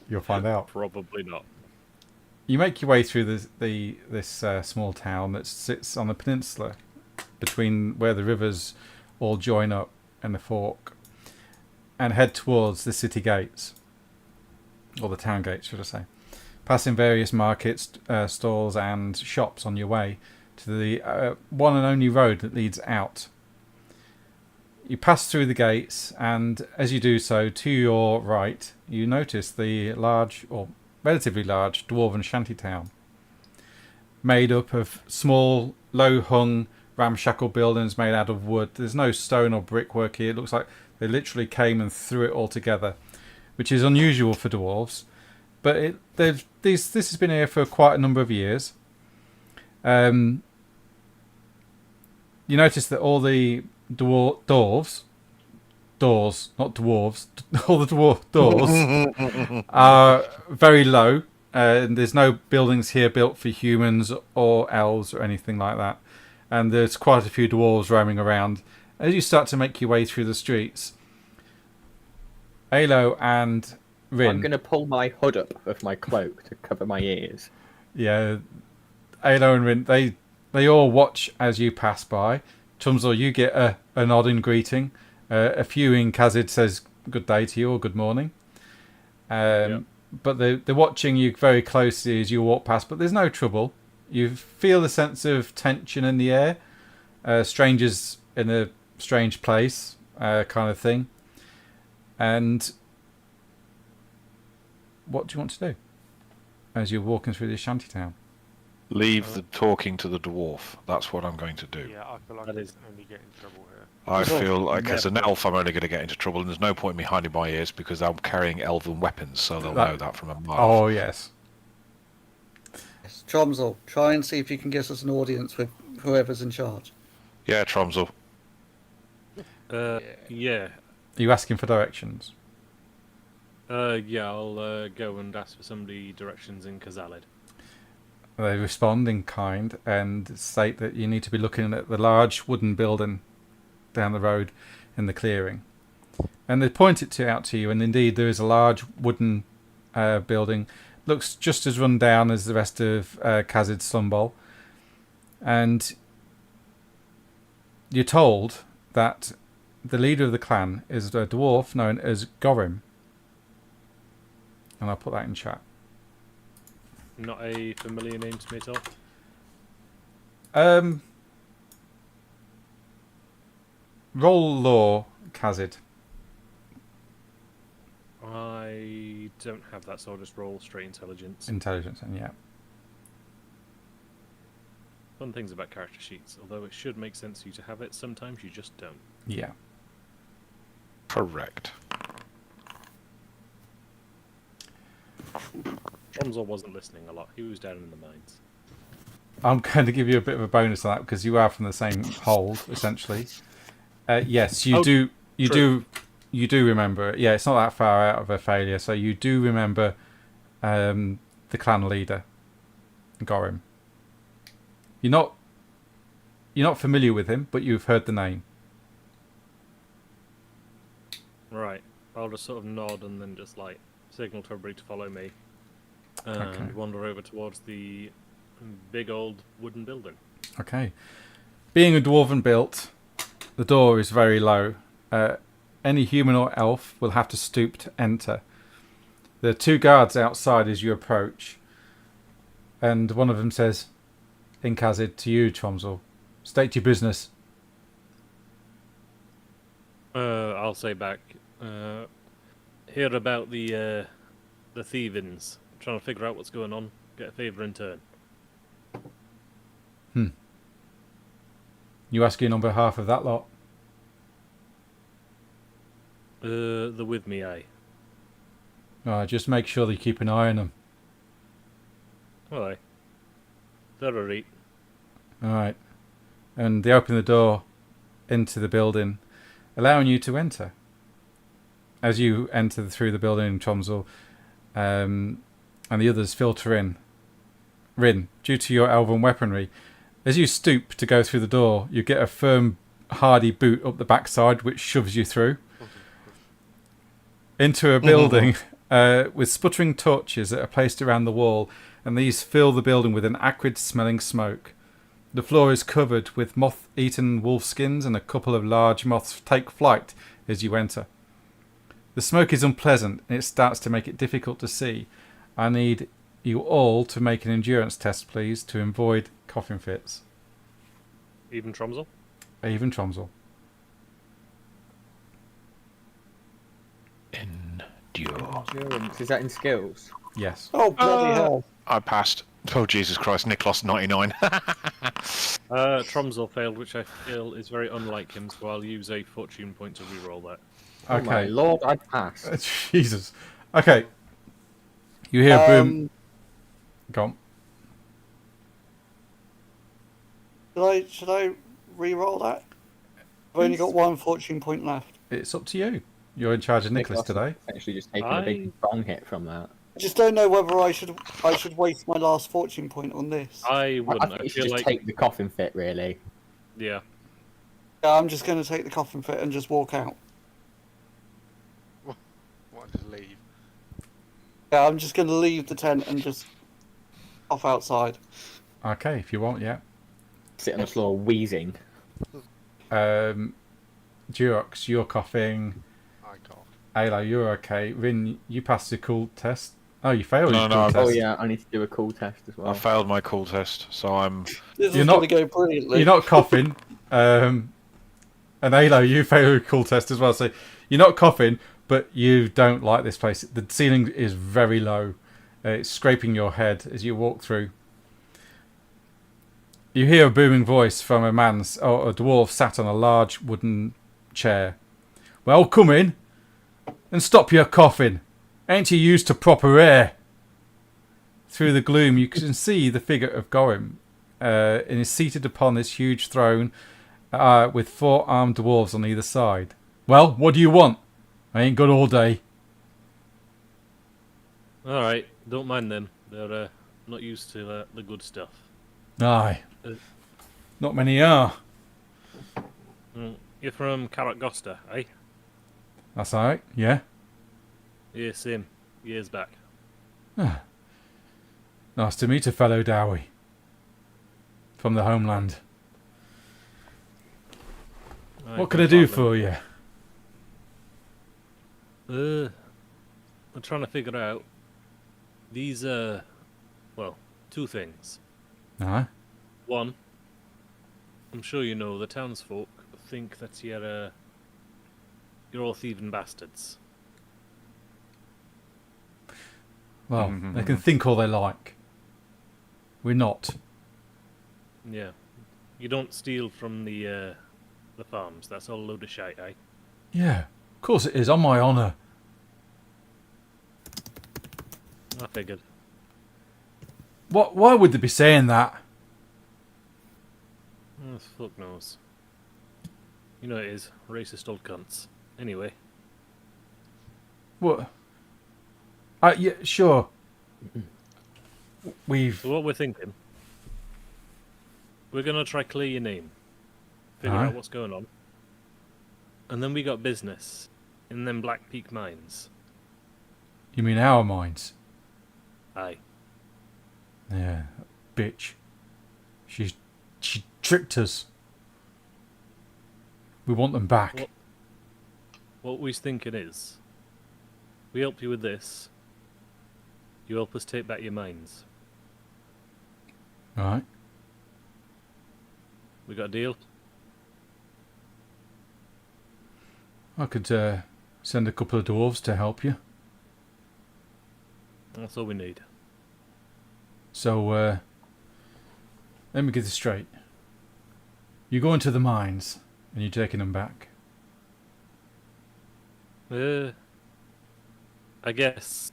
S1: You'll find out.
S2: Probably not.
S1: You make your way through this small town that sits on a peninsula between where the rivers all join up and the fork, and head towards the city gates, or the town gates, should I say. Passing various markets, stalls, and shops on your way to the one and only road that leads out. You pass through the gates, and as you do so, to your right, you notice the large, or relatively large, dwarven shantytown, made up of small, low-hung, ramshackle buildings made out of wood. There's no stone or brickwork here. It looks like they literally came and threw it all together, which is unusual for dwarves. But this has been here for quite a number of years. You notice that all the doors, not dwarves, all the doors are very low. And there's no buildings here built for humans or elves or anything like that. And there's quite a few dwarves roaming around. As you start to make your way through the streets, Alo and Rin.
S3: I'm going to pull my hood up of my cloak to cover my ears.
S1: Yeah, Ayla and Rin, they all watch as you pass by. Chumsel, you get a nod in greeting. A few in Kazid says good day to you or good morning. But they're watching you very closely as you walk past, but there's no trouble. You feel a sense of tension in the air. Strangers in a strange place kind of thing. And what do you want to do as you're walking through this shantytown?
S7: Leave the talking to the dwarf. That's what I'm going to do.
S6: Yeah, I feel like
S2: That
S6: I
S2: is-
S6: only get in trouble here.
S7: I feel like as an
S2: Never.
S7: elf, I'm only going to get into trouble, and there's no point in me hiding my ears because I'm carrying elven weapons, so they'll know that from a mile off.
S1: Oh, yes.
S4: Yes, Tromsel, try and see if you can get us an audience with whoever's in charge.
S7: Yeah, Tromsel.
S2: Yeah.
S1: Are you asking for directions?
S2: Yeah, I'll go and ask for somebody directions in Kazalid.
S1: They respond in kind and state that you need to be looking at the large wooden building down the road in the clearing. And they point it out to you, and indeed there is a large wooden building. Looks just as run down as the rest of Kazid's Sunbol. And you're told that the leader of the clan is a dwarf known as Gorim. And I'll put that in chat.
S2: Not a familiar name to me at all.
S1: Roll law, Kazid.
S2: I don't have that, so I'll just roll straight intelligence.
S1: Intelligence, and yeah.
S2: Fun things about character sheets, although it should make sense for you to have it, sometimes you just don't.
S1: Yeah.
S7: Correct.
S2: Tromsel wasn't listening a lot, he was down in the mines.
S1: I'm going to give you a bit of a bonus on that because you are from the same hold, essentially. Yes, you
S2: Oh,
S1: do. You
S2: true.
S1: do remember it. Yeah, it's not that far out of a failure. So you do remember the clan leader, Gorim. You're not familiar with him, but you've heard the name.
S2: Right, I'll just sort of nod and then just like signal to everybody to follow me. And
S1: Okay.
S2: wander over towards the big old wooden building.
S1: Okay. Being a dwarven built, the door is very low. Any human or elf will have to stoop to enter. There are two guards outside as you approach, and one of them says, in Kazid, to you, Tromsel, state your business.
S2: I'll say back, hear about the thievings. Trying to figure out what's going on. Get a favour in turn.
S1: You asking on behalf of that lot?
S2: The with me, aye.
S1: Just make sure that you keep an eye on them.
S2: Well, aye. They're a reet.
S1: Alright. And they open the door into the building, allowing you to enter. As you enter through the building, Tromsel, and the others filter in. Rin, due to your elven weaponry, as you stoop to go through the door, you get a firm, hardy boot up the backside, which shoves you through into a building with sputtering torches that are placed around the wall, and these fill the building with an acrid-smelling smoke. The floor is covered with moth-eaten wolf skins, and a couple of large moths take flight as you enter. The smoke is unpleasant, and it starts to make it difficult to see. I need you all to make an endurance test, please, to avoid coughing fits.
S2: Even Tromsel?
S1: Even Tromsel.
S7: Endure.
S3: Endurance, is that in skills?
S1: Yes.
S4: Oh, bloody hell.
S7: I passed. Oh, Jesus Christ. Nicholas, 99.
S2: Tromsel failed, which I feel is very unlike him, so I'll use a fortune point to reroll that.
S3: Oh my
S1: Okay.
S3: lord, I passed.
S1: Jesus. Okay. You hear a boom. Go on.
S4: Should I re-roll that? I've only got one fortune point left.
S1: It's up to you. You're in charge of Nicholas
S3: Nicholas
S1: today.
S3: is Actually, just taking a big bong hit from that.
S4: I just don't know whether I should waste my last fortune point on this.
S2: I
S3: I
S2: wouldn't.
S3: think
S2: I
S3: you should
S2: feel
S3: just
S2: like.
S3: take the coffin fit, really.
S2: Yeah.
S4: Yeah, I'm just going to take the coffin fit and just walk out.
S6: What, just leave?
S4: Yeah, I'm just going to leave the tent and just off outside.
S1: Okay, if you want, yeah.
S3: Sit on the floor wheezing.
S1: Durox, you're coughing.
S6: I cough.
S1: Ayla, you're okay. Rin, you passed the cool test. Oh, you failed
S7: No,
S1: your
S7: no,
S1: cool
S7: I've-
S1: test.
S3: Oh yeah, I need to do a cool test as well.
S7: I failed my cool test, so I'm.
S4: This
S1: You're
S4: is
S1: not-
S4: going to go brilliantly.
S1: You're not coughing. And Ayla, you failed your cool test as well. So you're not coughing, but you don't like this place. The ceiling is very low. It's scraping your head as you walk through. You hear a booming voice from a dwarf sat on a large wooden chair. Well, come in and stop your coughing. Ain't you used to proper air? Through the gloom, you can see the figure of Gorim, and is seated upon this huge throne with 4 armed dwarves on either side. Well, what do you want? I ain't got all day.
S2: Alright, don't mind them. They're not used to the good stuff.
S1: Aye. Not many are.
S2: You're from Karatgosta, eh?
S1: That's alright, yeah.
S2: Yeah, same. Years back.
S1: Nice to meet a fellow Dowie. From the homeland. What can I do for you?
S2: I'm trying to figure out these, well, 2 things.
S1: Aye.
S2: One, I'm sure you know the townsfolk think that you're all thieving bastards.
S1: Well, they can think all they like. We're not.
S2: Yeah. You don't steal from the farms. That's all a load of shite, eh?
S1: Yeah, of course it is, on my honour.
S2: I figured.
S1: Why would they be saying that?
S2: Oh, fuck knows. You know it is. Racist old cunts. Anyway.
S1: What? Yeah, sure. We've...
S2: So what we're thinking, we're going to try clear your name. Figure
S1: Aye.
S2: out what's going on. And then we got business in them Black Peak mines.
S1: You mean our minds?
S2: Aye.
S1: Yeah, bitch. She tricked us. We want them back.
S2: What we're thinking is, we help you with this. You help us take back your mines.
S1: Right.
S2: We got a deal?
S1: I could send a couple of dwarves to help you.
S2: That's all we need.
S1: So, let me get this straight. You go into the mines, and you're taking them back.
S2: I guess.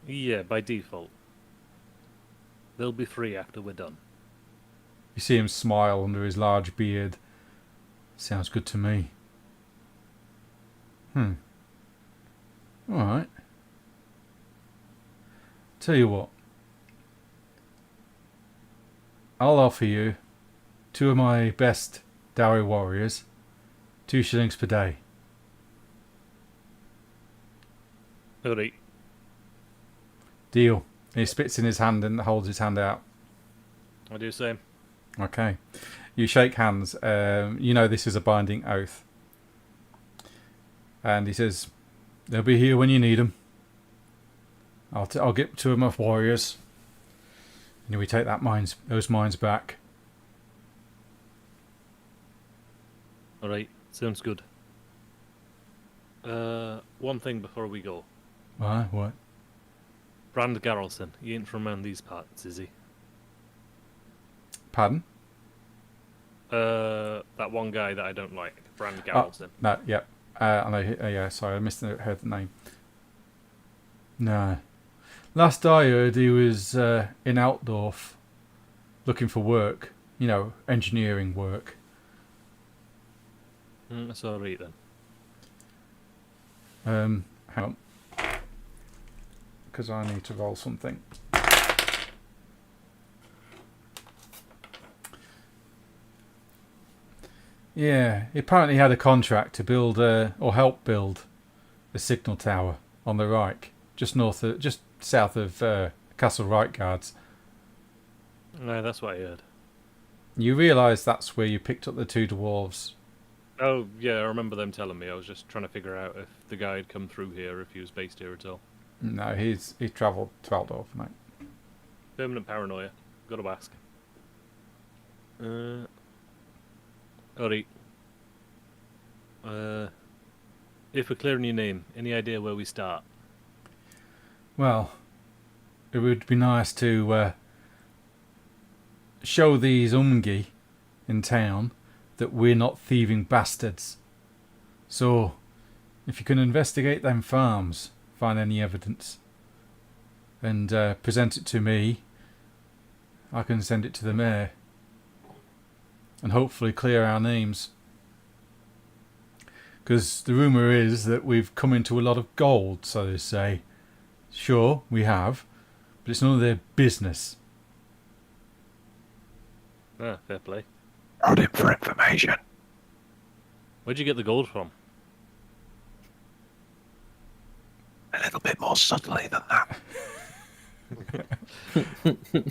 S2: Yeah, by default. They'll be free after we're done.
S1: You see him smile under his large beard. Sounds good to me. Alright. Tell you what. I'll offer you 2 of my best dowry warriors. 2 shillings per day.
S2: Alright.
S1: Deal. He spits in his hand and holds his hand out.
S2: I do the same.
S1: Okay. You shake hands. You know this is a binding oath. And he says, they'll be here when you need them. I'll get 2 of my warriors. And we take those mines back.
S2: Alright, sounds good. One thing before we go.
S1: What?
S2: Brand Garrelson, he ain't from around these parts, is he?
S1: Pardon?
S2: That one guy that I don't like, Brand Garrelson.
S1: No, yeah. I know. Yeah, sorry, heard the name. No. Last I heard, he was in Altdorf, looking for work. You know, engineering work.
S2: That's alright then.
S1: Hang on, because I need to roll something. Yeah, he apparently had a contract to build or help build a signal tower on the Reik, just south of Castle Reik Guards.
S2: No, that's what I heard.
S1: You realise that's where you picked up the two dwarves.
S2: Oh, yeah, I remember them telling me. I was just trying to figure out if the guy had come through here, if he was based here at all.
S1: No, he's travelled to Altdorf, mate.
S2: Permanent paranoia. Gotta ask. Alright. If we're clearing your name, any idea where we start?
S1: Well, it would be nice to show these Umgi in town that we're not thieving bastards. So, if you can investigate them farms, find any evidence, and present it to me, I can send it to the mayor, and hopefully clear our names. Because the rumour is that we've come into a lot of gold, so they say. Sure, we have, but it's none of their business.
S2: Ah, fair play.
S7: Prod him for information.
S2: Where'd you get the gold from?
S7: A little bit more subtly than that.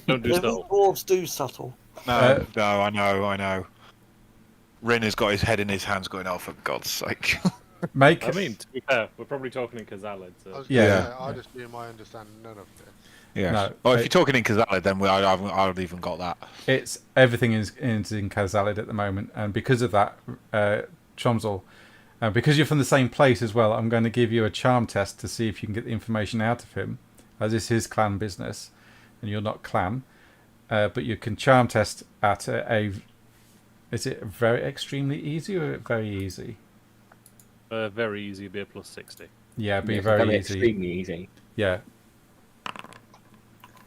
S2: Don't do
S4: Little
S2: so.
S4: dwarves do subtle.
S7: No, I know. Rin has got his head in his hands going, oh, for God's sake.
S1: Make
S2: I mean, to be fair, we're probably talking in Khazalid,
S6: I
S2: so...
S6: was
S1: Yeah.
S6: gonna say, I just in my understanding none of this.
S7: Yes.
S1: No,
S7: Well, if you're talking in Khazalid, then I've even got that.
S1: it's everything is in Khazalid at the moment, and because of that, Chomzel, because you're from the same place as well, I'm going to give you a charm test to see if you can get the information out of him, as this is clan business, and you're not clan, but you can charm test at is it very extremely easy or very easy?
S2: Very easy, be a plus 60.
S1: Yeah, be
S3: Yeah, it's
S1: very
S3: gonna be
S1: easy.
S3: extremely easy.
S1: Yeah.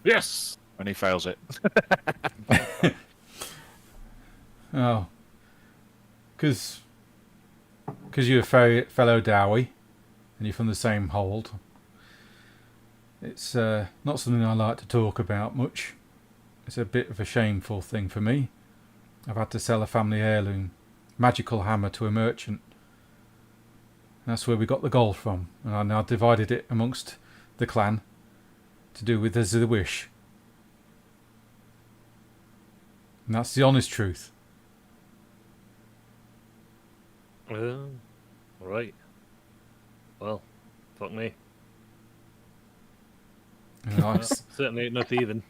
S2: Yes!
S7: When he fails it.
S1: Oh, because you're a fellow Dowie, and you're from the same hold. It's not something I like to talk about much. It's a bit of a shameful thing for me. I've had to sell a family heirloom, magical hammer, to a merchant. And that's where we got the gold from, and I now divided it amongst the clan to do with as the wish. And that's the honest truth.
S2: Alright. Well, fuck me.
S1: You know,
S2: Certainly ain't no thieving.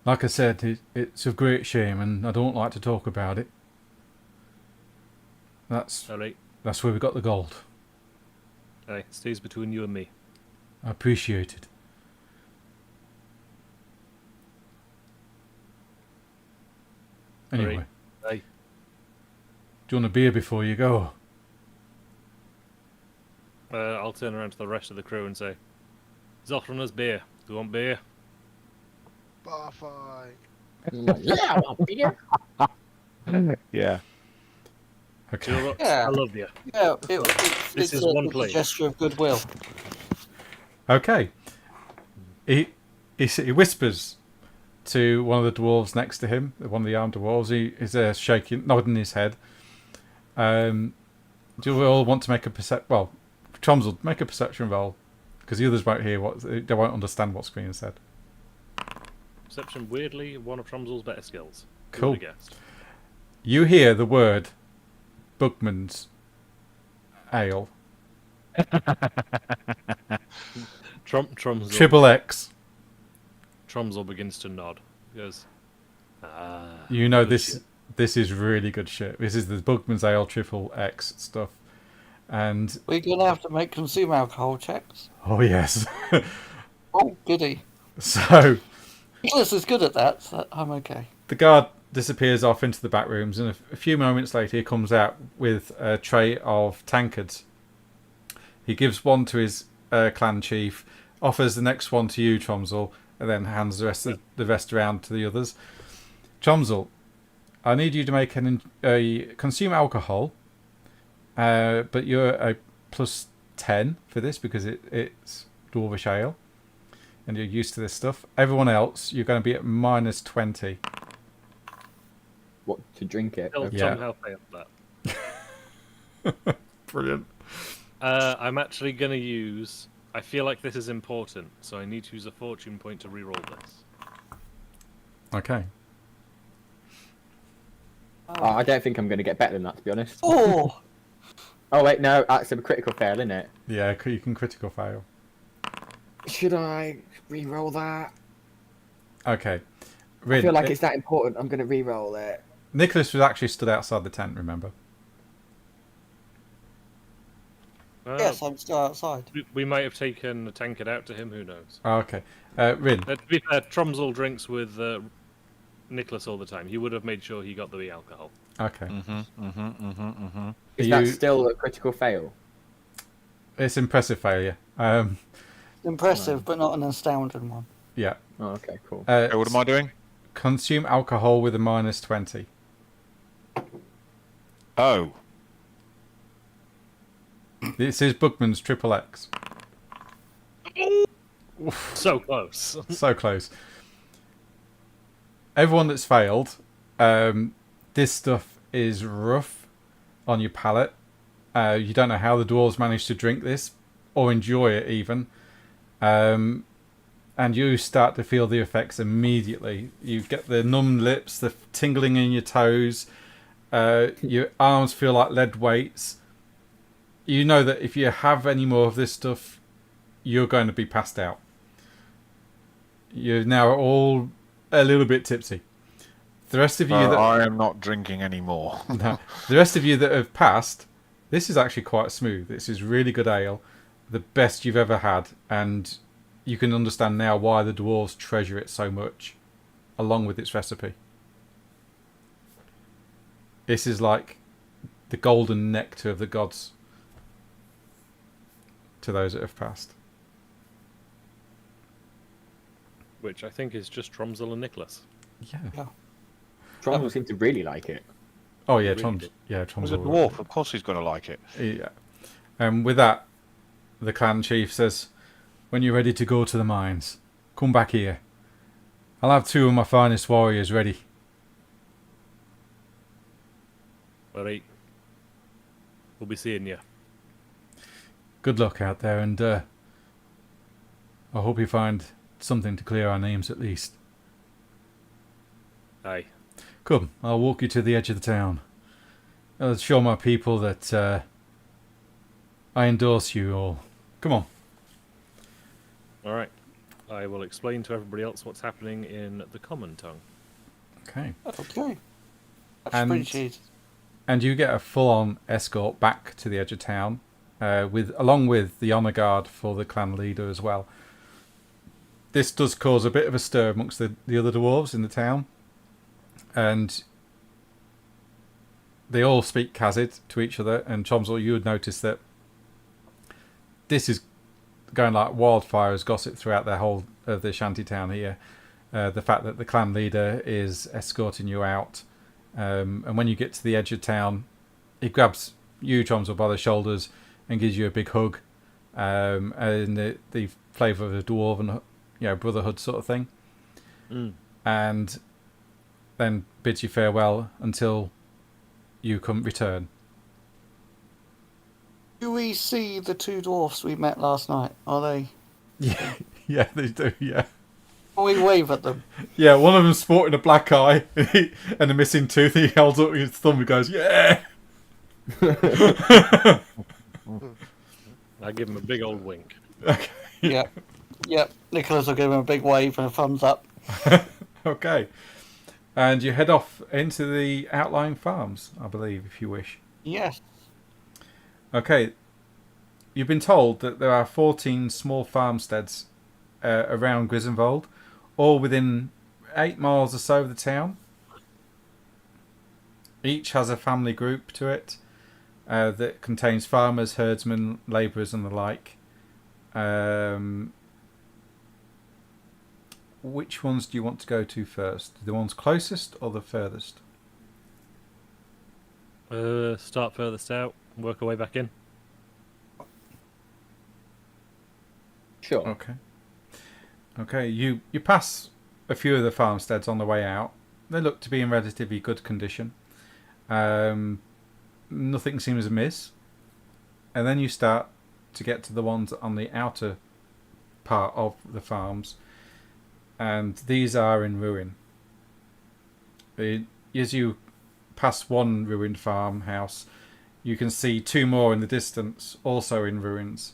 S1: like I said, it's a great shame, and I don't like to talk about it. That's
S2: Alright.
S1: where we got the gold.
S2: Aye, stays between you and me.
S1: I appreciate it. Anyway,
S2: Right. Aye.
S1: do you want a beer before you go?
S2: I'll turn around to the rest of the crew and say, he's offering us beer. Do you want beer?
S6: Bar fight.
S3: Yeah, I want beer.
S7: Yeah.
S1: Okay.
S2: Jill,
S4: Yeah.
S2: I love you.
S4: Yeah,
S2: This
S4: it's
S2: is
S4: a,
S2: one
S4: it's a
S2: plate.
S4: gesture of goodwill.
S1: Okay. He whispers to one of the dwarves next to him, one of the armed dwarves. He is shaking, nodding his head. Do you all want to make a Well, Chomzel, make a perception roll, because the others won't hear they won't understand what's being said.
S2: Perception, weirdly, one of Tromsel's better skills. Who
S1: Cool.
S2: would've guessed?
S1: You hear the word Bugman's ale.
S2: Tromsel.
S1: Triple X.
S2: Tromsel begins to nod. He goes,
S1: You know
S2: good
S1: this.
S2: shit.
S1: This is really good shit. This is the Bugman's Ale Triple X stuff, and
S4: We're going to have to make consumer alcohol checks.
S1: oh yes.
S4: Oh, goody.
S1: So
S4: Nicholas is good at that, so I'm okay.
S1: the guard disappears off into the back rooms, and a few moments later he comes out with a tray of tankards. He gives one to his clan chief, offers the next one to you, Tromsel, and then hands the rest around to the others. Tromsel, I need you to make consume alcohol, but you're a plus 10 for this because it's Dwarvish Ale, and you're used to this stuff. Everyone else, you're going to be at minus 20.
S3: What, to drink it?
S2: Tell
S3: Okay.
S1: Yeah.
S2: Tom how failed that.
S1: Brilliant.
S2: I'm actually going to use... I feel like this is important, so I need to use a fortune point to reroll this.
S1: Okay.
S3: Oh, I don't think I'm going to get better than that, to be honest.
S4: Oh!
S3: Oh wait, no, that's a critical fail, isn't it?
S1: Yeah, you can critical fail.
S3: Should I re-roll that?
S1: Okay.
S3: I
S1: Rin,
S3: feel like it's that important. I'm going to re-roll it.
S1: Nicholas was actually stood outside the tent, remember?
S4: Yes, I'm still outside.
S2: We might have taken a tankard out to him. Who knows?
S1: Oh, okay. Rin,
S2: To be fair, Tromsel drinks with Nicholas all the time. He would have made sure he got the alcohol.
S1: okay.
S3: Is
S1: You-
S3: that still a critical fail?
S1: It's impressive failure.
S4: Impressive, but not an astounding one.
S1: Yeah.
S3: Oh, okay, cool.
S7: Okay, what am I doing?
S1: Consume alcohol with a -20.
S7: Oh,
S1: This is Bookman's triple X.
S2: So close.
S1: So close. Everyone that's failed, this stuff is rough on your palate. You don't know how the dwarves managed to drink this or enjoy it even. And you start to feel the effects immediately. You get the numb lips, the tingling in your toes. Your arms feel like lead weights. You know that if you have any more of this stuff, you're going to be passed out. You're now all a little bit tipsy. The rest of you that
S7: I am not drinking anymore.
S1: no, the rest of you that have passed, this is actually quite smooth. This is really good ale, the best you've ever had, and you can understand now why the dwarves treasure it so much, along with its recipe. This is like the golden nectar of the gods to those that have passed.
S2: Which I think is just Tromsel and Nicholas.
S1: Yeah.
S3: Tromsel seemed to really like it.
S1: Oh yeah,
S2: Really
S1: Trom's.
S2: good.
S1: Yeah, Trom's.
S7: He's a dwarf, of course he's going to like it.
S1: Yeah. With that, the clan chief says, "When you're ready to go to the mines, come back here. I'll have 2 of my finest warriors ready."
S2: All right. We'll be seeing you.
S1: Good luck out there, and I hope you find something to clear our names at least.
S2: Aye.
S1: Come, I'll walk you to the edge of the town. I'll show my people that I endorse you all. Come on.
S2: All right. I will explain to everybody else what's happening in the common tongue.
S1: Okay.
S4: Okay. That's
S1: And-
S4: pretty cheesy.
S1: And you get a full-on escort back to the edge of town, along with the honour guard for the clan leader as well. This does cause a bit of a stir amongst the other dwarves in the town, and they all speak Khazid to each other. And Chomsel, you would notice that this is going like wildfire as gossip throughout the whole of the shanty town here. The fact that the clan leader is escorting you out. And when you get to the edge of town, he grabs you, Chomsel, by the shoulders and gives you a big hug, and the flavour of a dwarven, brotherhood sort of thing, and then bids you farewell until you return.
S4: Do we see the 2 dwarfs we met last night? Are they?
S1: Yeah, yeah, they do. Yeah,
S4: We wave at them.
S1: yeah. One of them's sporting a black eye and a missing tooth. He holds up his thumb and goes, "Yeah."
S2: I give him a big old wink.
S1: Okay.
S4: Yep. Yep. Nicholas will give him a big wave and a thumbs up.
S1: Okay. And you head off into the outlying farms, I believe, if you wish.
S4: Yes.
S1: Okay. You've been told that there are 14 small farmsteads around Grisenwald, all within 8 miles or so of the town. Each has a family group to it that contains farmers, herdsmen, labourers and the like. Which ones do you want to go to first? The ones closest or the furthest?
S2: Start furthest out, work our way back in.
S3: Sure.
S1: Okay. Okay, you pass a few of the farmsteads on the way out. They look to be in relatively good condition. Nothing seems amiss. And then you start to get to the ones on the outer part of the farms. And these are in ruin. As you past one ruined farmhouse, you can see 2 more in the distance, also in ruins.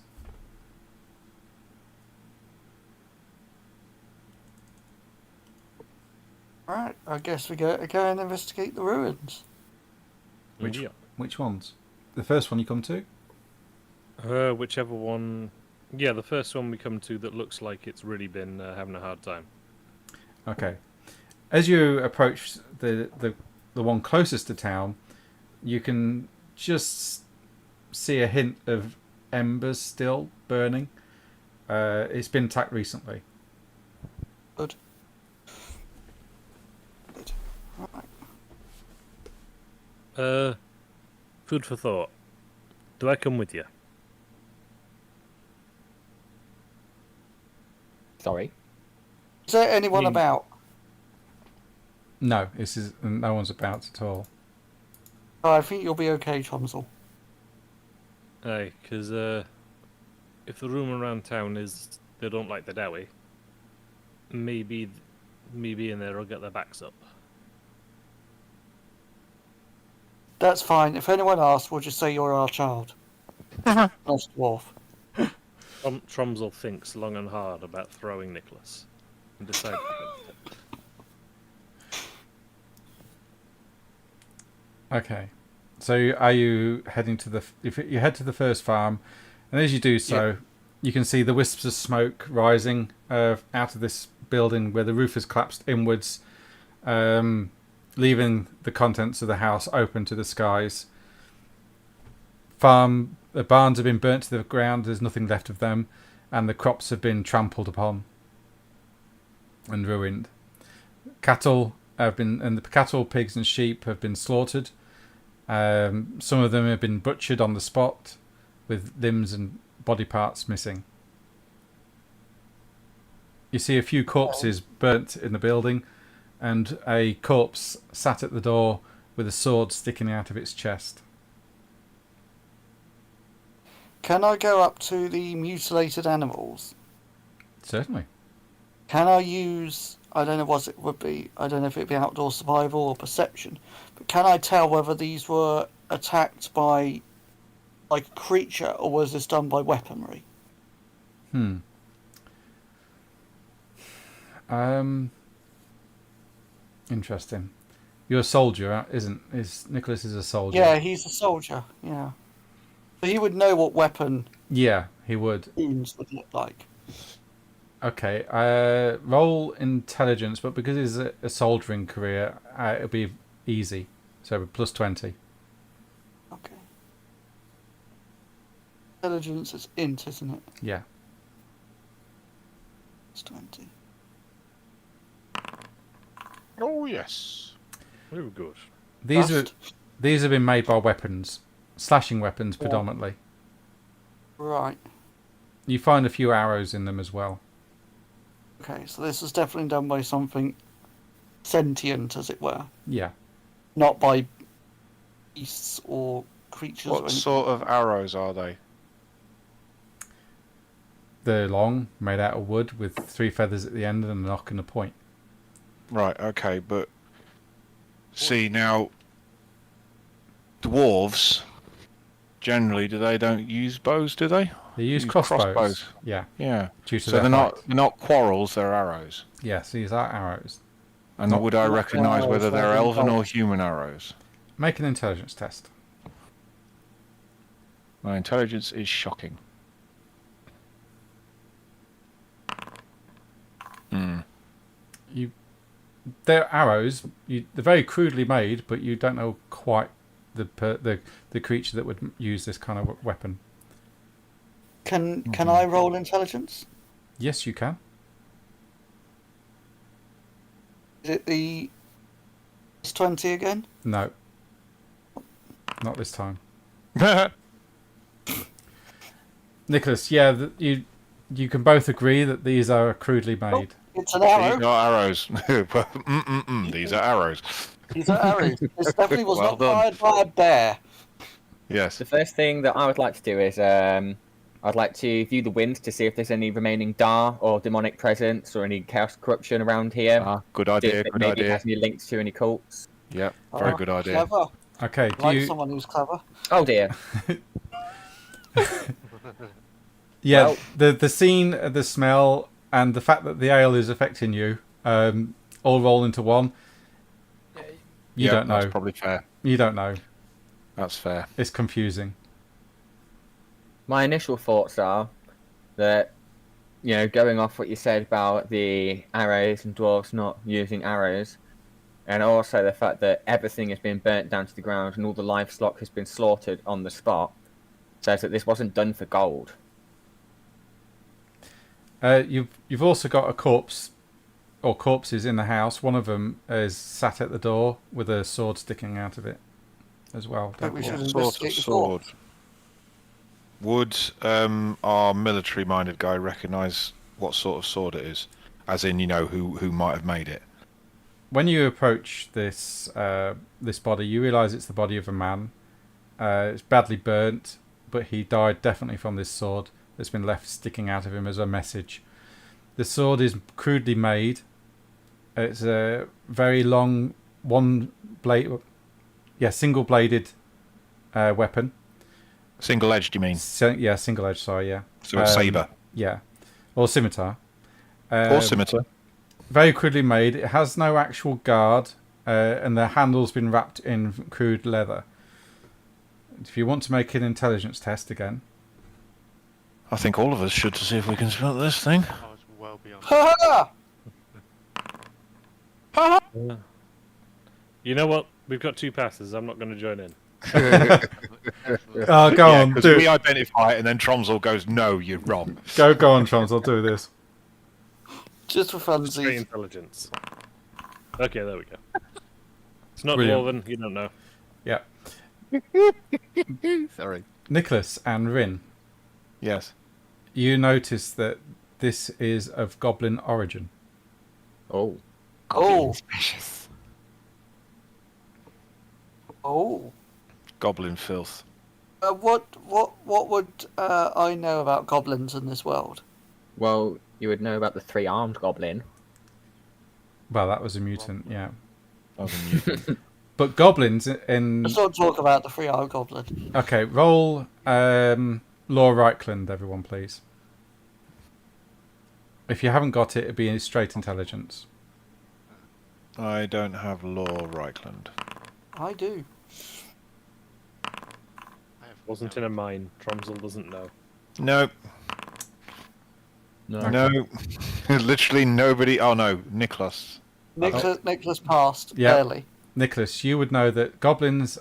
S4: Right, I guess we go and investigate the ruins.
S1: Which
S2: Yeah.
S1: which ones? The first one you come to?
S2: Whichever one. Yeah, the first one we come to that looks like it's really been having a hard time.
S1: Okay. As you approach the one closest to town, you can just see a hint of embers still burning. It's been attacked recently.
S4: Good. Right.
S2: Food for thought. Do I come with you?
S3: Sorry.
S4: Is there anyone
S2: You-
S4: about?
S1: No, no one's about at all.
S4: Oh, I think you'll be okay, Tromsel.
S2: Aye, because if the rumour around town is they don't like the Dowie, maybe me being there will get their backs up.
S4: That's fine. If anyone asks, we'll just say you're our child. Lost dwarf.
S2: Tromsel thinks long and hard about throwing Nicholas and decides against it.
S1: Okay. So are you heading to if you head to the first farm, and as you do so, you can see the wisps of smoke rising out of this building where the roof has collapsed inwards, leaving the contents of the house open to the skies. The barns have been burnt to the ground. There's nothing left of them, and the crops have been trampled upon and ruined. Cattle, pigs, and sheep have been slaughtered. Some of them have been butchered on the spot, with limbs and body parts missing. You see a few corpses burnt in the building, and a corpse sat at the door with a sword sticking out of its chest.
S4: Can I go up to the mutilated animals?
S1: Certainly.
S4: Can I use, I don't know what it would be, I don't know if it'd be outdoor survival or perception, but can I tell whether these were attacked by like a creature or was this done by weaponry?
S1: Interesting. You're a soldier, Nicholas is a soldier.
S4: Yeah, he's a soldier, yeah. So he would know what weapon
S1: Yeah, he would.
S4: wounds would look like.
S1: Okay, roll intelligence, but because it's a soldiering career, it'll be easy. So plus 20.
S4: Okay. Intelligence is int, isn't it?
S1: Yeah.
S4: It's 20.
S7: Oh yes.
S2: Very good.
S1: These
S4: Rust.
S1: have been made by weapons, slashing weapons predominantly.
S4: Right.
S1: You find a few arrows in them as well.
S4: Okay, so this was definitely done by something sentient, as it were.
S1: Yeah.
S4: Not by beasts or creatures or
S7: What
S4: anything.
S7: sort of arrows are they?
S1: They're long, made out of wood, with 3 feathers at the end and a knock and a point.
S7: Right, okay, but see now, dwarves generally they don't use bows, do they?
S1: They use
S7: Use
S1: crossbows. Yeah,
S7: Yeah.
S1: due to
S7: So
S1: their height.
S7: they're not quarrels, they're arrows.
S1: Yes, these are arrows.
S7: And
S1: Not-
S7: would I
S4: not
S7: recognise
S4: arrows,
S7: whether they're
S4: they're
S7: elven or
S4: bolts.
S7: human arrows?
S1: Make an intelligence test.
S7: My intelligence is shocking.
S1: They're arrows. They're very crudely made, but you don't know quite the creature that would use this kind of weapon.
S4: Can I roll intelligence?
S1: Yes, you can.
S4: Is it the 20 again?
S1: No, not this time. Nicholas, yeah, you can both agree that these are crudely made.
S4: It's an
S7: These
S4: arrow.
S7: are arrows. These are arrows.
S4: These are arrows. This definitely was
S7: Well
S4: not
S7: done.
S4: fired by a bear.
S7: Yes.
S3: The first thing that I would like to do is I'd like to view the wind to see if there's any remaining Dar or demonic presence or any chaos corruption around here.
S7: Ah, good
S3: See
S7: idea.
S3: if it
S7: Good
S3: maybe
S7: idea.
S3: has any links to any cults.
S7: Yep, very good idea.
S4: Clever.
S1: Okay, do
S4: Like
S1: you?
S4: someone who's clever.
S3: Oh dear.
S1: Yeah,
S3: Well-
S1: the scene, the smell, and the fact that the ale is affecting you, all roll into one. You
S7: Yep,
S1: don't know.
S7: That's probably fair.
S1: You don't know.
S7: That's fair.
S1: It's confusing.
S3: My initial thoughts are that, going off what you said about the arrows and dwarves not using arrows, and also the fact that everything has been burnt down to the ground and all the livestock has been slaughtered on the spot, says that this wasn't done for gold.
S1: You've also got a corpse or corpses in the house. One of them is sat at the door with a sword sticking out of it as well.
S4: But we should
S7: What sort of
S4: investigate the
S7: sword?
S4: corpse.
S7: Would our military-minded guy recognise what sort of sword it is? As in, who might have made it?
S1: When you approach this this body, you realise it's the body of a man. It's badly burnt, but he died definitely from this sword that's been left sticking out of him as a message. The sword is crudely made. It's a very long single-bladed weapon.
S7: Single-edged, you mean?
S1: Single-edged. Sorry, yeah.
S7: So a sabre.
S1: Yeah, or scimitar.
S7: Or scimitar.
S1: Very crudely made. It has no actual guard, and the handle's been wrapped in crude leather. If you want to make an intelligence test again.
S7: I think all of us should to see if we can spot this thing.
S6: I was well beyond.
S4: Ha ha!
S2: You know what? We've got 2 passes. I'm not going to join in.
S1: Oh, go on,
S7: because
S1: do
S7: we
S1: it.
S7: identify it, and then Tromsel goes, "No, you're wrong."
S1: Go on, Trons. I'll do this.
S4: Just for
S2: Straight
S4: funsies.
S2: intelligence. Okay, there we go. It's not
S1: Brilliant.
S2: Dwarven, you don't know.
S1: Yeah.
S7: Sorry.
S1: Nicholas and Rin,
S7: Yes.
S1: you notice that this is of goblin origin.
S3: Oh.
S4: Oh. Oh.
S7: Goblin filth.
S4: What would I know about goblins in this world?
S3: Well, you would know about the 3-armed goblin.
S1: Well, that was a mutant, yeah.
S7: That was a mutant.
S1: But goblins in...
S4: Let's not talk about the 3-eyed goblin.
S1: Okay, roll Law Reichland, everyone, please. If you haven't got it, it'd be straight intelligence.
S7: I don't have law, Reichland.
S4: I do.
S2: Wasn't in a mine. Tromsel doesn't know.
S7: No. No. Literally nobody. Oh no, Nicholas.
S4: Nicholas passed,
S1: Yeah.
S4: barely.
S1: Nicholas, you would know that goblins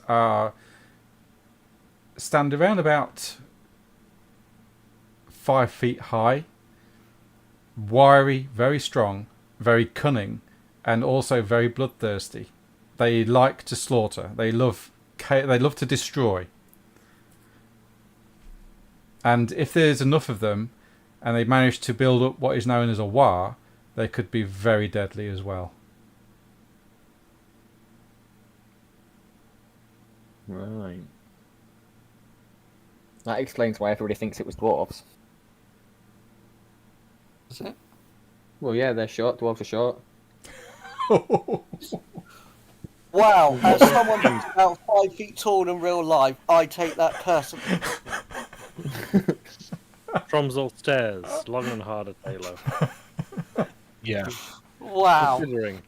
S1: stand around about 5 feet high, wiry, very strong, very cunning, and also very bloodthirsty. They like to slaughter. They love to destroy. And if there's enough of them, and they manage to build up what is known as a war, they could be very deadly as well.
S3: Right. That explains why everybody thinks it was dwarves.
S4: Is it?
S3: Well, yeah, they're short. Dwarves are short.
S4: Wow, as someone who's about 5 feet tall in real life, I take that personally.
S2: Tromsel stares long and hard at Halo,
S7: Yeah.
S4: Wow.
S2: considering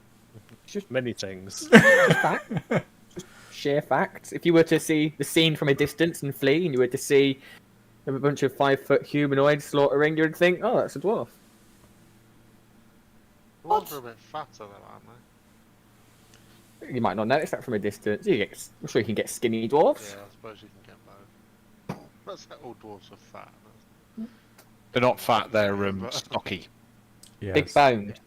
S2: many things.
S3: Fact. Just sheer facts. If you were to see the scene from a distance and flee, and you were to see a bunch of 5-foot humanoids slaughtering, you would think, "Oh, that's a dwarf."
S6: Dwarves are a bit fatter though, aren't they?
S3: You might not notice that from a distance. I'm sure you can get skinny dwarfs.
S6: Yeah, I suppose you can get both. That's how all dwarves are fat.
S7: They're not fat. They're stocky.
S1: Yes.
S3: Big boned,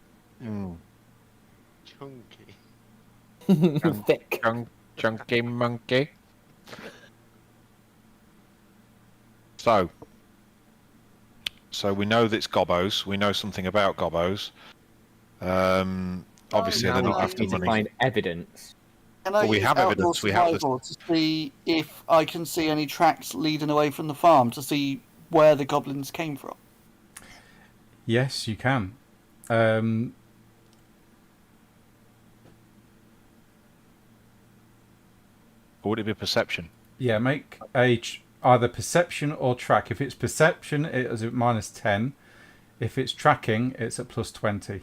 S6: Chunky.
S3: thick.
S7: Chunky monkey. So we know that it's gobos. We know something about gobos. Obviously,
S3: Now
S7: they're
S3: we
S7: not
S3: just
S7: after
S3: need to
S7: money.
S3: find evidence.
S4: Can I
S7: Well, we
S4: use
S7: have
S4: outdoor
S7: evidence, we have this-
S4: survival to see if I can see any tracks leading away from the farm to see where the goblins came from?
S1: Yes, you can.
S7: Or would it be perception?
S1: Yeah, make either perception or track. If it's perception, it is at -10. If it's tracking, it's at +20.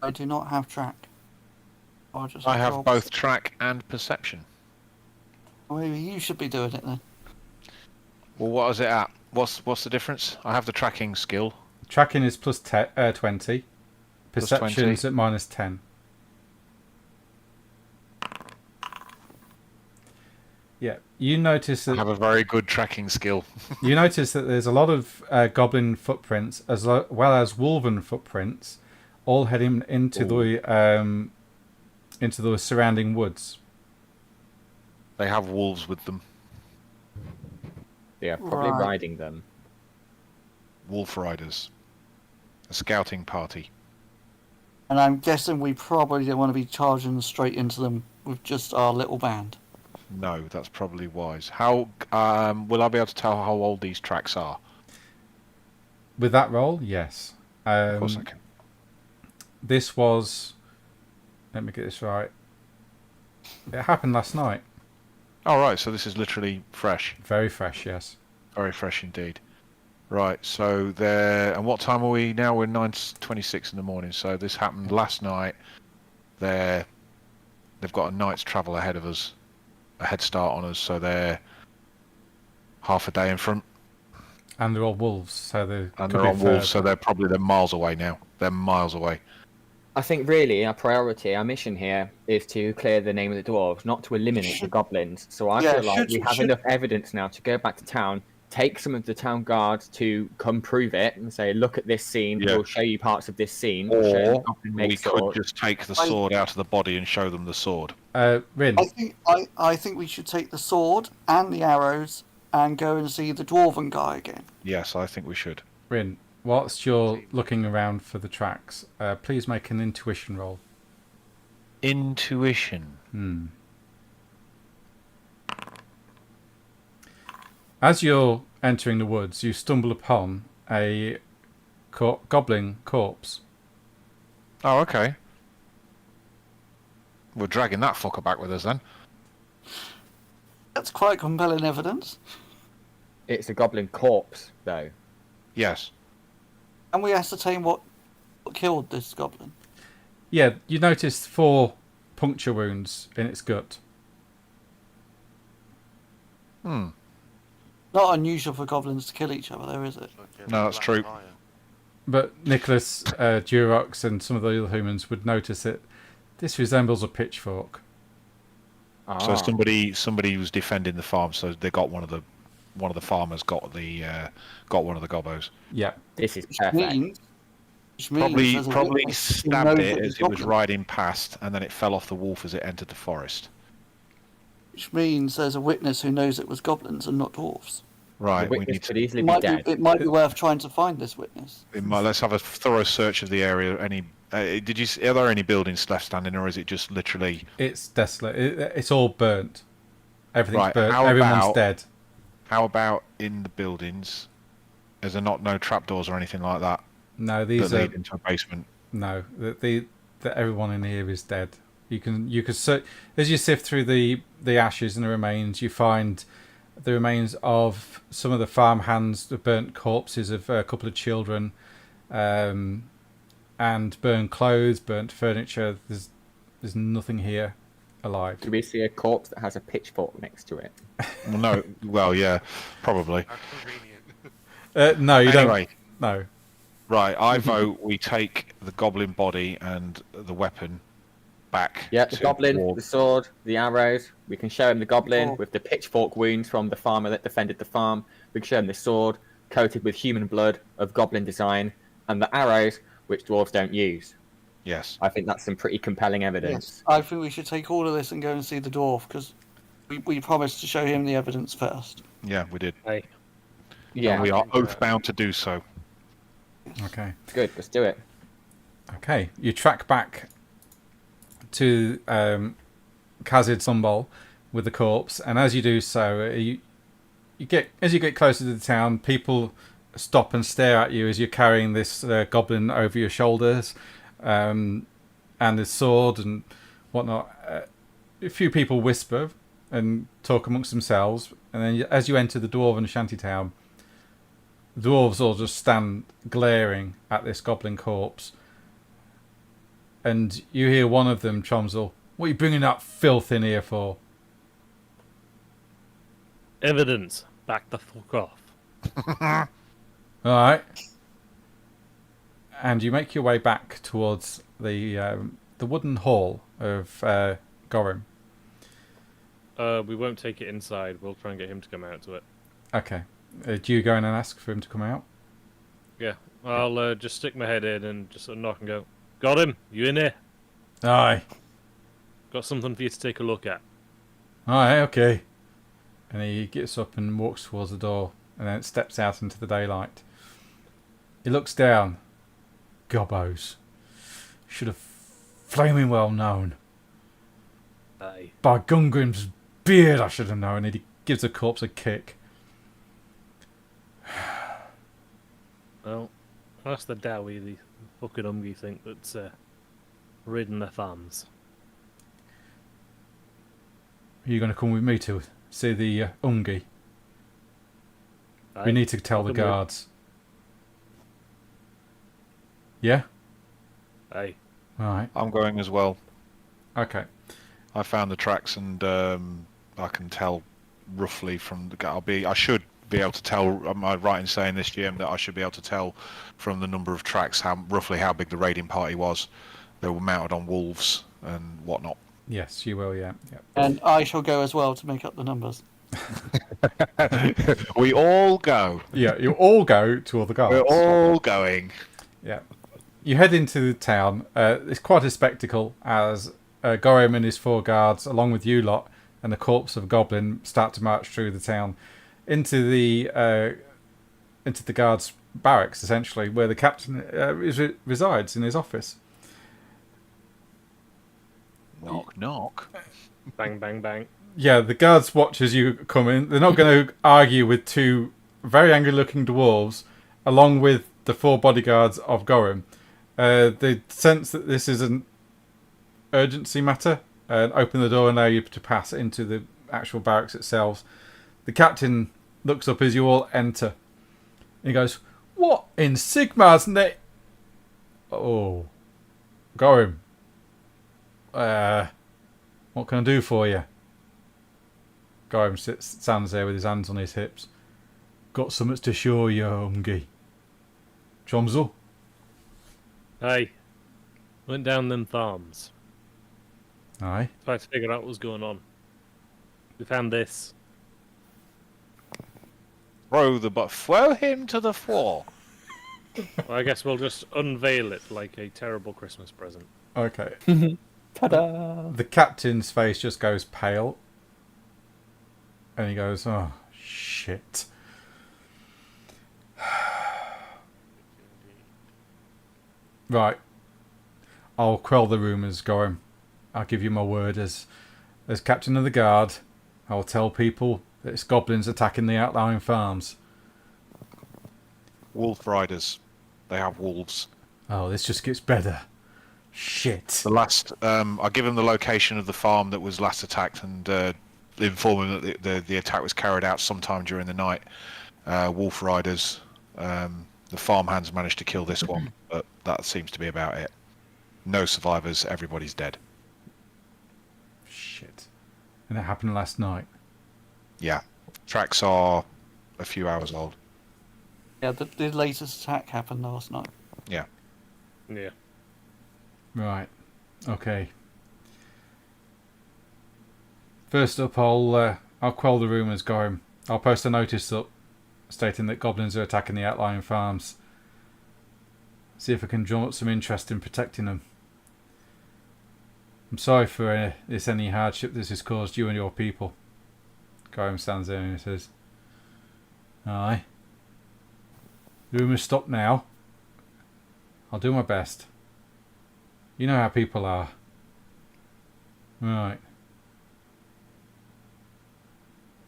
S4: I do not have track. I'll just
S7: I have
S4: drop-
S7: both track and perception.
S4: Maybe you should be doing it then.
S7: Well, what is it at? What's the difference? I have the tracking skill.
S1: Tracking is +20.
S7: Plus
S1: Perception's
S7: 20.
S1: at -10. Yeah, you notice
S7: I
S1: that
S7: have a very good tracking skill.
S1: you notice that there's a lot of goblin footprints as well as wolven footprints, all heading into the surrounding woods.
S7: They have wolves with them.
S3: Yeah, probably
S4: Right.
S3: riding them.
S7: Wolf riders. A scouting party.
S4: And I'm guessing we probably don't want to be charging straight into them with just our little band.
S7: No, that's probably wise. How will I be able to tell how old these tracks are?
S1: With that roll, yes.
S7: Of course I can.
S1: This was. Let me get this right. It happened last night.
S7: All right, so this is literally fresh.
S1: Very fresh, yes.
S7: Very fresh indeed. Right, so there. And what time are we now? We're 9:26 in the morning. So this happened last night. They've got a night's travel ahead of us, a head start on us. So they're half a day in front,
S1: And they're all wolves, so they
S7: and
S1: could
S7: they're
S1: be
S7: on wolves. So
S1: further.
S7: they're miles away now. They're miles away.
S3: I think really our priority, our mission here, is to clear the name of the dwarves, not to eliminate the goblins. So I
S4: Yeah,
S3: feel like
S4: should-
S3: we have
S4: should-
S3: enough evidence now to go back to town, take some of the town guards to come prove it, and say, look at this scene,
S7: Yeah.
S3: we'll show you parts of this scene, we'll show you the
S7: Or
S3: goblin
S7: we
S3: makes
S7: could
S3: sword.
S7: just take the
S4: I-
S7: sword out of the body and show them the sword.
S1: Rin,
S4: I think we should take the sword and the arrows and go and see the dwarven guy again.
S7: Yes, I think we should.
S1: Rin, whilst you're looking around for the tracks, please make an intuition roll.
S7: Intuition.
S1: As you're entering the woods, you stumble upon a goblin corpse.
S7: Oh, okay. We're dragging that fucker back with us then.
S4: That's quite compelling evidence.
S3: It's a goblin corpse, though.
S7: Yes.
S4: And we ascertain what killed this goblin.
S1: Yeah, you noticed 4 puncture wounds in its gut.
S7: Hmm.
S4: Not unusual for goblins to kill each other, though, is it?
S7: No, that's true.
S1: But Nicholas, Durox, and some of the other humans would notice that this resembles a pitchfork.
S7: So somebody was defending the farm, so they got one of the farmers got one of the gobos.
S1: Yeah.
S3: This is
S4: Which
S3: perfect.
S4: means there's a
S7: Probably
S4: witness who
S7: stabbed
S4: knows
S7: it
S4: that
S7: as
S4: it's
S7: it was
S4: goblin.
S7: riding past, and then it fell off the wolf as it entered the forest.
S4: Which means there's a witness who knows it was goblins and not dwarves.
S7: Right,
S3: The
S7: we
S3: witness
S7: need
S3: could
S7: to.
S3: easily be dead.
S4: It might be worth trying to find this witness.
S7: Let's have a thorough search of the area. Are there any buildings left standing, or is it just literally?
S1: It's desolate. It's all burnt. Everything's
S7: Right,
S1: burnt.
S7: how
S1: Everyone's
S7: about-
S1: dead.
S7: How about in the buildings? Is there no trapdoors or anything like that
S1: No,
S7: that
S1: these are
S7: lead into a basement?
S1: no. That everyone in here is dead. You can as you sift through the ashes and the remains, you find the remains of some of the farm hands, the burnt corpses of a couple of children, and burnt clothes, burnt furniture. There's nothing here alive.
S3: Do we see a corpse that has a pitchfork next to it?
S7: Well, no. Well, yeah, probably.
S6: How convenient.
S1: No, you
S7: Anyway,
S1: don't. No.
S7: right. I vote we take the goblin body and the weapon back.
S3: Yeah, the
S7: to
S3: goblin,
S7: War-
S3: the sword, the arrows. We can show him the goblin
S4: Oh.
S3: with the pitchfork wounds from the farmer that defended the farm. We can show him the sword coated with human blood of goblin design, and the arrows, which dwarves don't use.
S7: Yes.
S3: I think that's some pretty compelling evidence.
S4: Yes, I think we should take all of this and go and see the dwarf because we promised to show him the evidence first.
S7: Yeah, we did.
S2: Hey,
S3: Yeah,
S7: And we are oath bound to do so.
S1: Okay.
S3: good. Let's do it.
S1: Okay. You track back to Kazid Sumbol with the corpse, and as you do so, you get closer to the town, people stop and stare at you as you're carrying this goblin over your shoulders, and this sword and whatnot. A few people whisper, and talk amongst themselves. And then as you enter the dwarven shantytown, the dwarves all just stand glaring at this goblin corpse. And you hear one of them, Chomsel, "What are you bringing that filth in here for?"
S2: Evidence. Back the fuck off.
S1: Alright. And you make your way back towards the wooden hall of Gorim.
S2: We won't take it inside. We'll try and get him to come out to it.
S1: Okay. Do you go in and ask for him to come out?
S2: Yeah. I'll just stick my head in and just sort of knock and go, "Got him? You in here?
S1: Aye.
S2: Got something for you to take a look at."
S1: Aye, okay. And he gets up and walks towards the door and then steps out into the daylight. He looks down. Gobbos. Should have flaming well known.
S2: Aye.
S1: By Gungrim's beard I should have known. And he gives the corpse a kick.
S2: Well, that's the dowie the fucking Umgi think that's ridden their farms.
S1: Are you going to come with me to see the Ungi? We
S2: Aye.
S1: need to tell the
S2: Welcome with.
S1: guards. Yeah?
S2: Aye.
S1: Alright.
S7: I'm going as well.
S1: Okay.
S7: I found the tracks and I can tell roughly from the. I should be able to tell. Am I right in saying this, GM, that I should be able to tell from the number of tracks roughly how big the raiding party was? They were mounted on wolves and whatnot.
S1: Yes, you will, yeah. Yep.
S4: And I shall go as well to make up the numbers.
S7: We all go.
S1: Yeah, you all go to all the guards.
S7: We're all going.
S1: Yeah. You head into the town. It's quite a spectacle as Gorim and his 4 guards, along with you lot, and the corpse of a goblin start to march through the town into the guards' barracks, essentially, where the captain resides in his office.
S7: Knock, knock.
S2: Bang, bang, bang.
S1: Yeah, the guards watch as you come in. They're not going to argue with 2 very angry-looking dwarves, along with the 4 bodyguards of Gorim. They sense that this is an urgency matter and open the door and allow you to pass into the actual barracks itself. The captain looks up as you all enter. He goes, "What in Sigmar's name?" Oh, Gorim. What can I do for you? Gorim stands there with his hands on his hips. "Got something to show you, Ungi." Chomsel?
S2: Aye. Went down them farms.
S1: Aye.
S2: Tried to figure out what was going on. We found this.
S7: Throw him to the floor.
S2: Well, I guess we'll just unveil it like a terrible Christmas present.
S1: Okay.
S3: Ta-da!
S1: The captain's face just goes pale. And he goes, "Oh, shit." Right. I'll quell the rumours, Gorim. I'll give you my word as captain of the guard. I'll tell people that it's goblins attacking the outlying farms.
S7: Wolf riders. They have wolves.
S1: Oh, this just gets better. Shit.
S7: The last, I give him the location of the farm that was last attacked and inform him that the attack was carried out sometime during the night. Wolf riders. The farmhands managed to kill this one, but that seems to be about it. No survivors. Everybody's dead.
S1: Shit. And it happened last night.
S7: Yeah. Tracks are a few hours old.
S4: Yeah, the latest attack happened last night.
S7: Yeah.
S2: Yeah.
S1: Right. Okay. First up, I'll quell the rumours, Gorim. I'll post a notice up stating that goblins are attacking the outlying farms. See if I can drum up some interest in protecting them. I'm sorry for this any hardship this has caused you and your people. Gorim stands there and he says, "Aye. Rumours stop now. I'll do my best. You know how people are. Right."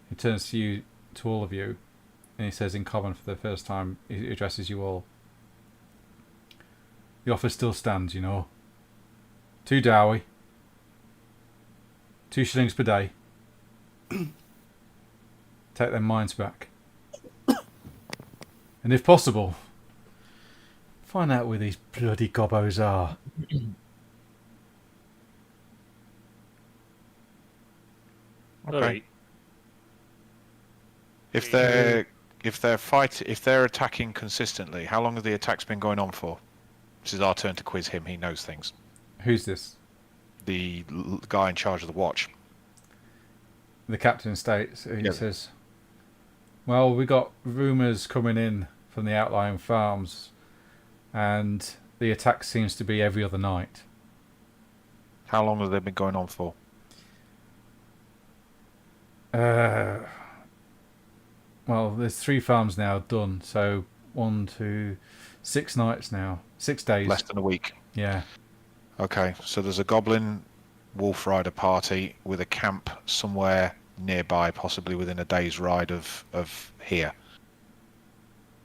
S1: He turns to all of you, and he says in common for the first time, he addresses you all. "The offer still stands, you know. 2 dowry, 2 shillings per day, Take their minds back. And if possible, find out where these bloody gobbos are.
S2: Alright.
S7: If they're attacking consistently, how long have the attacks been going on for? This is our turn to quiz him. He knows things.
S1: Who's this?
S7: The guy in charge of the watch.
S1: The captain states. He
S7: Yeah.
S1: says, well, we got rumours coming in from the outlying farms, and the attack seems to be every other night.
S7: How long have they been going on for?
S1: Well, there's 3 farms now done, so 1, 2, 6 nights now. 6 days.
S7: Less than a week.
S1: Yeah.
S7: Okay, so there's a goblin wolf rider party with a camp somewhere nearby, possibly within a day's ride of here.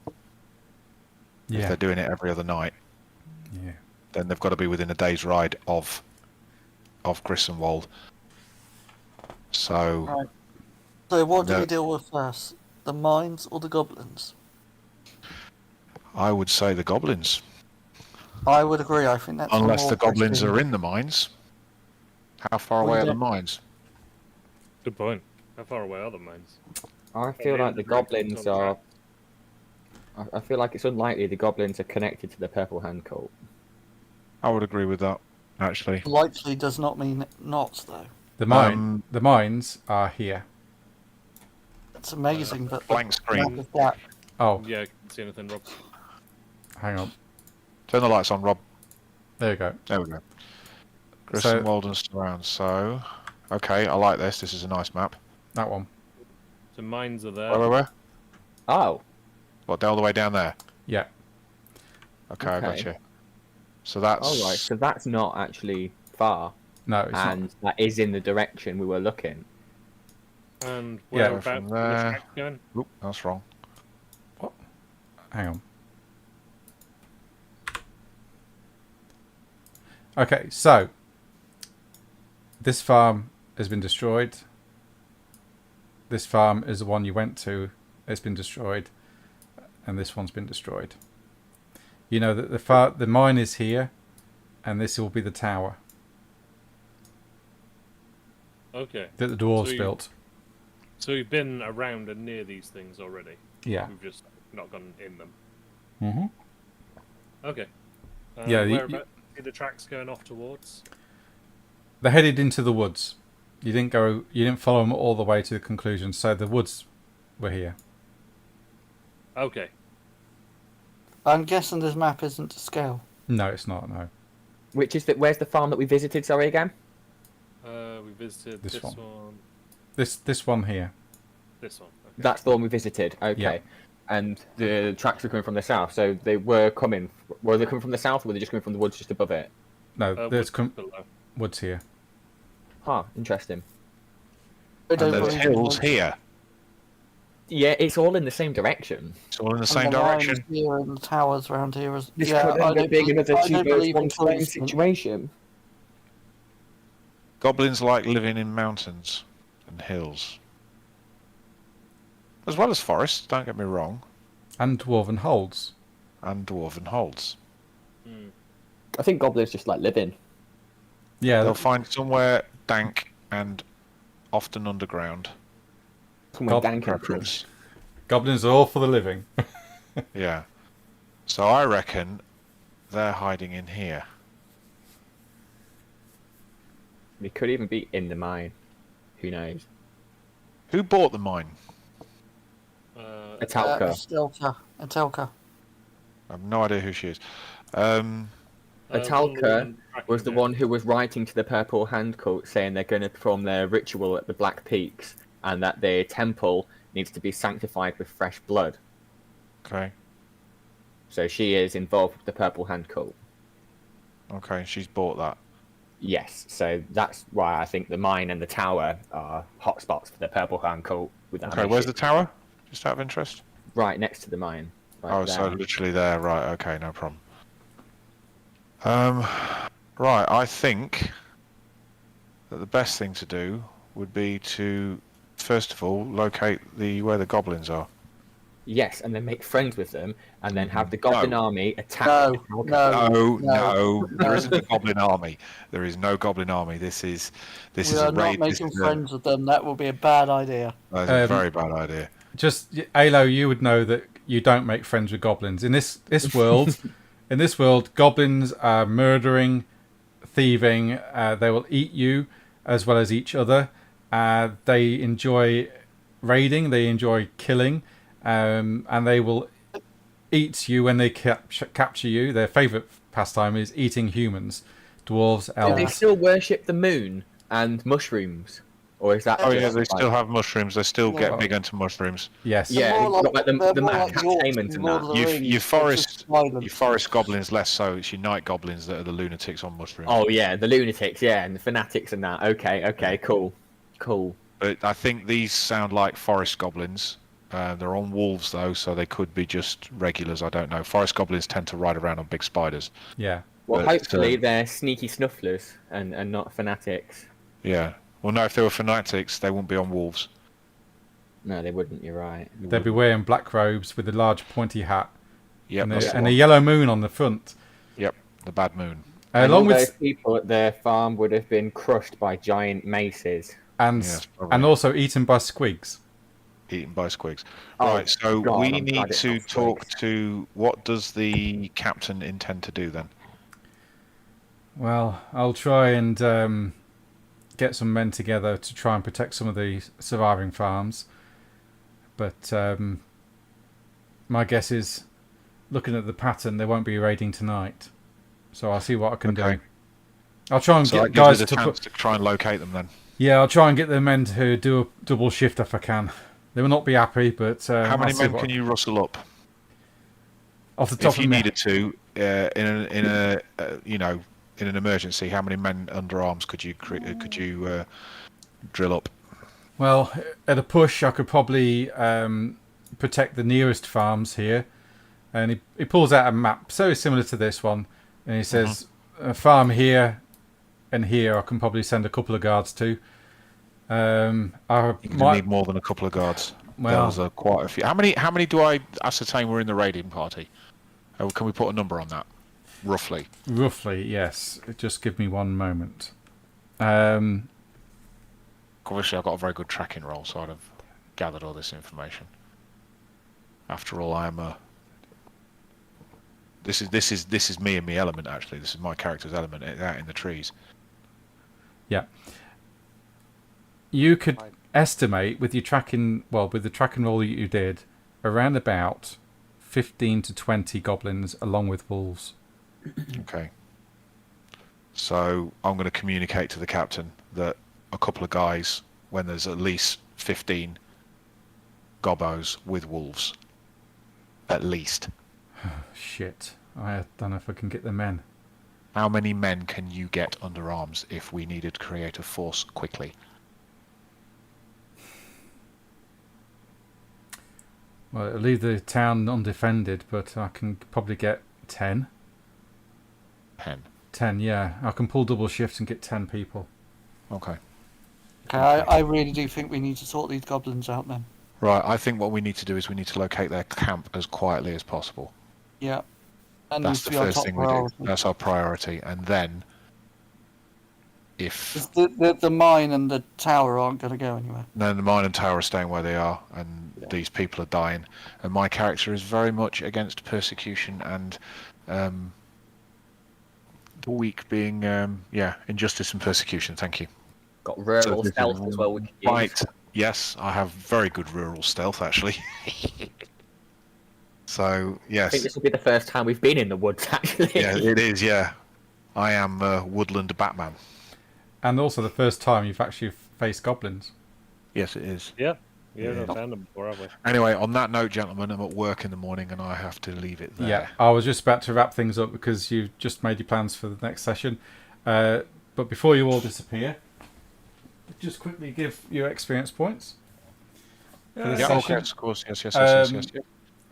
S7: If
S1: Yeah.
S7: they're doing it every other night,
S1: Yeah.
S7: then they've got to be within a day's ride of Grisenwald. So
S4: Right. So what do
S7: No.
S4: we deal with first? The mines or the goblins?
S7: I would say the goblins,
S4: I would agree. I think that's
S7: unless
S4: more
S7: the goblins
S4: pressing.
S7: are in the mines. How far
S4: Well,
S7: away are
S4: yeah.
S7: the mines?
S2: Good point. How far away are the mines?
S3: I feel
S2: Yeah,
S3: like the
S2: the
S3: goblins
S2: directions on
S3: are. I feel like it's unlikely the goblins are connected to the Purple Hand cult.
S7: I would agree with that, actually.
S4: Likely does not mean not, though.
S1: The mines are here.
S4: It's amazing, but the
S7: Blank screen.
S4: map is black.
S1: Oh,
S2: Yeah, I can't see anything, Rob.
S1: hang on.
S7: Turn the lights on, Rob.
S1: There you go.
S7: There we go.
S1: So-
S7: Grisenwald and surround. So, okay, I like this. This is a nice map.
S1: That one.
S2: So mines are there.
S7: Where?
S3: Oh,
S7: What, all the way down there?
S1: Yeah.
S7: Okay, I got
S3: Okay.
S7: you. So that's...
S3: all right. So that's not actually far,
S1: No, it's not.
S3: and that is in the direction we were looking.
S2: And
S1: Yeah,
S2: whereabouts
S7: from
S2: are the
S7: there.
S2: tracks going?
S7: Oop, that's wrong.
S1: Hang on. Okay, so this farm has been destroyed. This farm is the one you went to. It's been destroyed, and this one's been destroyed. You know that the mine is here, and this will be the tower
S2: Okay.
S1: that the dwarves
S2: So you-
S1: built.
S2: So we've been around and near these things already.
S1: Yeah.
S2: We've just not gone in them.
S1: Mm-hmm.
S2: Okay.
S1: Yeah,
S2: Whereabouts are the tracks going off towards?
S1: They headed into the woods. You didn't follow them all the way to the conclusion. So the woods were here.
S2: Okay.
S4: I'm guessing this map isn't to scale.
S1: No, it's not. No,
S3: Which is where's the farm that we visited? Sorry again.
S2: We visited
S1: This
S2: this
S1: one.
S2: one.
S1: this one here.
S2: This one. Okay.
S3: That's the one we visited. Okay.
S1: Yeah.
S3: And the tracks were coming from the south, so they were coming. Were they coming from the south, or were they just coming from the woods just above it?
S1: No, there's
S2: woods below.
S1: woods here.
S3: Huh. Interesting.
S4: I
S7: And
S4: don't
S7: there's
S4: believe
S7: hills
S4: in-
S7: here.
S3: Yeah, it's all in the same direction.
S7: It's all in the
S4: and
S7: same
S4: the mines
S7: direction.
S4: Here and the towers around here.
S3: This
S4: Yeah,
S3: could
S4: I
S3: end
S4: don't
S3: up being
S4: believe-
S3: another
S4: I
S3: two
S4: don't
S3: birds,
S4: believe in
S3: one stone
S4: coincidence.
S3: situation.
S7: Goblins like living in mountains and hills. As well as forests, don't get me wrong.
S1: And dwarven holds.
S7: And dwarven holds.
S2: Hmm.
S3: I think goblins just like living.
S1: Yeah,
S7: They'll find somewhere dank and often underground.
S3: Somewhere
S1: Gob-
S3: dank and
S7: Preference.
S1: goblins are all for the living.
S7: Yeah. So I reckon they're hiding in here.
S3: We could even be in the mine. Who knows?
S7: Who bought the mine?
S3: A Talca.
S4: Etelka.
S7: I have no idea who she is.
S3: Atalka was the one who was writing to the Purple Hand cult saying they're going to perform their ritual at the Black Peaks and that their temple needs to be sanctified with fresh blood.
S7: Okay.
S3: So she is involved with the Purple Hand cult.
S7: Okay, she's bought that.
S3: Yes, so that's why I think the mine and the tower are hotspots for the Purple Hand cult. With that
S7: Okay, where's the tower? Just out of interest.
S3: Right next to the mine. Right
S7: Oh,
S3: there.
S7: so literally there. Right, okay, no problem. Right, I think that the best thing to do would be to first of all locate where the goblins are.
S3: Yes, and then make friends with them, and then have the goblin army attack.
S4: No,
S7: No. There isn't a goblin army. There is no goblin army. This is
S4: we
S7: a
S4: are not
S7: raid.
S4: making friends with them. That will be a bad idea.
S7: That's a very bad idea.
S1: Just Alo, you would know that you don't make friends with goblins in this world. In this world, goblins are murdering, thieving. They will eat you as well as each other. They enjoy raiding. They enjoy killing. And they will eat you when they capture you. Their favourite pastime is eating humans, dwarves,
S3: Do
S1: elves.
S3: they still worship the moon and mushrooms? Or is that
S7: Oh yeah,
S3: just
S7: they
S3: like-
S7: still have mushrooms. They still
S4: Yeah.
S7: get big into mushrooms.
S1: Yes.
S3: Yeah,
S4: They're more
S3: got like the
S4: they're more
S3: mad
S4: like orcs
S3: entertainment
S4: in
S3: and
S4: Lord
S3: that.
S4: of the Rings.
S7: Your
S4: They're just silent.
S7: forest goblins less so. It's your night goblins that are the lunatics on mushrooms.
S3: Oh yeah, the lunatics, yeah, and the fanatics and that. Okay, cool.
S7: But I think these sound like forest goblins. They're on wolves though, so they could be just regulars. I don't know. Forest goblins tend to ride around on big spiders.
S1: Yeah.
S3: Well,
S7: But,
S3: hopefully they're sneaky snufflers and not fanatics.
S7: Yeah. Well, no, if they were fanatics, they wouldn't be on wolves.
S3: No, they wouldn't. You're right.
S1: They'd be wearing black robes with a large pointy hat
S7: Yep,
S1: and,
S7: that's
S1: a,
S7: the
S1: and a
S7: one.
S1: yellow moon on the front.
S7: Yep, the bad moon.
S3: And
S1: Along
S3: all those
S1: with
S3: people at their farm would have been crushed by giant maces.
S1: and
S7: Yes, probably.
S1: and also eaten by squigs.
S7: Eaten by squigs.
S3: Oh,
S7: Right, so
S3: God,
S7: we
S3: I'm glad
S7: need
S3: it's
S7: to
S3: not
S7: talk
S3: squigs.
S7: to... What does the captain intend to do then?
S1: Well, I'll try and get some men together to try and protect some of the surviving farms. But my guess is, looking at the pattern, they won't be raiding tonight. So I'll see what I can
S7: Okay.
S1: do. I'll try and
S7: So
S1: get
S7: that gives
S1: guys
S7: us a
S1: to
S7: chance to try and locate them then.
S1: Yeah, I'll try and get the men to do a double shift if I can. They will not be happy, but
S7: How many
S1: I'll see
S7: men
S1: what-
S7: can you rustle up?
S1: Off the top
S7: If
S1: of
S7: you
S1: my
S7: needed to, in an emergency, how many men under arms could you drill up?
S1: Well, at a push, I could probably protect the nearest farms here. And he pulls out a map, so similar to this one. And he says, a farm here and here, I can probably send a couple of guards to. I
S7: You're going to
S1: might,
S7: need more than a couple of guards.
S1: Well-
S7: There's quite a few. How many do I ascertain were in the raiding party? Can we put a number on that? Roughly.
S1: roughly, yes. Just give me one moment.
S7: Obviously, I've got a very good tracking roll, so I'd have gathered all this information. After all, I am a... This is me and me element, actually. This is my character's element out in the trees.
S1: Yeah. You could estimate with your tracking, with the tracking roll that you did, around about 15 to 20 goblins along with wolves.
S7: Okay. So I'm going to communicate to the captain that a couple of guys, when there's at least 15 gobos with wolves, at least.
S1: Shit. I don't know if I can get the men.
S7: How many men can you get under arms if we needed to create a force quickly?
S1: Well, it'll leave the town undefended, but I can probably get 10.
S7: 10.
S1: 10, yeah. I can pull double shifts and get 10 people.
S7: Okay.
S4: Okay, I really do think we need to sort these goblins out then.
S7: Right, I think what we need to do is we need to locate their camp as quietly as possible.
S4: Yeah. That
S7: That's
S4: needs
S7: the
S4: to be our
S7: first
S4: top
S7: thing we do.
S4: priority.
S7: That's our priority. And then, if...
S4: 'Cause the mine and the tower aren't going to go anywhere.
S7: No, the mine and tower are staying where they are, and these people are dying. And my character is very much against persecution and the weak being, injustice and persecution. Thank you.
S3: Got rural
S7: this is
S3: stealth as well. We could use.
S7: Right. Yes, I have very good rural stealth, actually. So,
S3: I
S7: yes.
S3: think this will be the first time we've been in the woods, actually.
S7: Yeah, it is, yeah. I am Woodland Batman.
S1: And also the first time you've actually faced goblins.
S7: Yes, it is.
S2: Yeah, we
S7: Yeah.
S2: haven't found them before, have we?
S7: Anyway, on that note, gentlemen, I'm at work in the morning and I have to leave it there.
S1: Yeah, I was just about to wrap things up because you've just made your plans for the next session. But before you all disappear, just quickly give your experience points. For this
S7: Yeah,
S1: session.
S7: okay, of course. Yes.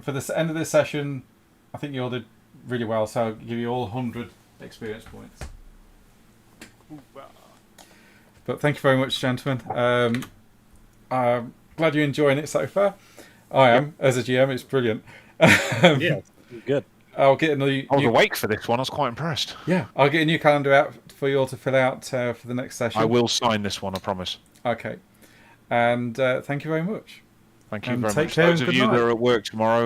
S1: For the end of this session, I think you all did really well, so I'll give you all 100 experience points. But thank you very much, gentlemen. Glad you're enjoying it so far. I am, as a GM. It's brilliant.
S2: Yeah, good.
S1: I'll get a new.
S7: I was awake for this one. I was quite impressed.
S1: Yeah, I'll get a new calendar out for you all to fill out for the next session.
S7: I will sign this one, I promise.
S1: Okay. And thank you very much.
S7: Thank you
S1: And
S7: very
S1: take
S7: much.
S1: care
S7: Those
S1: and
S7: of
S1: good
S7: you
S1: night.
S7: that are at work tomorrow,